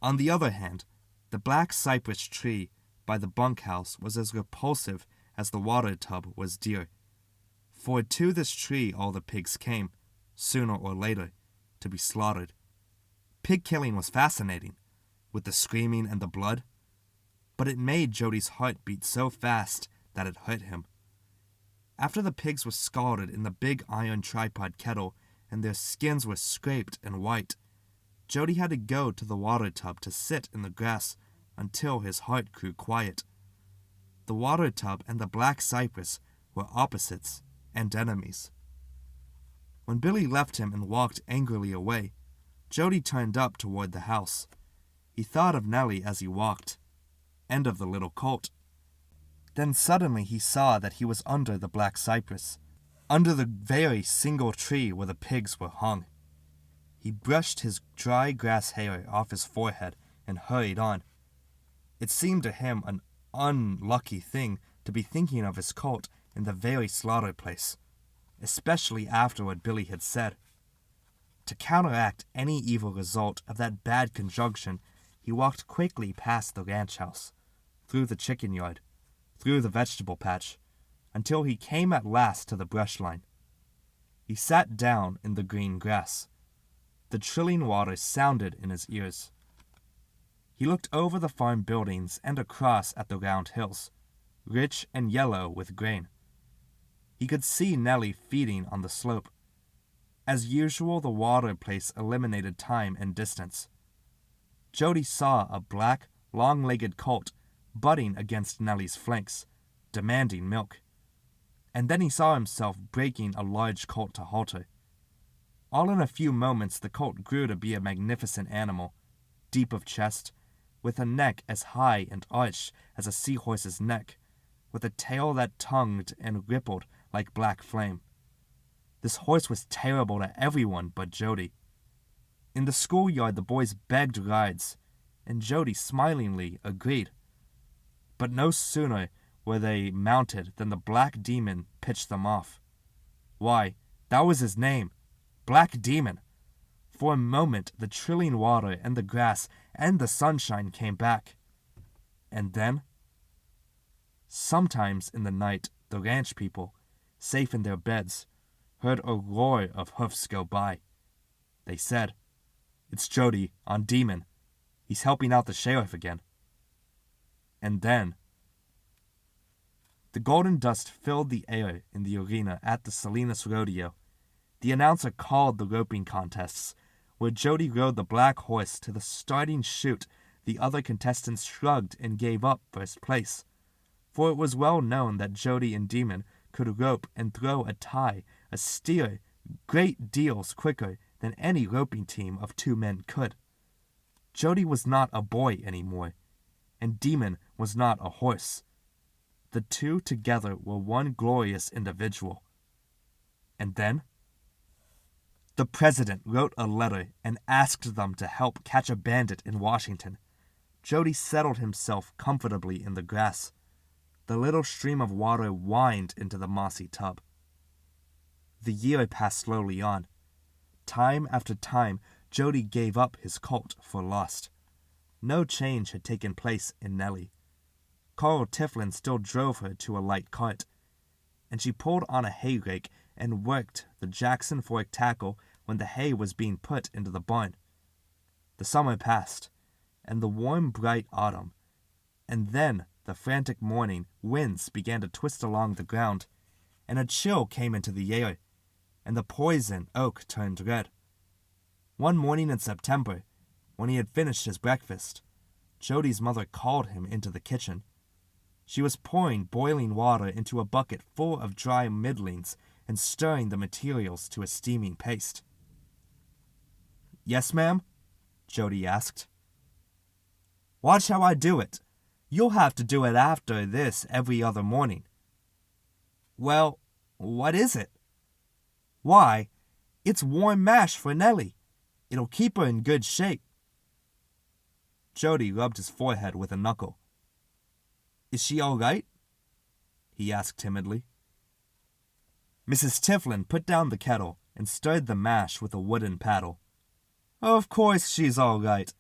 On the other hand, the black cypress tree by the bunkhouse was as repulsive as the water tub was dear. For to this tree all the pigs came, sooner or later, to be slaughtered. Pig killing was fascinating, with the screaming and the blood. but it made Jody's heart beat so fast that it hurt him. After the pigs were scalded in the big iron tripod kettle and their skins were scraped and white, Jody had to go to the water tub to sit in the grass until his heart grew quiet. The water tub and the black cypress were opposites and enemies. When Billy left him and walked angrily away, Jody turned up toward the house. He thought of Nellie as he walked, and of the little colt. Then suddenly he saw that he was under the black cypress, under the very single tree where the pigs were hung. He brushed his dry grass hair off his forehead and hurried on. It seemed to him an unlucky thing to be thinking of his colt in the very slaughter place, especially after what Billy had said. To counteract any evil result of that bad conjunction, he walked quickly past the ranch house, through the chicken yard, through the vegetable patch, until he came at last to the brush line. He sat down in the green grass. The trilling water sounded in his ears. He looked over the farm buildings and across at the round hills, rich and yellow with grain. He could see Nellie feeding on the slope. As usual, the water place eliminated time and distance. Jody saw a black, long-legged colt butting against Nellie's flanks, demanding milk. And then he saw himself breaking a large colt to halter. All in a few moments the colt grew to be a magnificent animal, deep of chest, with a neck as high and arched as a seahorse's neck, with a tail that tongued and rippled like black flame. This horse was terrible to everyone but Jody. In the schoolyard the boys begged rides, and Jody smilingly agreed. But no sooner were they mounted than the Black Demon pitched them off. Why, that was his name, Black Demon. For a moment the trilling water and the grass and the sunshine came back. And then, sometimes in the night, the ranch people, safe in their beds, heard a roar of hoofs go by. They said, "It's Jody on Demon. He's helping out the sheriff again." And then, the golden dust filled the air in the arena at the Salinas Rodeo. The announcer called the roping contests, where Jody rode the black horse to the starting chute. The other contestants shrugged and gave up first place, for it was well known that Jody and Demon could rope and throw a tie, a steer, great deals quicker than any roping team of two men could. Jody was not a boy anymore, and Demon was not a horse. The two together were one glorious individual. And then, the president wrote a letter and asked them to help catch a bandit in Washington. Jody settled himself comfortably in the grass. The little stream of water whined into the mossy tub. The year passed slowly on. Time after time, Jody gave up his colt for lost. No change had taken place in Nellie. Carl Tiflin still drove her to a light cart, and she pulled on a hay rake and worked the Jackson Fork tackle when the hay was being put into the barn. The summer passed, and the warm, bright autumn, and then the frantic morning winds began to twist along the ground, and a chill came into the air, and the poison oak turned red. One morning in September, when he had finished his breakfast, Jody's mother called him into the kitchen. She was pouring boiling water into a bucket full of dry middlings and stirring the materials to a steaming paste. "Yes, ma'am?" Jody asked. "Watch how I do it. You'll have to do it after this every other morning." "Well, what is it?" "Why, it's warm mash for Nellie. It'll keep her in good shape." Jody rubbed his forehead with a knuckle. "Is she all right?" he asked timidly. Mrs. Tiflin put down the kettle and stirred the mash with a wooden paddle. "Of course she's all right.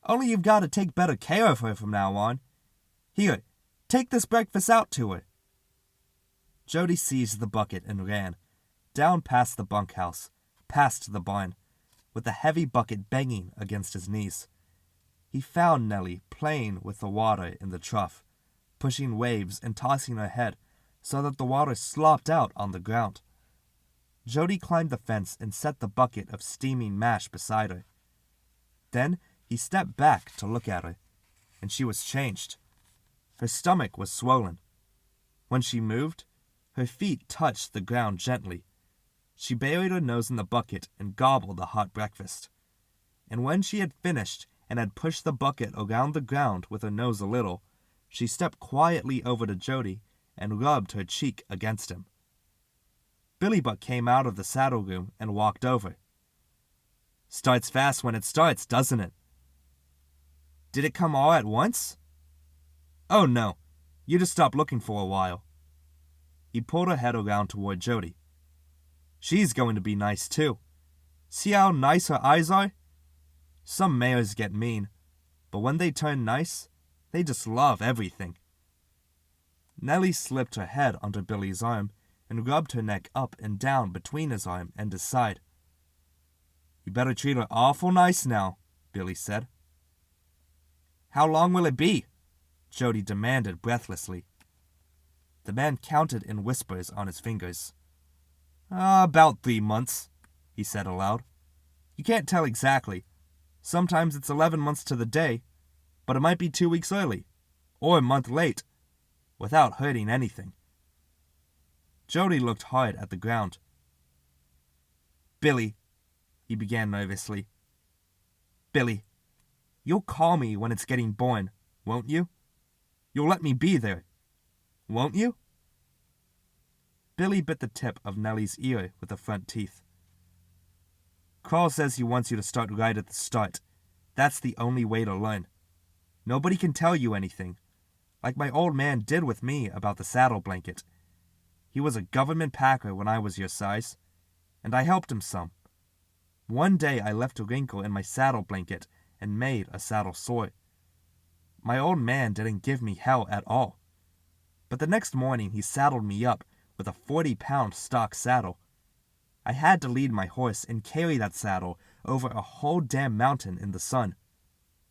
Only you've got to take better care of her from now on. Here, take this breakfast out to her." Jody seized the bucket and ran, down past the bunkhouse, past the barn, with the heavy bucket banging against his knees. He found Nellie playing with the water in the trough, pushing waves and tossing her head so that the water slopped out on the ground. Jody climbed the fence and set the bucket of steaming mash beside her. Then he stepped back to look at her, and she was changed. Her stomach was swollen. When she moved, her feet touched the ground gently. She buried her nose in the bucket and gobbled the hot breakfast. And when she had finished and had pushed the bucket around the ground with her nose a little, she stepped quietly over to Jody and rubbed her cheek against him. Billy Buck came out of the saddle room and walked over. "Starts fast when it starts, doesn't it?" "Did it come all at once?" "Oh, no. You just stopped looking for a while." He pulled her head around toward Jody. "She's going to be nice, too. See how nice her eyes are? Some mares get mean, but when they turn nice, they just love everything." Nellie slipped her head under Billy's arm and rubbed her neck up and down between his arm and his side. "You better treat her awful nice now," Billy said. "How long will it be?" Jody demanded breathlessly. The man counted in whispers on his fingers. "About 3 months," he said aloud. "You can't tell exactly. Sometimes it's 11 months to the day, but it might be 2 weeks early, or a month late, without hurting anything." Jody looked hard at the ground. "Billy," he began nervously. "Billy, you'll call me when it's getting born, won't you? You'll let me be there, won't you?" Billy bit the tip of Nellie's ear with the front teeth. "Carl says he wants you to start right at the start. That's the only way to learn. Nobody can tell you anything, like my old man did with me about the saddle blanket. He was a government packer when I was your size, and I helped him some. One day I left a wrinkle in my saddle blanket and made a saddle sore. My old man didn't give me hell at all, but the next morning he saddled me up with a 40-pound stock saddle. I had to lead my horse and carry that saddle over a whole damn mountain in the sun.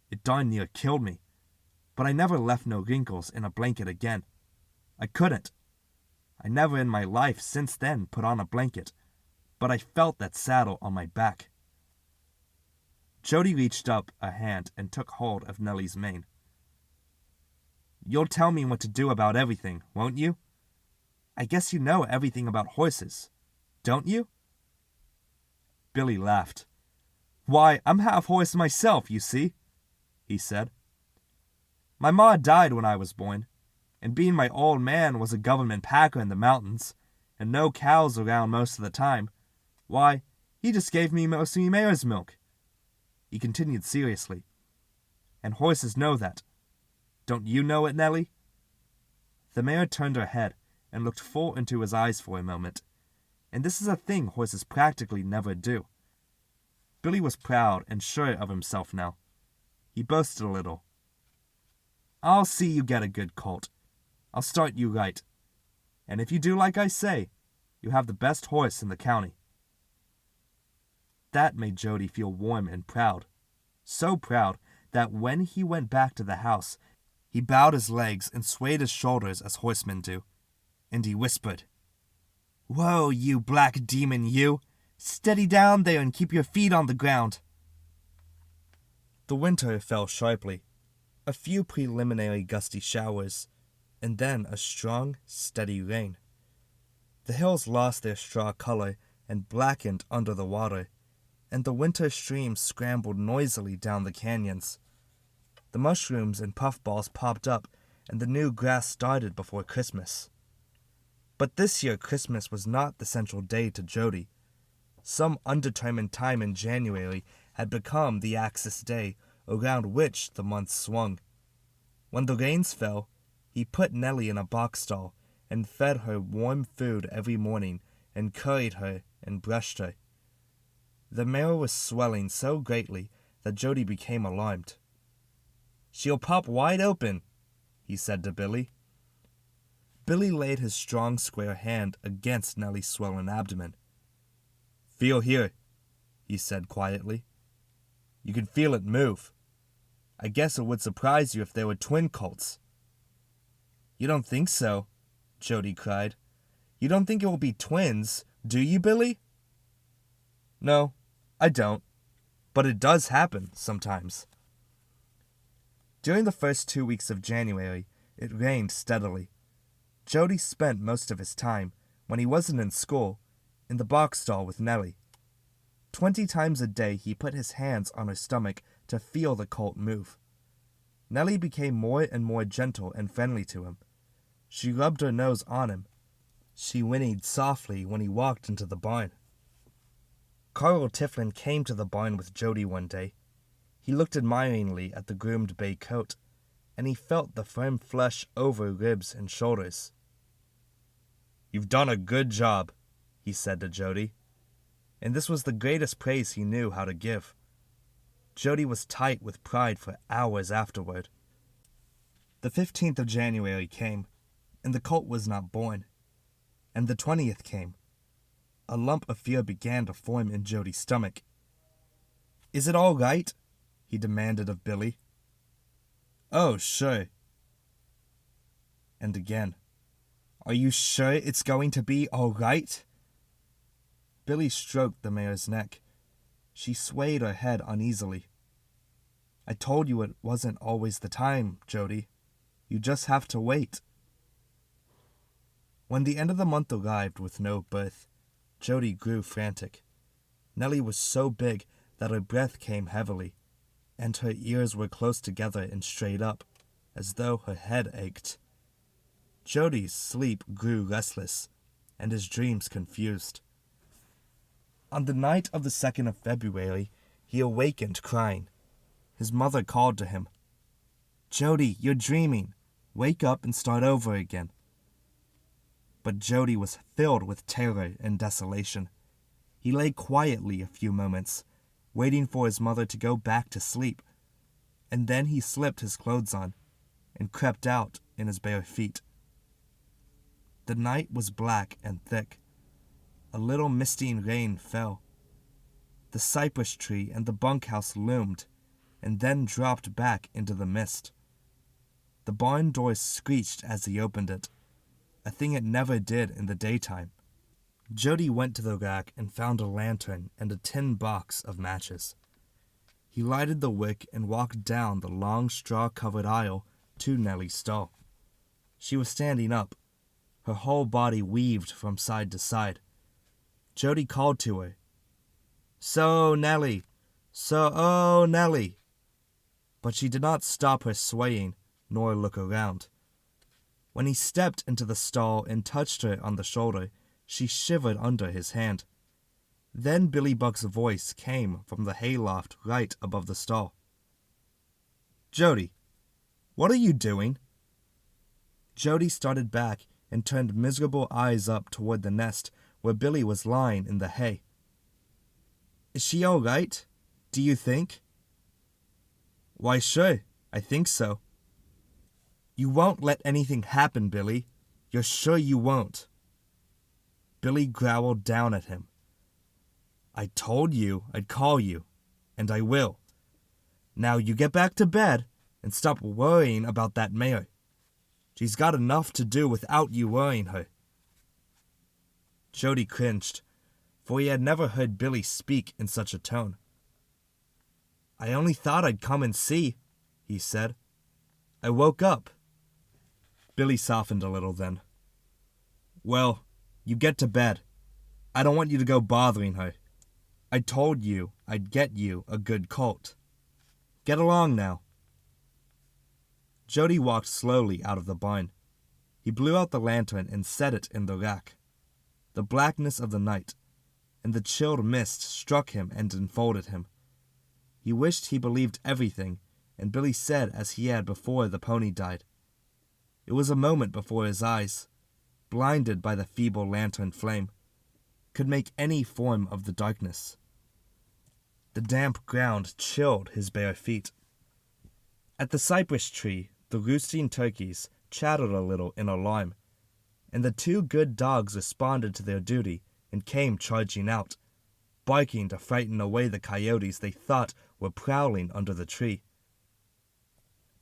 It darn near killed me, but I never left no wrinkles in a blanket again. I couldn't. I never in my life since then put on a blanket, but I felt that saddle on my back." Jody reached up a hand and took hold of Nellie's mane. "You'll tell me what to do about everything, won't you? I guess you know everything about horses, don't you?" Billy laughed. "Why, I'm half horse myself, you see," he said. "My ma died when I was born, and being my old man was a government packer in the mountains, and no cows around most of the time, why, he just gave me mostly mare's milk," he continued seriously. "And horses know that. Don't you know it, Nellie?" The mare turned her head and looked full into his eyes for a moment, and this is a thing horses practically never do. Billy was proud and sure of himself now. He boasted a little. "I'll see you get a good colt. I'll start you right. And if you do like I say, you have the best horse in the county." That made Jody feel warm and proud. So proud that when he went back to the house, he bowed his legs and swayed his shoulders as horsemen do. And he whispered, "Whoa, you black demon, you! Steady down there and keep your feet on the ground." The winter fell sharply. A few preliminary gusty showers, and then a strong, steady rain. The hills lost their straw color and blackened under the water, and the winter streams scrambled noisily down the canyons. The mushrooms and puffballs popped up, and the new grass started before Christmas. But this year Christmas was not the central day to Jody. Some undetermined time in January had become the axis day around which the months swung. When the rains fell, he put Nellie in a box stall and fed her warm food every morning and curried her and brushed her. The mare was swelling so greatly that Jody became alarmed. "She'll pop wide open," he said to Billy. Billy laid his strong square hand against Nellie's swollen abdomen. "Feel here," he said quietly. "You can feel it move. I guess it would surprise you if they were twin colts." "You don't think so?" Jody cried. "You don't think it will be twins, do you, Billy?" "No, I don't. But it does happen sometimes." During the first 2 weeks of January, it rained steadily. Jody spent most of his time, when he wasn't in school, in the box stall with Nellie. 20 times a day he put his hands on her stomach to feel the colt move. Nellie became more and more gentle and friendly to him. She rubbed her nose on him. She whinnied softly when he walked into the barn. Carl Tiflin came to the barn with Jody one day. He looked admiringly at the groomed bay coat, and he felt the firm flesh over ribs and shoulders. "You've done a good job," he said to Jody, and this was the greatest praise he knew how to give. Jody was tight with pride for hours afterward. The 15th of January came, and the colt was not born. And the 20th came. A lump of fear began to form in Jody's stomach. "Is it all right?" he demanded of Billy. "Oh, sure." And again, "Are you sure it's going to be all right?" Billy stroked the mare's neck. She swayed her head uneasily. "I told you it wasn't always the time, Jody. You just have to wait." When the end of the month arrived with no birth, Jody grew frantic. Nellie was so big that her breath came heavily, and her ears were close together and straight up, as though her head ached. Jody's sleep grew restless, and his dreams confused. On the night of the 2nd of February, he awakened crying. His mother called to him. "Jody, you're dreaming. Wake up and start over again." But Jody was filled with terror and desolation. He lay quietly a few moments, waiting for his mother to go back to sleep, and then he slipped his clothes on and crept out in his bare feet. The night was black and thick. A little misting rain fell. The cypress tree and the bunkhouse loomed, and then dropped back into the mist. The barn door screeched as he opened it, a thing it never did in the daytime. Jody went to the rack and found a lantern and a tin box of matches. He lighted the wick and walked down the long straw-covered aisle to Nellie's stall. She was standing up, her whole body weaved from side to side. Jody called to her, "So, Nellie! So, Nellie!" But she did not stop her swaying, nor look around. When he stepped into the stall and touched her on the shoulder, she shivered under his hand. Then Billy Buck's voice came from the hayloft right above the stall. "Jody, what are you doing?" Jody started back and turned miserable eyes up toward the nest where Billy was lying in the hay. "Is she all right, do you think?" "Why, sure, I think so." "You won't let anything happen, Billy. You're sure you won't?" Billy growled down at him. "I told you I'd call you, and I will. Now you get back to bed and stop worrying about that mare. She's got enough to do without you worrying her." Jody cringed, for he had never heard Billy speak in such a tone. "I only thought I'd come and see," he said. "I woke up." Billy softened a little then. "Well, you get to bed. I don't want you to go bothering her. I told you I'd get you a good colt. Get along now." Jody walked slowly out of the barn. He blew out the lantern and set it in the rack. The blackness of the night and the chilled mist struck him and enfolded him. He wished he believed everything, and Billy said as he had before the pony died. It was a moment before his eyes, blinded by the feeble lantern flame, could make any form of the darkness. The damp ground chilled his bare feet. At the cypress tree, the roosting turkeys chattered a little in alarm, and the 2 good dogs responded to their duty and came charging out, barking to frighten away the coyotes they thought were prowling under the tree.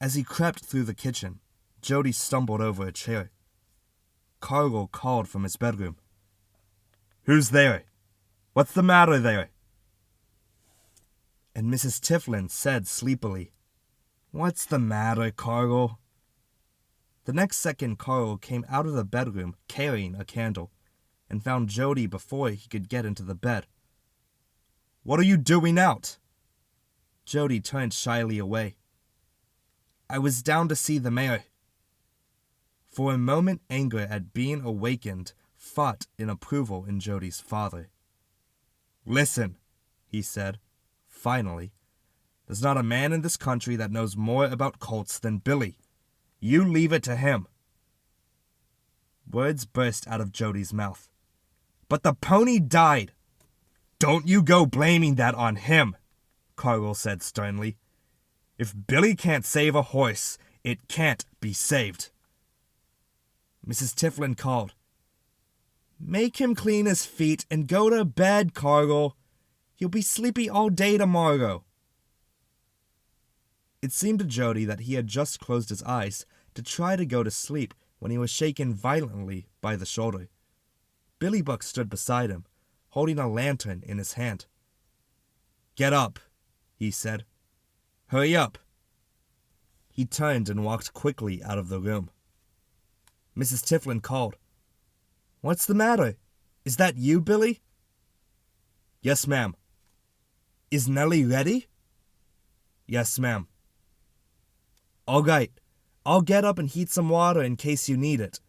As he crept through the kitchen, Jody stumbled over a chair. Cargill called from his bedroom. "Who's there? What's the matter there?" And Mrs. Tiflin said sleepily, "What's the matter, Cargill?" The next second, Cargill came out of the bedroom carrying a candle and found Jody before he could get into the bed. "What are you doing out?" Jody turned shyly away. "I was down to see the mayor." For a moment, anger at being awakened fought in approval in Jody's father. "Listen," he said, finally. "There's not a man in this country that knows more about colts than Billy. You leave it to him." Words burst out of Jody's mouth. "But the pony died." "Don't you go blaming that on him," Cargill said sternly. "If Billy can't save a horse, it can't be saved." Mrs. Tiflin called. "Make him clean his feet and go to bed, Cargill. He'll be sleepy all day tomorrow." It seemed to Jody that he had just closed his eyes to try to go to sleep when he was shaken violently by the shoulder. Billy Buck stood beside him, holding a lantern in his hand. "Get up," he said. "Hurry up." He turned and walked quickly out of the room. Mrs. Tiflin called. "What's the matter? Is that you, Billy?" "Yes, ma'am." "Is Nellie ready?" "Yes, ma'am." "All right. I'll get up and heat some water in case you need it."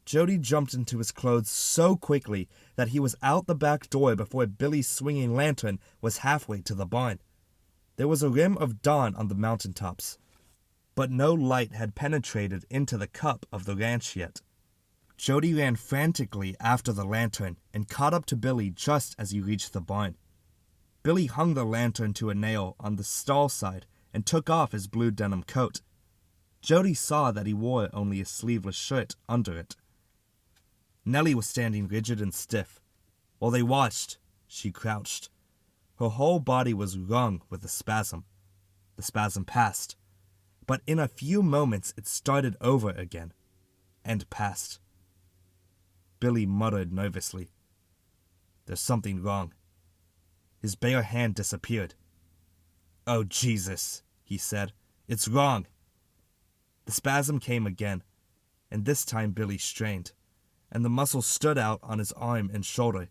Jody jumped into his clothes so quickly that he was out the back door before Billy's swinging lantern was halfway to the barn. There was a rim of dawn on the mountaintops, but no light had penetrated into the cup of the ranch yet. Jody ran frantically after the lantern and caught up to Billy just as he reached the barn. Billy hung the lantern to a nail on the stall side and took off his blue denim coat. Jody saw that he wore only a sleeveless shirt under it. Nellie was standing rigid and stiff. While they watched, she crouched. Her whole body was wrung with a spasm. The spasm passed, but in a few moments it started over again, and passed. Billy muttered nervously. "There's something wrong." His bare hand disappeared. "Oh, Jesus," he said. "It's wrong." The spasm came again, and this time Billy strained, and the muscles stood out on his arm and shoulder.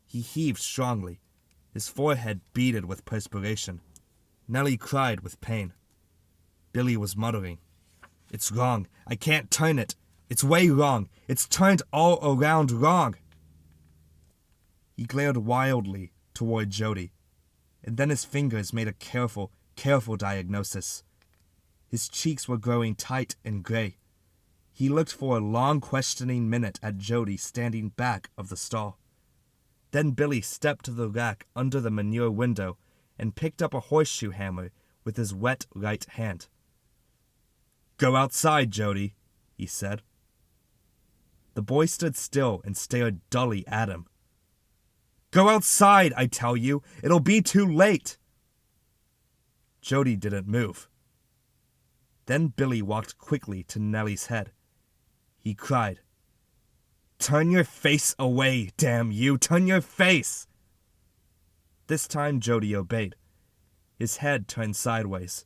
He heaved strongly, his forehead beaded with perspiration. Nellie cried with pain. Billy was muttering, "It's wrong. I can't turn it. It's way wrong. It's turned all around wrong." He glared wildly toward Jody, and then his fingers made a careful diagnosis. His cheeks were growing tight and gray. He looked for a long questioning minute at Jody standing back of the stall. Then Billy stepped to the rack under the manure window and picked up a horseshoe hammer with his wet right hand. "Go outside, Jody," he said. The boy stood still and stared dully at him. "Go outside, I tell you! It'll be too late!" Jody didn't move. Then Billy walked quickly to Nellie's head. He cried, "Turn your face away, damn you! Turn your face!" This time Jody obeyed. His head turned sideways.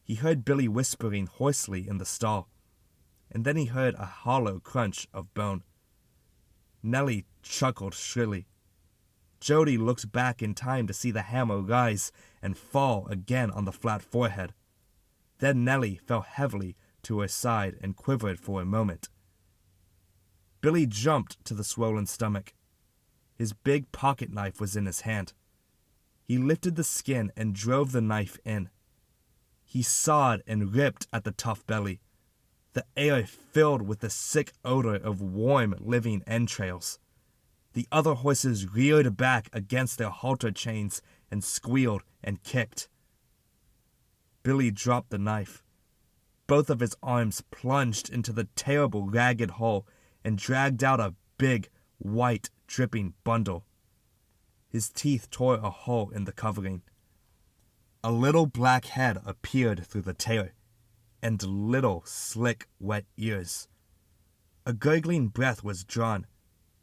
He heard Billy whispering hoarsely in the stall, and then he heard a hollow crunch of bone. Nellie chuckled shrilly. Jody looked back in time to see the hammer rise and fall again on the flat forehead. Then Nellie fell heavily to her side and quivered for a moment. Billy jumped to the swollen stomach. His big pocket knife was in his hand. He lifted the skin and drove the knife in. He sawed and ripped at the tough belly. The air filled with the sick odor of warm, living entrails. The other horses reared back against their halter chains and squealed and kicked. Billy dropped the knife. Both of his arms plunged into the terrible ragged hole and dragged out a big, white, dripping bundle. His teeth tore a hole in the covering. A little black head appeared through the tear, and little, slick, wet ears. A gurgling breath was drawn,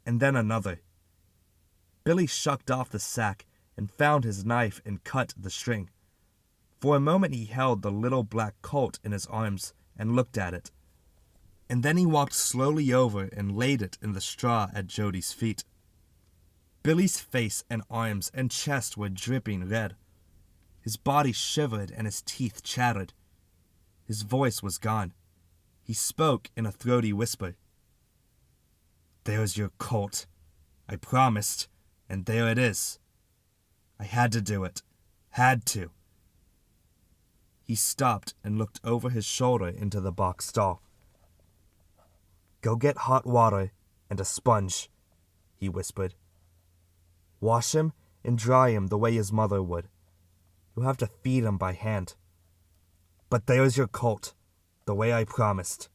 and then another. Billy shucked off the sack and found his knife and cut the string. For a moment he held the little black colt in his arms and looked at it. And then he walked slowly over and laid it in the straw at Jody's feet. Billy's face and arms and chest were dripping red. His body shivered and his teeth chattered. His voice was gone. He spoke in a throaty whisper. "There's your colt. I promised, and there it is. I had to do it. Had to." He stopped and looked over his shoulder into the box stall. "Go get hot water and a sponge," he whispered. "Wash him and dry him the way his mother would. You'll have to feed him by hand. But there's your colt, the way I promised."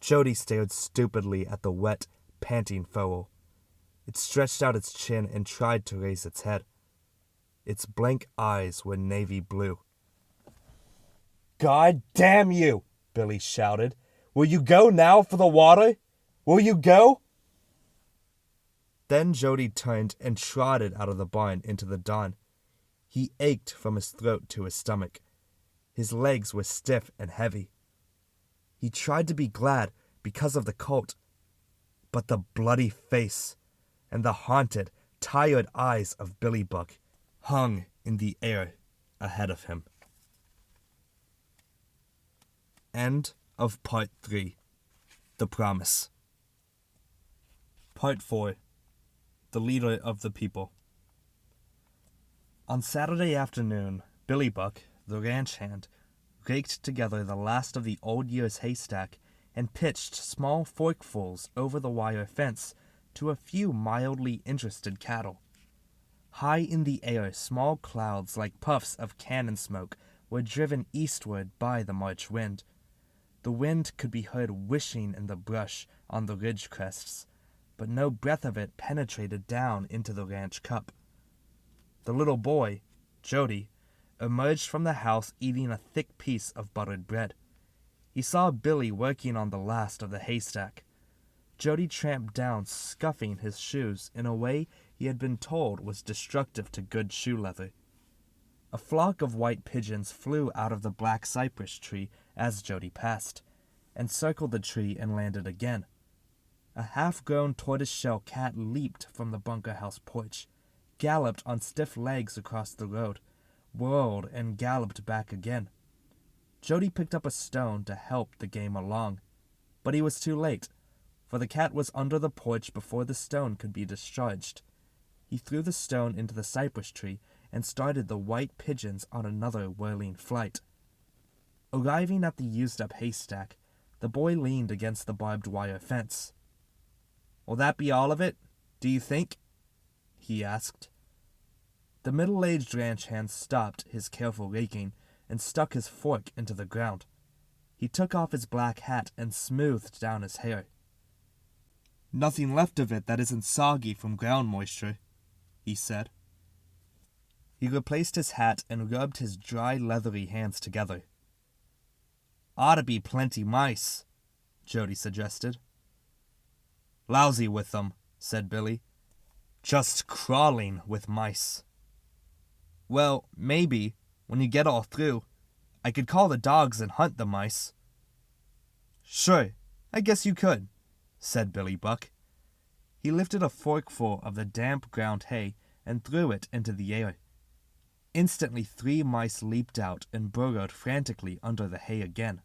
Jody stared stupidly at the wet, panting foal. It stretched out its chin and tried to raise its head. Its blank eyes were navy blue. "God damn you!" Billy shouted. "Will you go now for the water? Will you go?" Then Jody turned and trotted out of the barn into the dawn. He ached from his throat to his stomach. His legs were stiff and heavy. He tried to be glad because of the colt, but the bloody face and the haunted, tired eyes of Billy Buck hung in the air ahead of him. End of Part 3. The Promise. Part 4. The Leader of the People. On Saturday afternoon, Billy Buck, the ranch hand, raked together the last of the old year's haystack and pitched small forkfuls over the wire fence to a few mildly interested cattle. High in the air, small clouds like puffs of cannon smoke were driven eastward by the March wind. The wind could be heard wishing in the brush on the ridge crests, but no breath of it penetrated down into the ranch cup. The little boy, Jody, emerged from the house eating a thick piece of buttered bread. He saw Billy working on the last of the haystack. Jody tramped down, scuffing his shoes in a way he had been told was destructive to good shoe leather. A flock of white pigeons flew out of the black cypress tree as Jody passed, and circled the tree and landed again. A half-grown tortoiseshell cat leaped from the bunker house porch, galloped on stiff legs across the road, whirled and galloped back again. Jody picked up a stone to help the game along, but he was too late, for the cat was under the porch before the stone could be discharged. He threw the stone into the cypress tree and started the white pigeons on another whirling flight. Arriving at the used-up haystack, the boy leaned against the barbed wire fence. "Will that be all of it, do you think?" he asked. The middle-aged ranch hand stopped his careful raking and stuck his fork into the ground. He took off his black hat and smoothed down his hair. "Nothing left of it that isn't soggy from ground moisture," he said. He replaced his hat and rubbed his dry, leathery hands together. "Ought to be plenty mice," Jody suggested. "Lousy with them," said Billy. "Just crawling with mice." "Well, maybe, when you get all through, I could call the dogs and hunt the mice." "Sure, I guess you could," said Billy Buck. He lifted a forkful of the damp ground hay and threw it into the air. Instantly 3 mice leaped out and burrowed frantically under the hay again.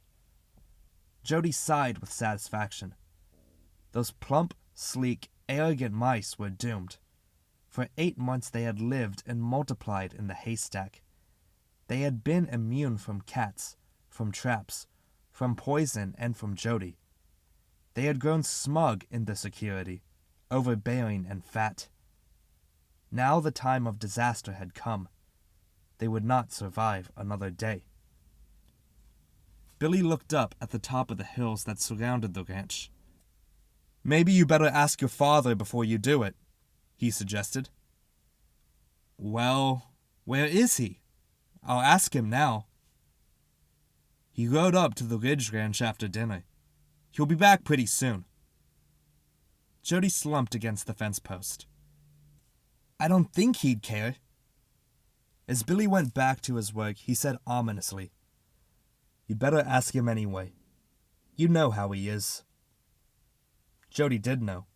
Jody sighed with satisfaction. Those plump, sleek, arrogant mice were doomed. For 8 months they had lived and multiplied in the haystack. They had been immune from cats, from traps, from poison, and from Jody. They had grown smug in the security, overbearing and fat. Now the time of disaster had come. They would not survive another day. Billy looked up at the top of the hills that surrounded the ranch. "Maybe you better ask your father before you do it," he suggested. Well, Where is he? I'll ask him now. He rode up to the Ridge Ranch after dinner. He'll be back pretty soon. Jody slumped against the fence post. I don't think he'd care. As Billy went back to his work, he said ominously, You'd better ask him anyway. You know how he is. Jody did know.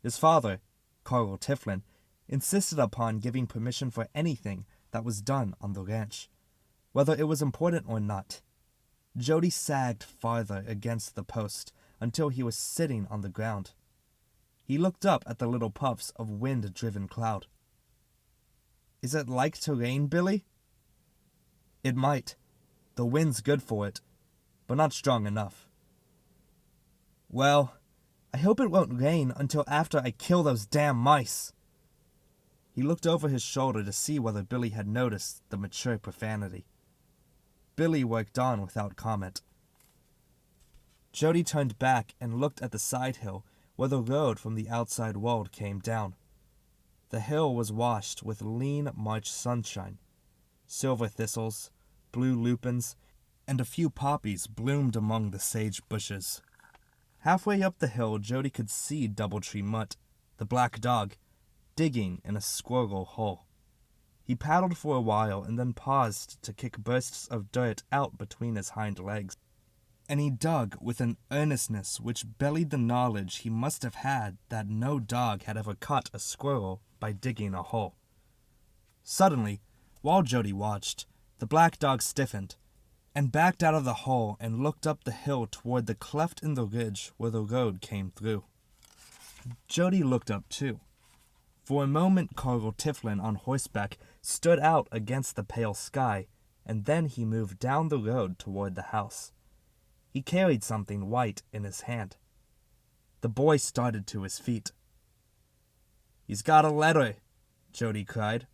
His father, Carl Tiflin, insisted upon giving permission for anything that was done on the ranch, whether it was important or not. Jody sagged farther against the post until he was sitting on the ground. He looked up at the little puffs of wind-driven cloud. Is it like to rain, Billy? It might. The wind's good for it, but not strong enough. Well, I hope it won't rain until after I kill those damn mice. He looked over his shoulder to see whether Billy had noticed the mature profanity. Billy worked on without comment. Jody turned back and looked at the side hill where the road from the outside world came down. The hill was washed with lean March sunshine. Silver thistles, blue lupins, and a few poppies bloomed among the sage bushes. Halfway up the hill, Jody could see Doubletree Mutt, the black dog, digging in a squirrel hole. He paddled for a while and then paused to kick bursts of dirt out between his hind legs. And he dug with an earnestness which belied the knowledge he must have had that no dog had ever caught a squirrel by digging a hole. Suddenly, while Jody watched, the black dog stiffened and backed out of the hole and looked up the hill toward the cleft in the ridge where the road came through. Jody looked up too. For a moment, Carl Tiflin on horseback stood out against the pale sky, and then he moved down the road toward the house. He carried something white in his hand. The boy started to his feet. He's got a letter, Jody cried.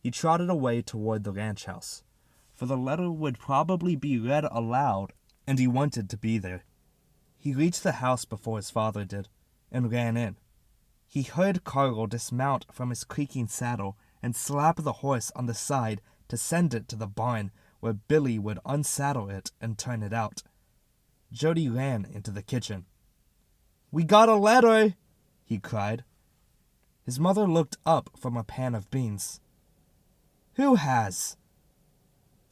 He trotted away toward the ranch house, for the letter would probably be read aloud, and he wanted to be there. He reached the house before his father did, and ran in. He heard Carl dismount from his creaking saddle and slap the horse on the side to send it to the barn where Billy would unsaddle it and turn it out. Jody ran into the kitchen. We got a letter, he cried. His mother looked up from a pan of beans. Who has?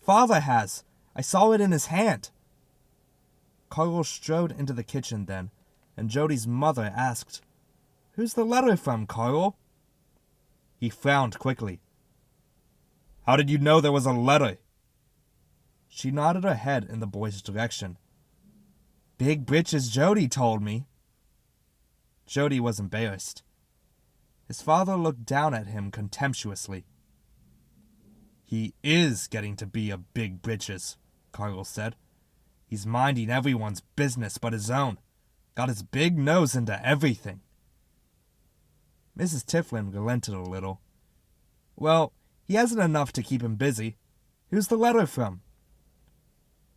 Father has. I saw it in his hand. Carl strode into the kitchen then, and Jody's mother asked, Who's the letter from, Carl? He frowned quickly. How did you know there was a letter? She nodded her head in the boy's direction. Big Britches Jody told me. Jody was embarrassed. His father looked down at him contemptuously. He is getting to be a big britches, Carl said. He's minding everyone's business but his own. Got his big nose into everything. Mrs. Tiflin relented a little. Well, he hasn't enough to keep him busy. Who's the letter from?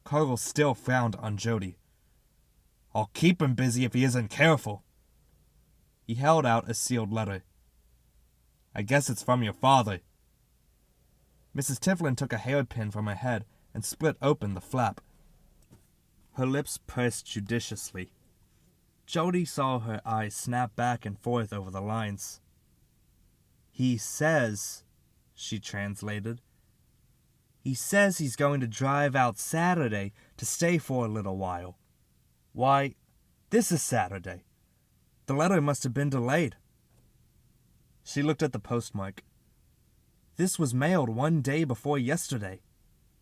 Carl still frowned on Jody. I'll keep him busy if he isn't careful. He held out a sealed letter. I guess it's from your father. Mrs. Tiflin took a hairpin from her head and split open the flap. Her lips pursed judiciously. Jody saw her eyes snap back and forth over the lines. He says, she translated. He says he's going to drive out Saturday to stay for a little while. Why, this is Saturday. The letter must have been delayed. She looked at the postmark. This was mailed 1 day before yesterday.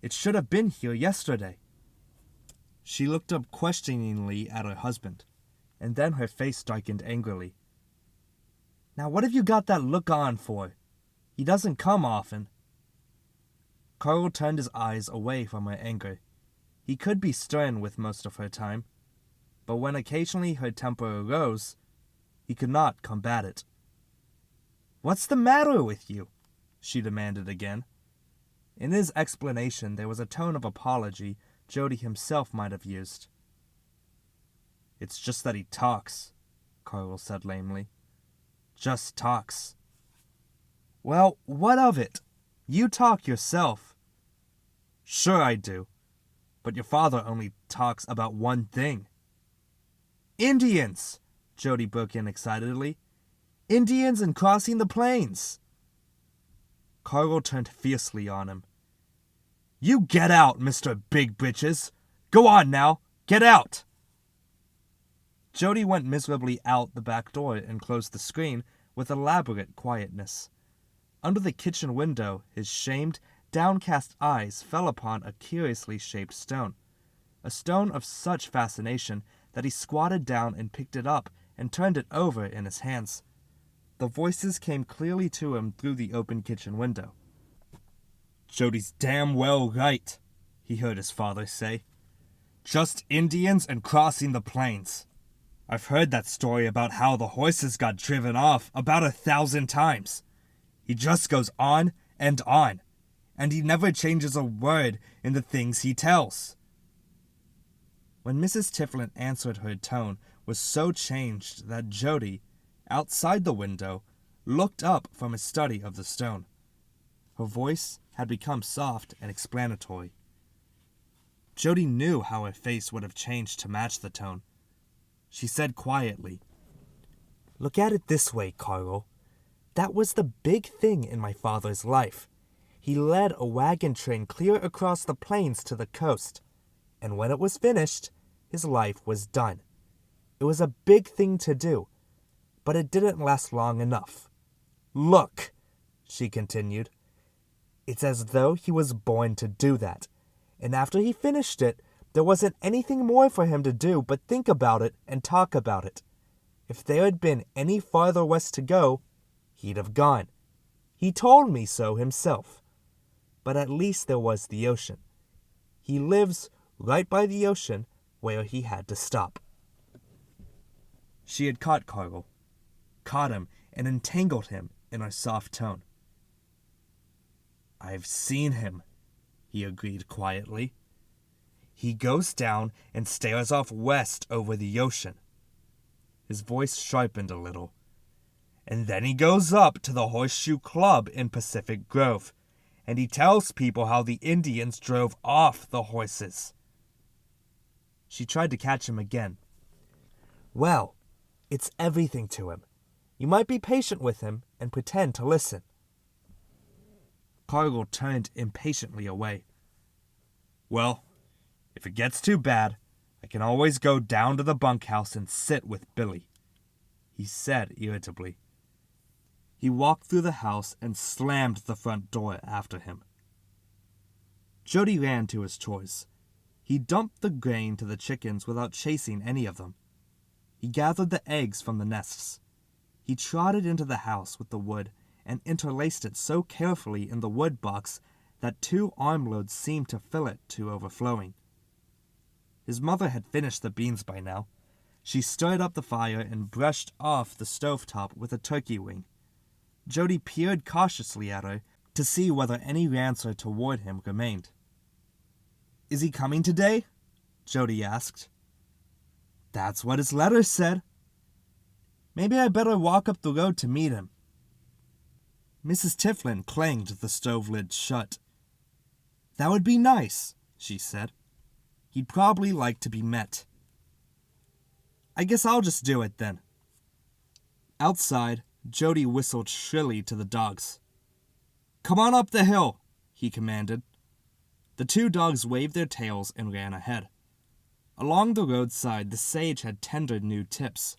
It should have been here yesterday. She looked up questioningly at her husband, and then her face darkened angrily. Now what have you got that look on for? He doesn't come often. Carl turned his eyes away from her anger. He could be stern with most of her time, but when occasionally her temper arose, he could not combat it. What's the matter with you? She demanded again. In his explanation there was a tone of apology Jody himself might have used. It's just that he talks, Carl said lamely. Just talks. Well, what of it? You talk yourself. Sure I do, but your father only talks about one thing. Indians! Jody broke in excitedly. Indians and crossing the plains! Carl turned fiercely on him. You get out, Mr. Big Britches! Go on now, get out! Jody went miserably out the back door and closed the screen with elaborate quietness. Under the kitchen window, his shamed, downcast eyes fell upon a curiously shaped stone. A stone of such fascination that he squatted down and picked it up and turned it over in his hands. The voices came clearly to him through the open kitchen window. Jody's damn well right, he heard his father say. Just Indians and crossing the plains. I've heard that story about how the horses got driven off about 1,000 times. He just goes on, and he never changes a word in the things he tells. When Mrs. Tifflin answered, her tone was so changed that Jody, outside the window, looked up from his study of the stone. Her voice had become soft and explanatory. Jody knew how her face would have changed to match the tone. She said quietly, Look at it this way, Carl. That was the big thing in my father's life. He led a wagon train clear across the plains to the coast, and when it was finished, his life was done. It was a big thing to do, but it didn't last long enough. Look, she continued. It's as though he was born to do that, and after he finished it, there wasn't anything more for him to do but think about it and talk about it. If there had been any farther west to go, he'd have gone. He told me so himself. But at least there was the ocean. He lives right by the ocean where he had to stop. She had caught Carl, caught him and entangled him in her soft tone. I've seen him, he agreed quietly. He goes down and stares off west over the ocean. His voice sharpened a little. And then he goes up to the Horseshoe Club in Pacific Grove, and he tells people how the Indians drove off the horses. She tried to catch him again. Well, it's everything to him. You might be patient with him and pretend to listen. Cargill turned impatiently away. Well, if it gets too bad, I can always go down to the bunkhouse and sit with Billy, he said irritably. He walked through the house and slammed the front door after him. Jody ran to his chores. He dumped the grain to the chickens without chasing any of them. He gathered the eggs from the nests. He trotted into the house with the wood and interlaced it so carefully in the wood box that 2 armloads seemed to fill it to overflowing. His mother had finished the beans by now. She stirred up the fire and brushed off the stovetop with a turkey wing. Jody peered cautiously at her to see whether any answer toward him remained. Is he coming today? Jody asked. That's what his letter said. Maybe I better walk up the road to meet him. Mrs. Tifflin clanged the stove lid shut. That would be nice, she said. He'd probably like to be met. I guess I'll just do it then. Outside, Jody whistled shrilly to the dogs. Come on up the hill, he commanded. The 2 dogs waved their tails and ran ahead. Along the roadside, the sage had tender new tips.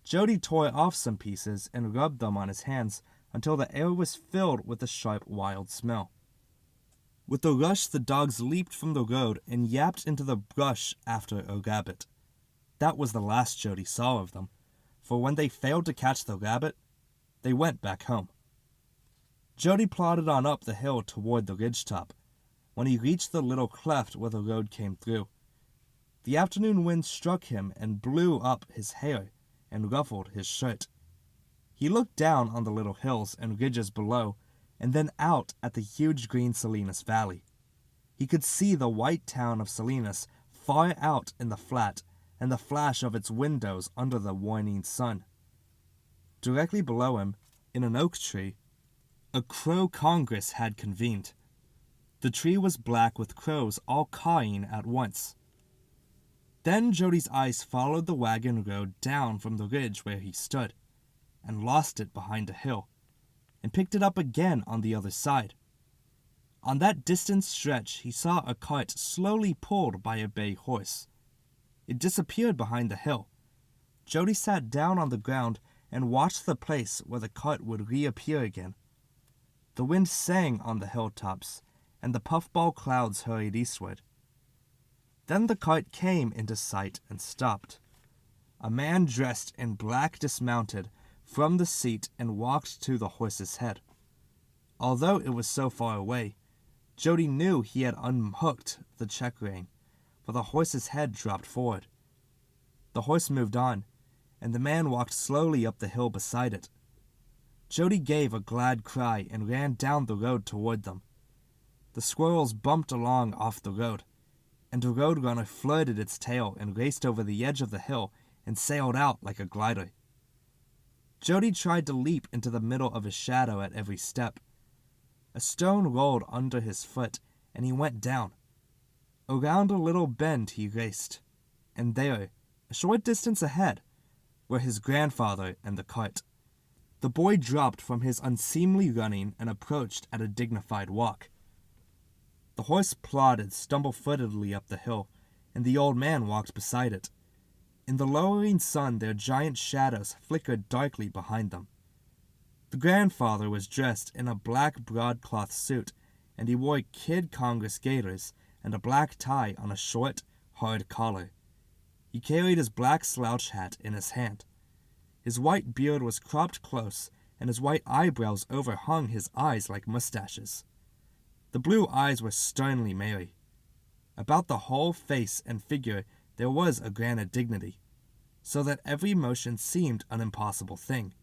Jody tore off some pieces and rubbed them on his hands until the air was filled with a sharp, wild smell. With a rush, the dogs leaped from the road and yapped into the brush after a rabbit. That was the last Jody saw of them, for when they failed to catch the rabbit, they went back home. Jody plodded on up the hill toward the ridgetop. When he reached the little cleft where the road came through, the afternoon wind struck him and blew up his hair and ruffled his shirt. He looked down on the little hills and ridges below, and then out at the huge green Salinas Valley. He could see the white town of Salinas far out in the flat and the flash of its windows under the waning sun. Directly below him, in an oak tree, A crow congress had convened. The tree was black with crows all cawing at once. Then Jody's eyes followed the wagon road down from the ridge where he stood, and lost it behind a hill, and picked it up again on the other side. On that distant stretch he saw a cart slowly pulled by a bay horse. It disappeared behind the hill. Jody sat down on the ground and watched the place where the cart would reappear again. The wind sang on the hilltops, and the puffball clouds hurried eastward. Then the cart came into sight and stopped. A man dressed in black dismounted from the seat and walked to the horse's head. Although it was so far away, Jody knew he had unhooked the check rein, for the horse's head dropped forward. The horse moved on, and the man walked slowly up the hill beside it. Jody gave a glad cry and ran down the road toward them. The squirrels bumped along off the road, and the roadrunner flirted its tail and raced over the edge of the hill and sailed out like a glider. Jody tried to leap into the middle of a shadow at every step. A stone rolled under his foot, and he went down. Around a little bend he raced, and there, a short distance ahead, were his grandfather and the cart. The boy dropped from his unseemly running and approached at a dignified walk. The horse plodded stumble-footedly up the hill, and the old man walked beside it. In the lowering sun their giant shadows flickered darkly behind them. The grandfather was dressed in a black broadcloth suit, and he wore kid Congress gaiters and a black tie on a short, hard collar. He carried his black slouch hat in his hand. His white beard was cropped close, and his white eyebrows overhung his eyes like mustaches. The blue eyes were sternly merry. About the whole face and figure there was a granite dignity, so that every motion seemed an impossible thing.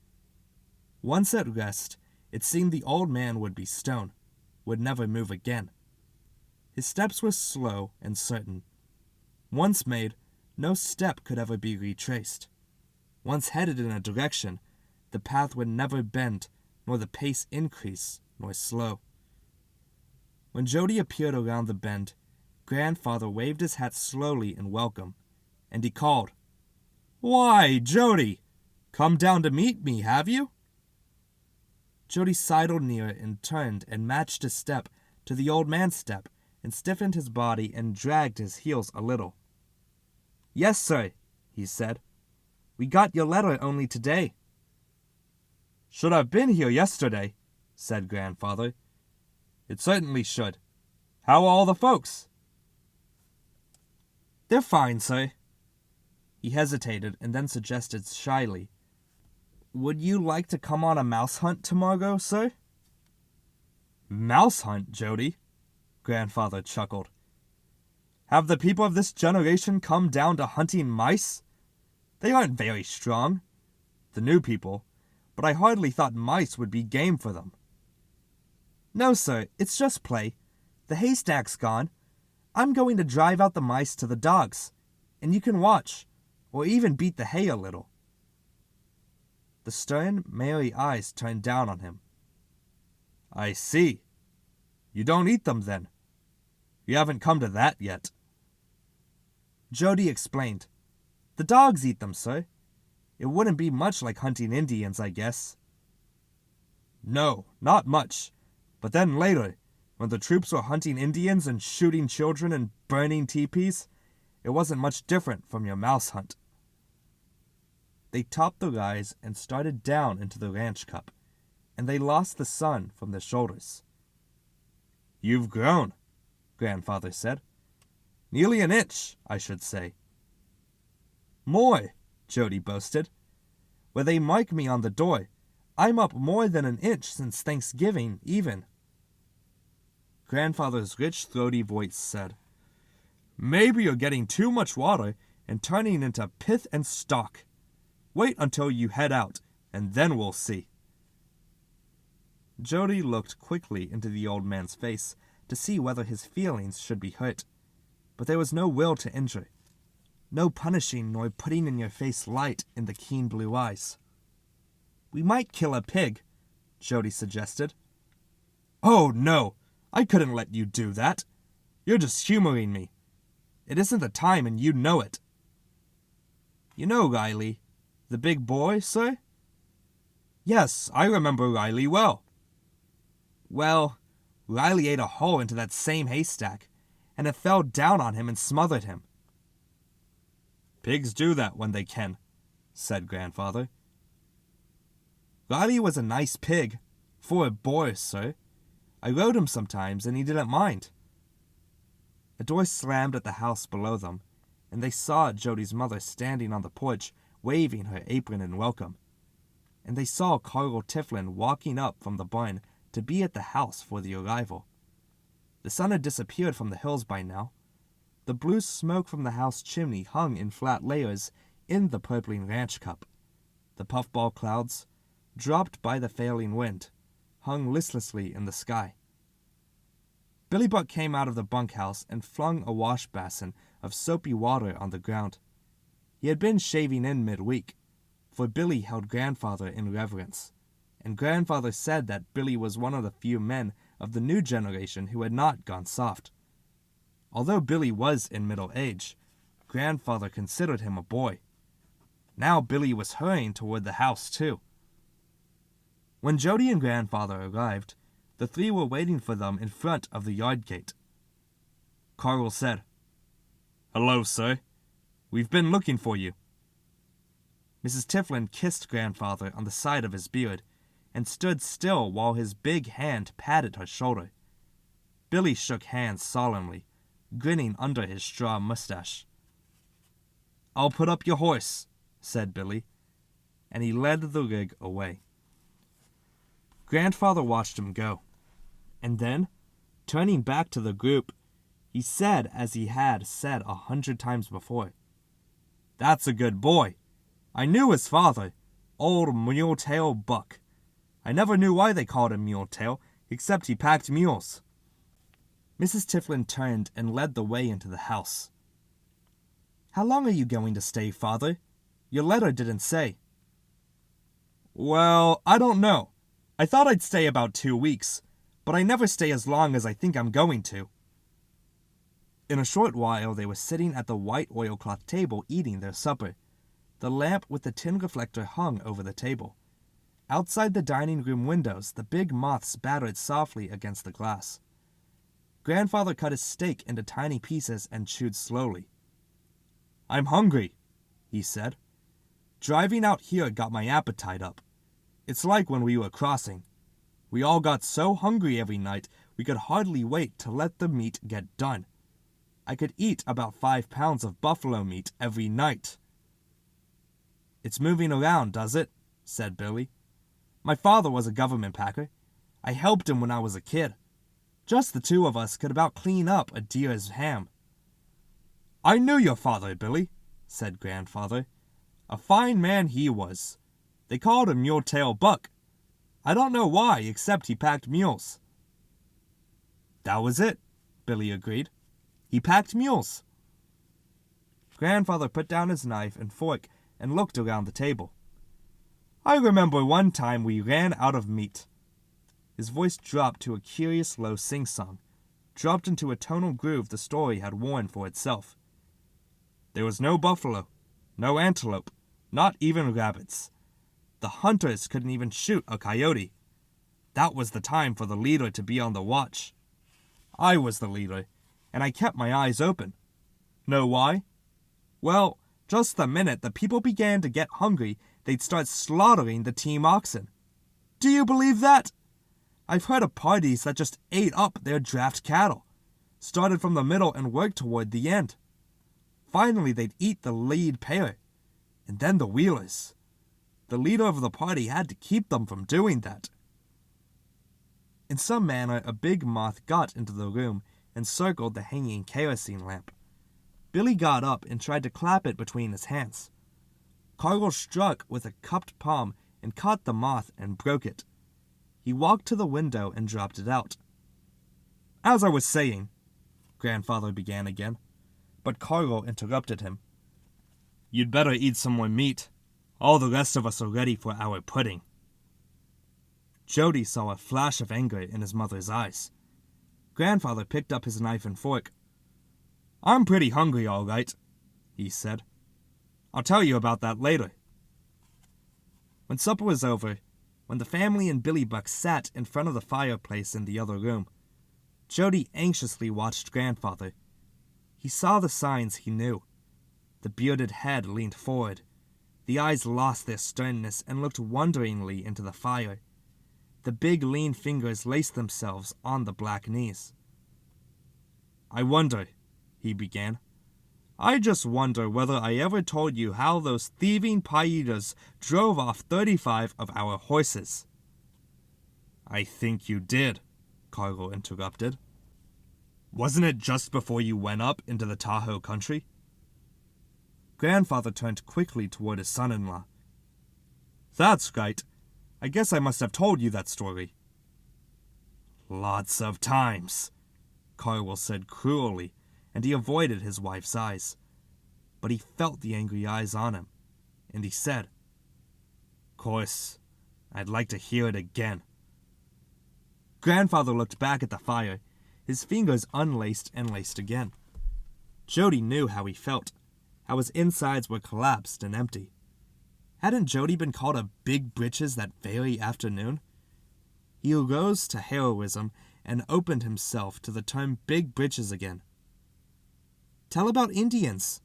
Once at rest, it seemed the old man would be stone, would never move again. His steps were slow and certain. Once made, no step could ever be retraced. Once headed in a direction, the path would never bend, nor the pace increase, nor slow. When Jody appeared around the bend, Grandfather waved his hat slowly in welcome, and he called, "Why, Jody! Come down to meet me, have you?" Jody sidled near and turned and matched his step to the old man's step and stiffened his body and dragged his heels a little. "Yes, sir," he said. "We got your letter only today." "Should have been here yesterday," said Grandfather. "It certainly should. How are all the folks?" "They're fine, sir." He hesitated and then suggested shyly, "Would you like to come on a mouse hunt tomorrow, sir?" "Mouse hunt, Jody?" Grandfather chuckled. "Have the people of this generation come down to hunting mice? They aren't very strong, the new people, but I hardly thought mice would be game for them." "No, sir, it's just play. The haystack's gone. I'm going to drive out the mice to the dogs, and you can watch, or even beat the hay a little." The stern, merry eyes turned down on him. "I see. You don't eat them, then? You haven't come to that yet." Jody explained. "The dogs eat them, sir. It wouldn't be much like hunting Indians, I guess." "No, not much. But then later, when the troops were hunting Indians and shooting children and burning teepees, it wasn't much different from your mouse hunt." They topped the rise and started down into the ranch cup, and they lost the sun from their shoulders. "You've grown," Grandfather said. "Nearly an inch, I should say." "More," Jody boasted. "Where they mark me on the door, I'm up more than an inch since Thanksgiving, even." Grandfather's rich, throaty voice said, "Maybe you're getting too much water and turning into pith and stalk. Wait until you head out, and then we'll see." Jody looked quickly into the old man's face to see whether his feelings should be hurt, but there was no will to injure, no punishing nor putting in your face light in the keen blue eyes. "We might kill a pig," Jody suggested. "Oh, no, I couldn't let you do that. You're just humoring me. It isn't the time, and you know it." "You know Riley, the big boy, sir?" "Yes, I remember Riley well." "Well, Riley ate a hole into that same haystack, and it fell down on him and smothered him." "Pigs do that when they can," said Grandfather. "Riley was a nice pig, for a boy, sir. I rode him sometimes, and he didn't mind." A door slammed at the house below them, and they saw Jody's mother standing on the porch, waving her apron in welcome. And they saw Carl Tiflin walking up from the barn to be at the house for the arrival. The sun had disappeared from the hills by now. The blue smoke from the house chimney hung in flat layers in the purpling ranch cup. The puffball clouds, dropped by the failing wind, hung listlessly in the sky. Billy Buck came out of the bunkhouse and flung a wash basin of soapy water on the ground. He had been shaving in midweek, for Billy held Grandfather in reverence, and Grandfather said that Billy was one of the few men of the new generation who had not gone soft. Although Billy was in middle age, Grandfather considered him a boy. Now Billy was hurrying toward the house, too. When Jody and Grandfather arrived, the three were waiting for them in front of the yard gate. Carl said, "Hello, sir. We've been looking for you." Mrs. Tiflin kissed Grandfather on the side of his beard and stood still while his big hand patted her shoulder. Billy shook hands solemnly, grinning under his straw mustache. "I'll put up your horse," said Billy, and he led the rig away. Grandfather watched him go, and then, turning back to the group, he said as he had said 100 times before, "That's a good boy. I knew his father, old Muletail Buck. I never knew why they called him Muletail, except he packed mules." Mrs. Tiflin turned and led the way into the house. "How long are you going to stay, Father? Your letter didn't say." "Well, I don't know. I thought I'd stay about 2 weeks, but I never stay as long as I think I'm going to." In a short while they were sitting at the white oilcloth table eating their supper. The lamp with the tin reflector hung over the table. Outside the dining room windows, the big moths battered softly against the glass. Grandfather cut his steak into tiny pieces and chewed slowly. "I'm hungry," he said. "Driving out here got my appetite up. It's like when we were crossing. We all got so hungry every night we could hardly wait to let the meat get done. I could eat about 5 pounds of buffalo meat every night." "It's moving around, does it?" said Billy. "My father was a government packer. I helped him when I was a kid. Just the two of us could about clean up a deer's ham." "I knew your father, Billy," said Grandfather. "A fine man he was. They called him Muletail Buck. I don't know why, except he packed mules." "That was it," Billy agreed. "He packed mules." Grandfather put down his knife and fork and looked around the table. "I remember one time we ran out of meat." His voice dropped to a curious low sing-song, dropped into a tonal groove the story had worn for itself. "There was no buffalo, no antelope, not even rabbits. The hunters couldn't even shoot a coyote. That was the time for the leader to be on the watch. I was the leader, and I kept my eyes open. Know why? Well, just the minute the people began to get hungry, they'd start slaughtering the team oxen. Do you believe that? I've heard of parties that just ate up their draft cattle, started from the middle and worked toward the end. Finally, they'd eat the lead pair, and then the wheelers. The leader of the party had to keep them from doing that." In some manner, a big moth got into the room and circled the hanging kerosene lamp. Billy got up and tried to clap it between his hands. Carl struck with a cupped palm and caught the moth and broke it. He walked to the window and dropped it out. "As I was saying," Grandfather began again, but Carl interrupted him. "You'd better eat some more meat. All the rest of us are ready for our pudding." Jody saw a flash of anger in his mother's eyes. Grandfather picked up his knife and fork. "I'm pretty hungry, all right," he said. "I'll tell you about that later." When supper was over, when the family and Billy Buck sat in front of the fireplace in the other room, Jody anxiously watched Grandfather. He saw the signs he knew. The bearded head leaned forward. The eyes lost their sternness and looked wonderingly into the fire. The big lean fingers laced themselves on the black knees. "I wonder," he began. "I just wonder whether I ever told you how those thieving Paiutas drove off 35 of our horses." "I think you did," Carlo interrupted. "Wasn't it just before you went up into the Tahoe country?" Grandfather turned quickly toward his son-in-law. "That's right. I guess I must have told you that story." "Lots of times," Carlo said cruelly, and he avoided his wife's eyes. But he felt the angry eyes on him, and he said, "Course, I'd like to hear it again." Grandfather looked back at the fire, his fingers unlaced and laced again. Jody knew how he felt, how his insides were collapsed and empty. Hadn't Jody been called a big britches that very afternoon? He arose to heroism and opened himself to the term big britches again. "Tell about Indians,"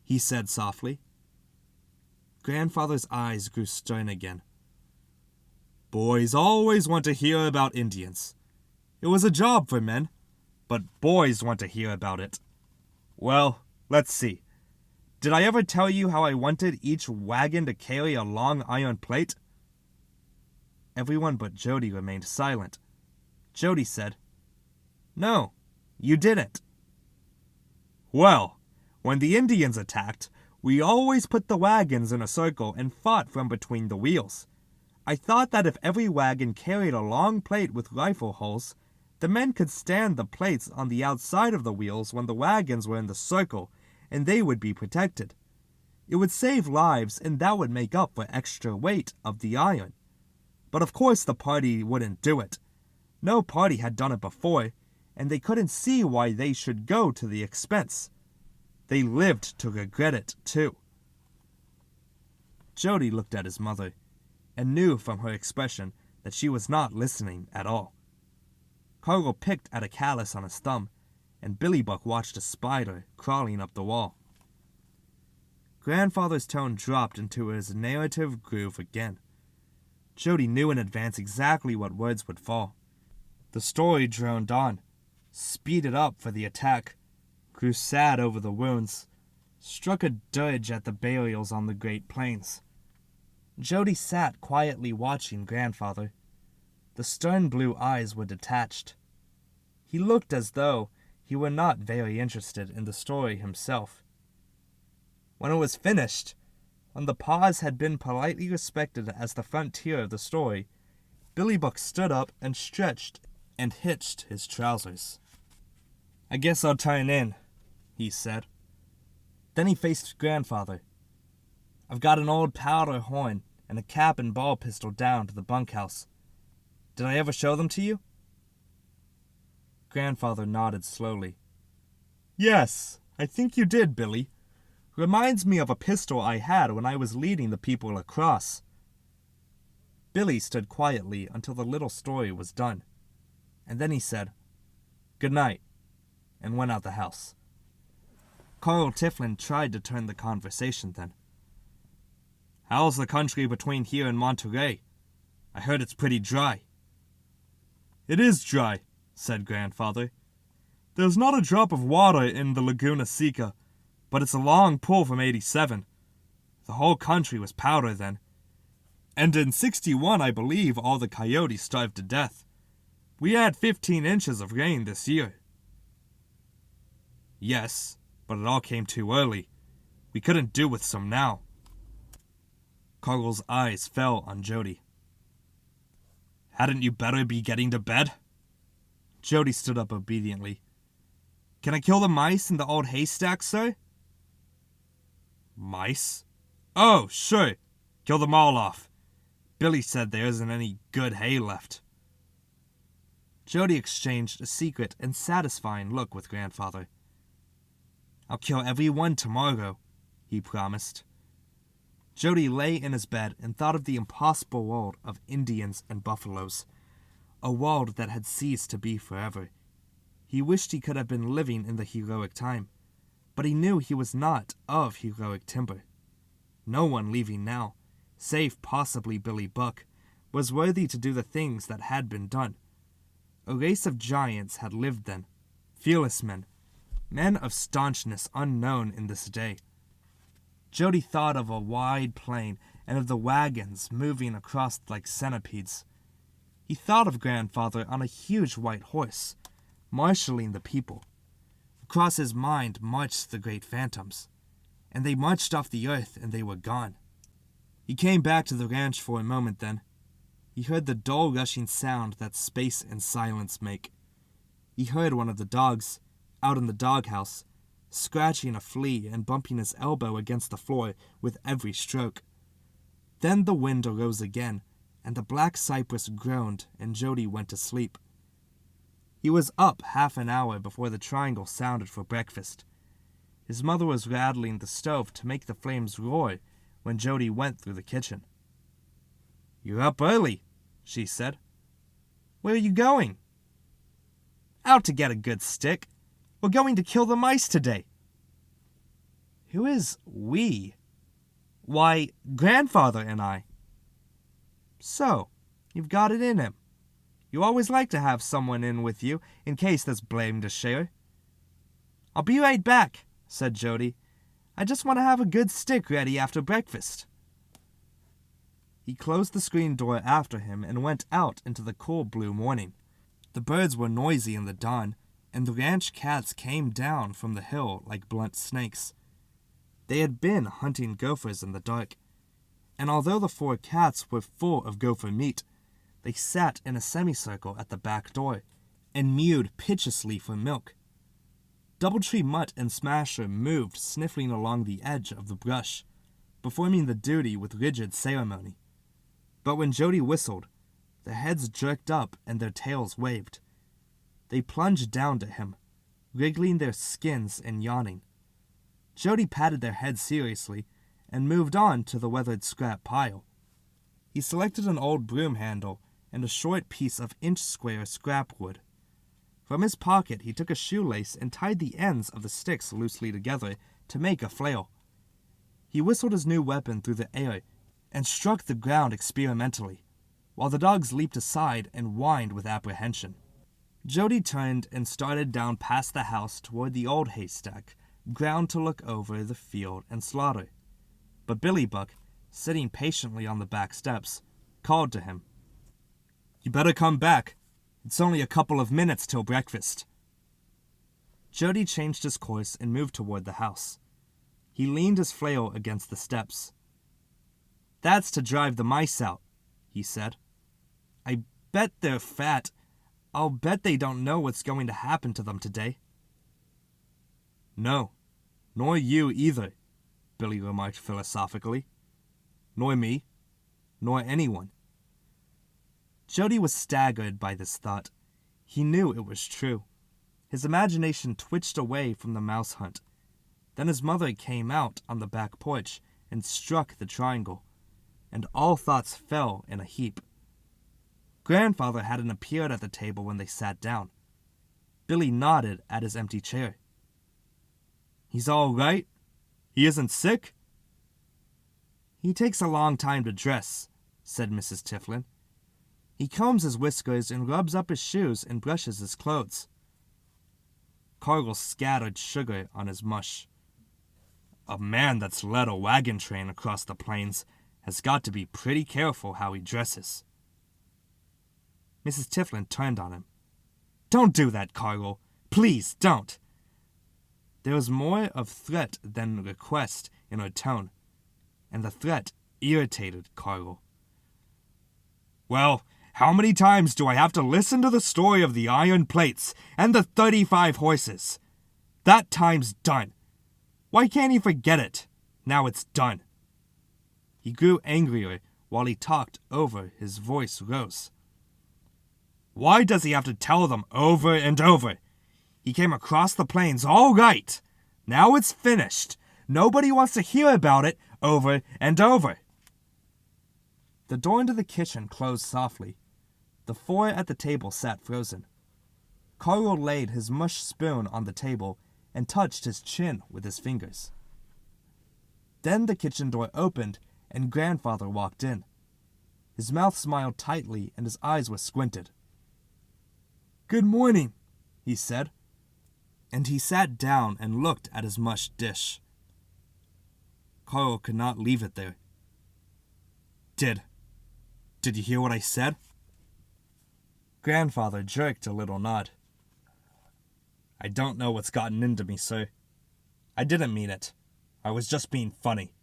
he said softly. Grandfather's eyes grew stern again. "Boys always want to hear about Indians. It was a job for men, but boys want to hear about it. Well, let's see. Did I ever tell you how I wanted each wagon to carry a long iron plate?" Everyone but Jody remained silent. Jody said, "No, you didn't." "Well, when the Indians attacked, we always put the wagons in a circle and fought from between the wheels. I thought that if every wagon carried a long plate with rifle holes, the men could stand the plates on the outside of the wheels when the wagons were in the circle, and they would be protected. It would save lives, and that would make up for extra weight of the iron. But of course the party wouldn't do it. No party had done it before, and they couldn't see why they should go to the expense. They lived to regret it, too." Jody looked at his mother, and knew from her expression that she was not listening at all. Carlo picked at a callus on his thumb, and Billy Buck watched a spider crawling up the wall. Grandfather's tone dropped into his narrative groove again. Jody knew in advance exactly what words would fall. The story droned on, speeded up for the attack, grew sad over the wounds, struck a dirge at the burials on the Great Plains. Jody sat quietly watching Grandfather. The stern blue eyes were detached. He looked as though he were not very interested in the story himself. When it was finished, when the pause had been politely respected as the frontier of the story, Billy Buck stood up and stretched and hitched his trousers. "I guess I'll turn in," he said. Then he faced Grandfather. "I've got an old powder horn and a cap and ball pistol down to the bunkhouse. Did I ever show them to you?" Grandfather nodded slowly. "Yes, I think you did, Billy. Reminds me of a pistol I had when I was leading the people across." Billy stood quietly until the little story was done, and then he said, "Good night," and went out the house. Carl Tiflin tried to turn the conversation then. "How's the country between here and Monterey? I heard it's pretty dry." "It is dry," said Grandfather. "There's not a drop of water in the Laguna Seca, but it's a long pull from 87. The whole country was powder then. And in 61, I believe, all the coyotes starved to death. We had 15 inches of rain this year." "Yes, but it all came too early. We couldn't do with some now." Carl's eyes fell on Jody. "Hadn't you better be getting to bed?" Jody stood up obediently. "Can I kill the mice in the old haystack, sir?" "Mice? Oh, sure. Kill them all off. Billy said there isn't any good hay left. Jody exchanged a secret and satisfying look with Grandfather. I'll kill every one tomorrow, he promised. Jody lay in his bed and thought of the impossible world of Indians and buffaloes, a world that had ceased to be forever. He wished he could have been living in the heroic time, but he knew he was not of heroic timber. No one leaving now, save possibly Billy Buck, was worthy to do the things that had been done. A race of giants had lived then, fearless men, men of staunchness unknown in this day. Jody thought of a wide plain and of the wagons moving across like centipedes. He thought of Grandfather on a huge white horse, marshalling the people. Across his mind marched the great phantoms, and they marched off the earth and they were gone. He came back to the ranch for a moment then. He heard the dull rushing sound that space and silence make. He heard one of the dogs, out in the doghouse, scratching a flea and bumping his elbow against the floor with every stroke. Then the wind arose again, and the black cypress groaned, and Jody went to sleep. He was up half an hour before the triangle sounded for breakfast. His mother was rattling the stove to make the flames roar when Jody went through the kitchen. You're up early, she said. Where are you going? Out to get a good stick. We're going to kill the mice today. Who is we? Why, Grandfather and I. So, you've got it in him. You always like to have someone in with you in case there's blame to share. I'll be right back, said Jody. I just want to have a good stick ready after breakfast. He closed the screen door after him and went out into the cool blue morning. The birds were noisy in the dawn, and the ranch cats came down from the hill like blunt snakes. They had been hunting gophers in the dark, and although the 4 cats were full of gopher meat, they sat in a semicircle at the back door and mewed piteously for milk. Doubletree Mutt and Smasher moved sniffling along the edge of the brush, performing the duty with rigid ceremony. But when Jody whistled, their heads jerked up and their tails waved. They plunged down to him, wriggling their skins and yawning. Jody patted their heads seriously and moved on to the weathered scrap pile. He selected an old broom handle and a short piece of inch-square scrap wood. From his pocket he took a shoelace and tied the ends of the sticks loosely together to make a flail. He whistled his new weapon through the air and struck the ground experimentally, while the dogs leaped aside and whined with apprehension. Jody turned and started down past the house toward the old haystack, ground to look over the field and slaughter. But Billy Buck, sitting patiently on the back steps, called to him. You better come back. It's only a couple of minutes till breakfast. Jody changed his course and moved toward the house. He leaned his flail against the steps. That's to drive the mice out, he said. I bet they're fat. I'll bet they don't know what's going to happen to them today. No, nor you either, Billy remarked philosophically. Nor me, nor anyone. Jody was staggered by this thought. He knew it was true. His imagination twitched away from the mouse hunt. Then his mother came out on the back porch and struck the triangle, and all thoughts fell in a heap. Grandfather hadn't appeared at the table when they sat down. Billy nodded at his empty chair. He's all right? He isn't sick? He takes a long time to dress, said Mrs. Tiflin. He combs his whiskers and rubs up his shoes and brushes his clothes. Cargill scattered sugar on his mush. A man that's led a wagon train across the plains has got to be pretty careful how he dresses. Mrs. Tiflin turned on him. Don't do that, Cargill. Please don't. There was more of threat than request in her tone, and the threat irritated Cargill. Well, how many times do I have to listen to the story of the iron plates and the 35 horses? That time's done. Why can't he forget it? Now it's done. He grew angrier While he talked over, his voice rose. Why does he have to tell them over and over? He came across the plains all right. Now it's finished. Nobody wants to hear about it over and over. The door into the kitchen closed softly. The four at the table sat frozen. Carl laid his mush spoon on the table and touched his chin with his fingers. Then the kitchen door opened and Grandfather walked in. His mouth smiled tightly and his eyes were squinted. "Good morning," he said, and he sat down and looked at his mush dish. Carl could not leave it there. Did you hear what I said?" Grandfather jerked a little nod. "I don't know what's gotten into me, sir. I didn't mean it. I was just being funny."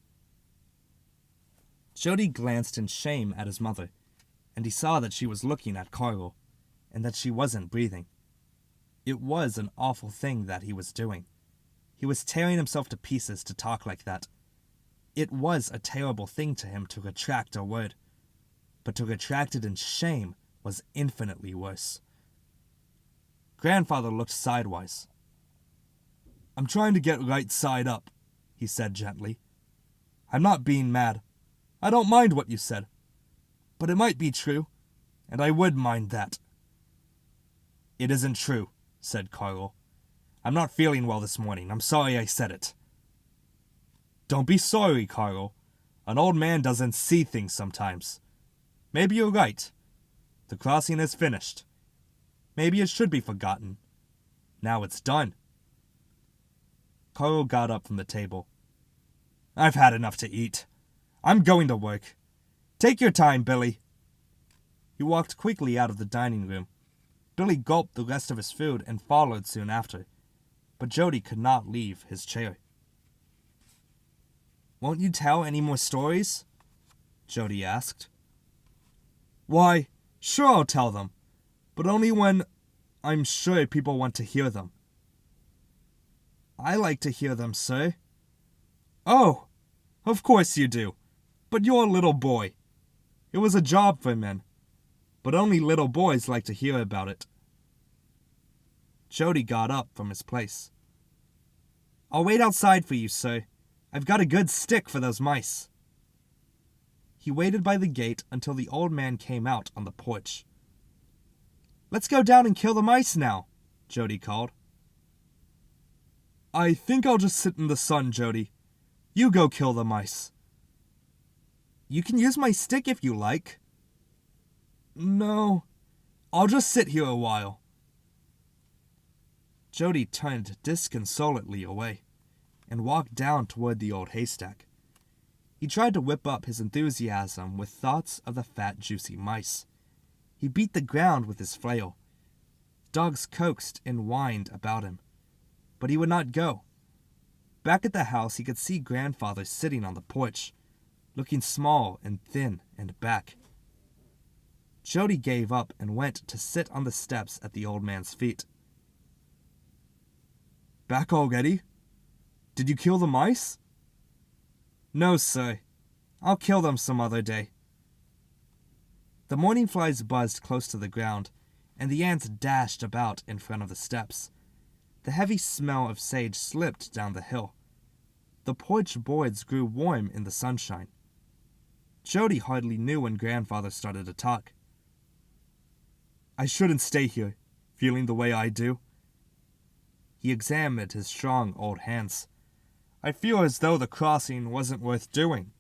Jody glanced in shame at his mother, and he saw that she was looking at Carl, and that she wasn't breathing. It was an awful thing that he was doing. He was tearing himself to pieces to talk like that. It was a terrible thing to him to retract a word, but to retract it in shame was infinitely worse. Grandfather looked sidewise. "I'm trying to get right side up," he said gently. "I'm not being mad. I don't mind what you said. But it might be true, and I would mind that." "It isn't true," said Carl. "I'm not feeling well this morning. I'm sorry I said it." "Don't be sorry, Carl. An old man doesn't see things sometimes. Maybe you're right. The crossing is finished. Maybe it should be forgotten. Now it's done." Carl got up from the table. "I've had enough to eat. I'm going to work. Take your time, Billy." He walked quickly out of the dining room. Billy gulped the rest of his food and followed soon after, but Jody could not leave his chair. "Won't you tell any more stories?" Jody asked. "Why, sure I'll tell them, but only when I'm sure people want to hear them." "I like to hear them, sir." "Oh, of course you do, but you're a little boy. It was a job for men, but only little boys like to hear about it." Jody got up from his place. "I'll wait outside for you, sir. I've got a good stick for those mice." He waited by the gate until the old man came out on the porch. "Let's go down and kill the mice now," Jody called. "I think I'll just sit in the sun, Jody. You go kill the mice." "You can use my stick if you like." "No, I'll just sit here a while." Jody turned disconsolately away and walked down toward the old haystack. He tried to whip up his enthusiasm with thoughts of the fat, juicy mice. He beat the ground with his flail. Dogs coaxed and whined about him, but he would not go. Back at the house, he could see Grandfather sitting on the porch, looking small and thin and back. Jody gave up and went to sit on the steps at the old man's feet. "Back already? Did you kill the mice?" "No, sir. I'll kill them some other day." The morning flies buzzed close to the ground, and the ants dashed about in front of the steps. The heavy smell of sage slipped down the hill. The porch boards grew warm in the sunshine. Jody hardly knew when Grandfather started to talk. "I shouldn't stay here, feeling the way I do." He examined his strong old hands. "I feel as though the crossing wasn't worth doing."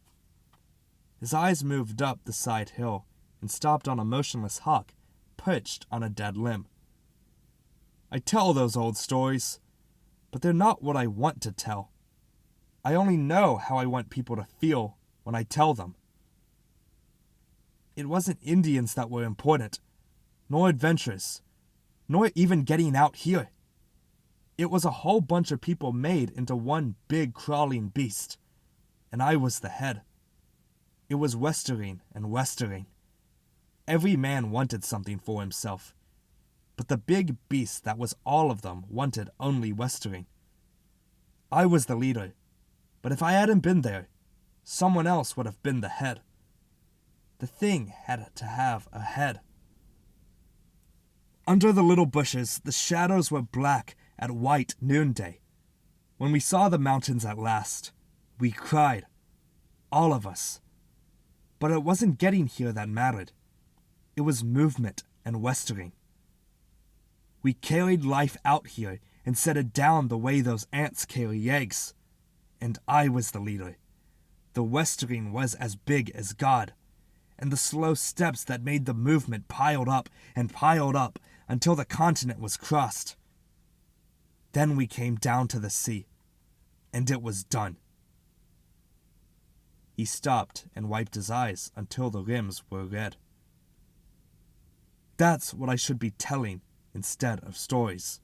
His eyes moved up the side hill and stopped on a motionless hawk perched on a dead limb. "I tell those old stories, but they're not what I want to tell. I only know how I want people to feel when I tell them. It wasn't Indians that were important, nor adventures, nor even getting out here. It was a whole bunch of people made into one big crawling beast, and I was the head. It was westering and westering. Every man wanted something for himself, but the big beast that was all of them wanted only westering. I was the leader, but if I hadn't been there, someone else would have been the head. The thing had to have a head. Under the little bushes, the shadows were black at white noonday. When we saw the mountains at last, we cried. All of us. But it wasn't getting here that mattered. It was movement and westering. We carried life out here and set it down the way those ants carry eggs. And I was the leader. The westering was as big as God. And the slow steps that made the movement piled up until the continent was crossed. Then we came down to the sea, and it was done. He stopped and wiped his eyes until the rims were red. That's what I should be telling instead of stories.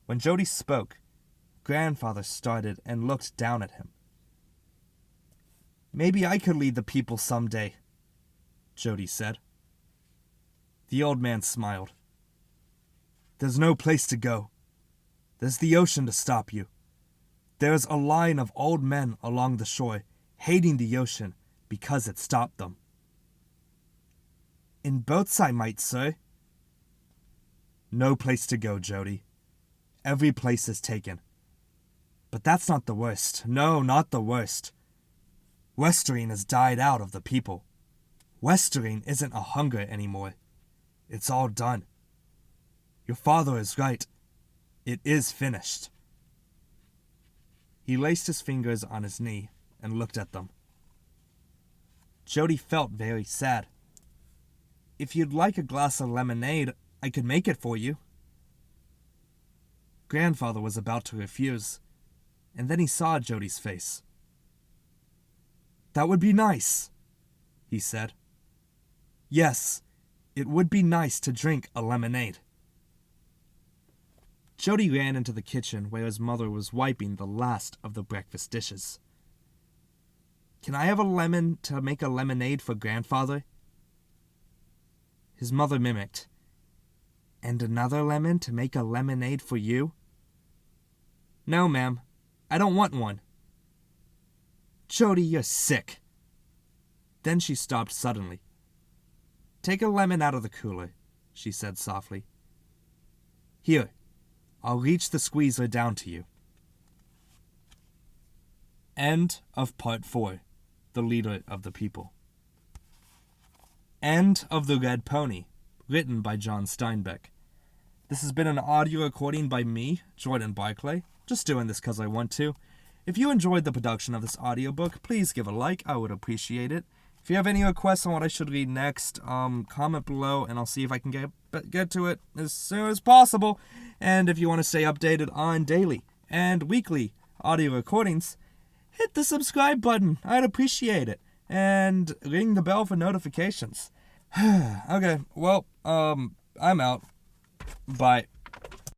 When Jody spoke, Grandfather started and looked down at him. Maybe I could lead the people someday, Jody said. The old man smiled. There's no place to go. There's the ocean to stop you. There's a line of old men along the shore, hating the ocean because it stopped them. In boats I might, sir. No place to go, Jody. Every place is taken. But that's not the worst. No, not the worst. Westering has died out of the people. Westering isn't a hunger anymore. It's all done. Your father is right. It is finished. He laced his fingers on his knee and looked at them. Jody felt very sad. If you'd like a glass of lemonade, I could make it for you. Grandfather was about to refuse, and then he saw Jody's face. That would be nice, he said. Yes, it would be nice to drink a lemonade. Jody ran into the kitchen where his mother was wiping the last of the breakfast dishes. Can I have a lemon to make a lemonade for Grandfather? His mother mimicked. And another lemon to make a lemonade for you? No, ma'am. I don't want one. Jody, you're sick. Then she stopped suddenly. Take a lemon out of the cooler, she said softly. Here, I'll reach the squeezer down to you. End of Part 4. The Leader of the People. End of The Red Pony, written by John Steinbeck. This has been an audio recording by me, Jordan Barclay, just doing this because I want to. If you enjoyed the production of this audiobook, please give a like, I would appreciate it. If you have any requests on what I should read next, comment below and I'll see if I can get to it as soon as possible. And if you want to stay updated on daily and weekly audio recordings, hit the subscribe button, I'd appreciate it. And ring the bell for notifications. Okay, well, I'm out. Bye.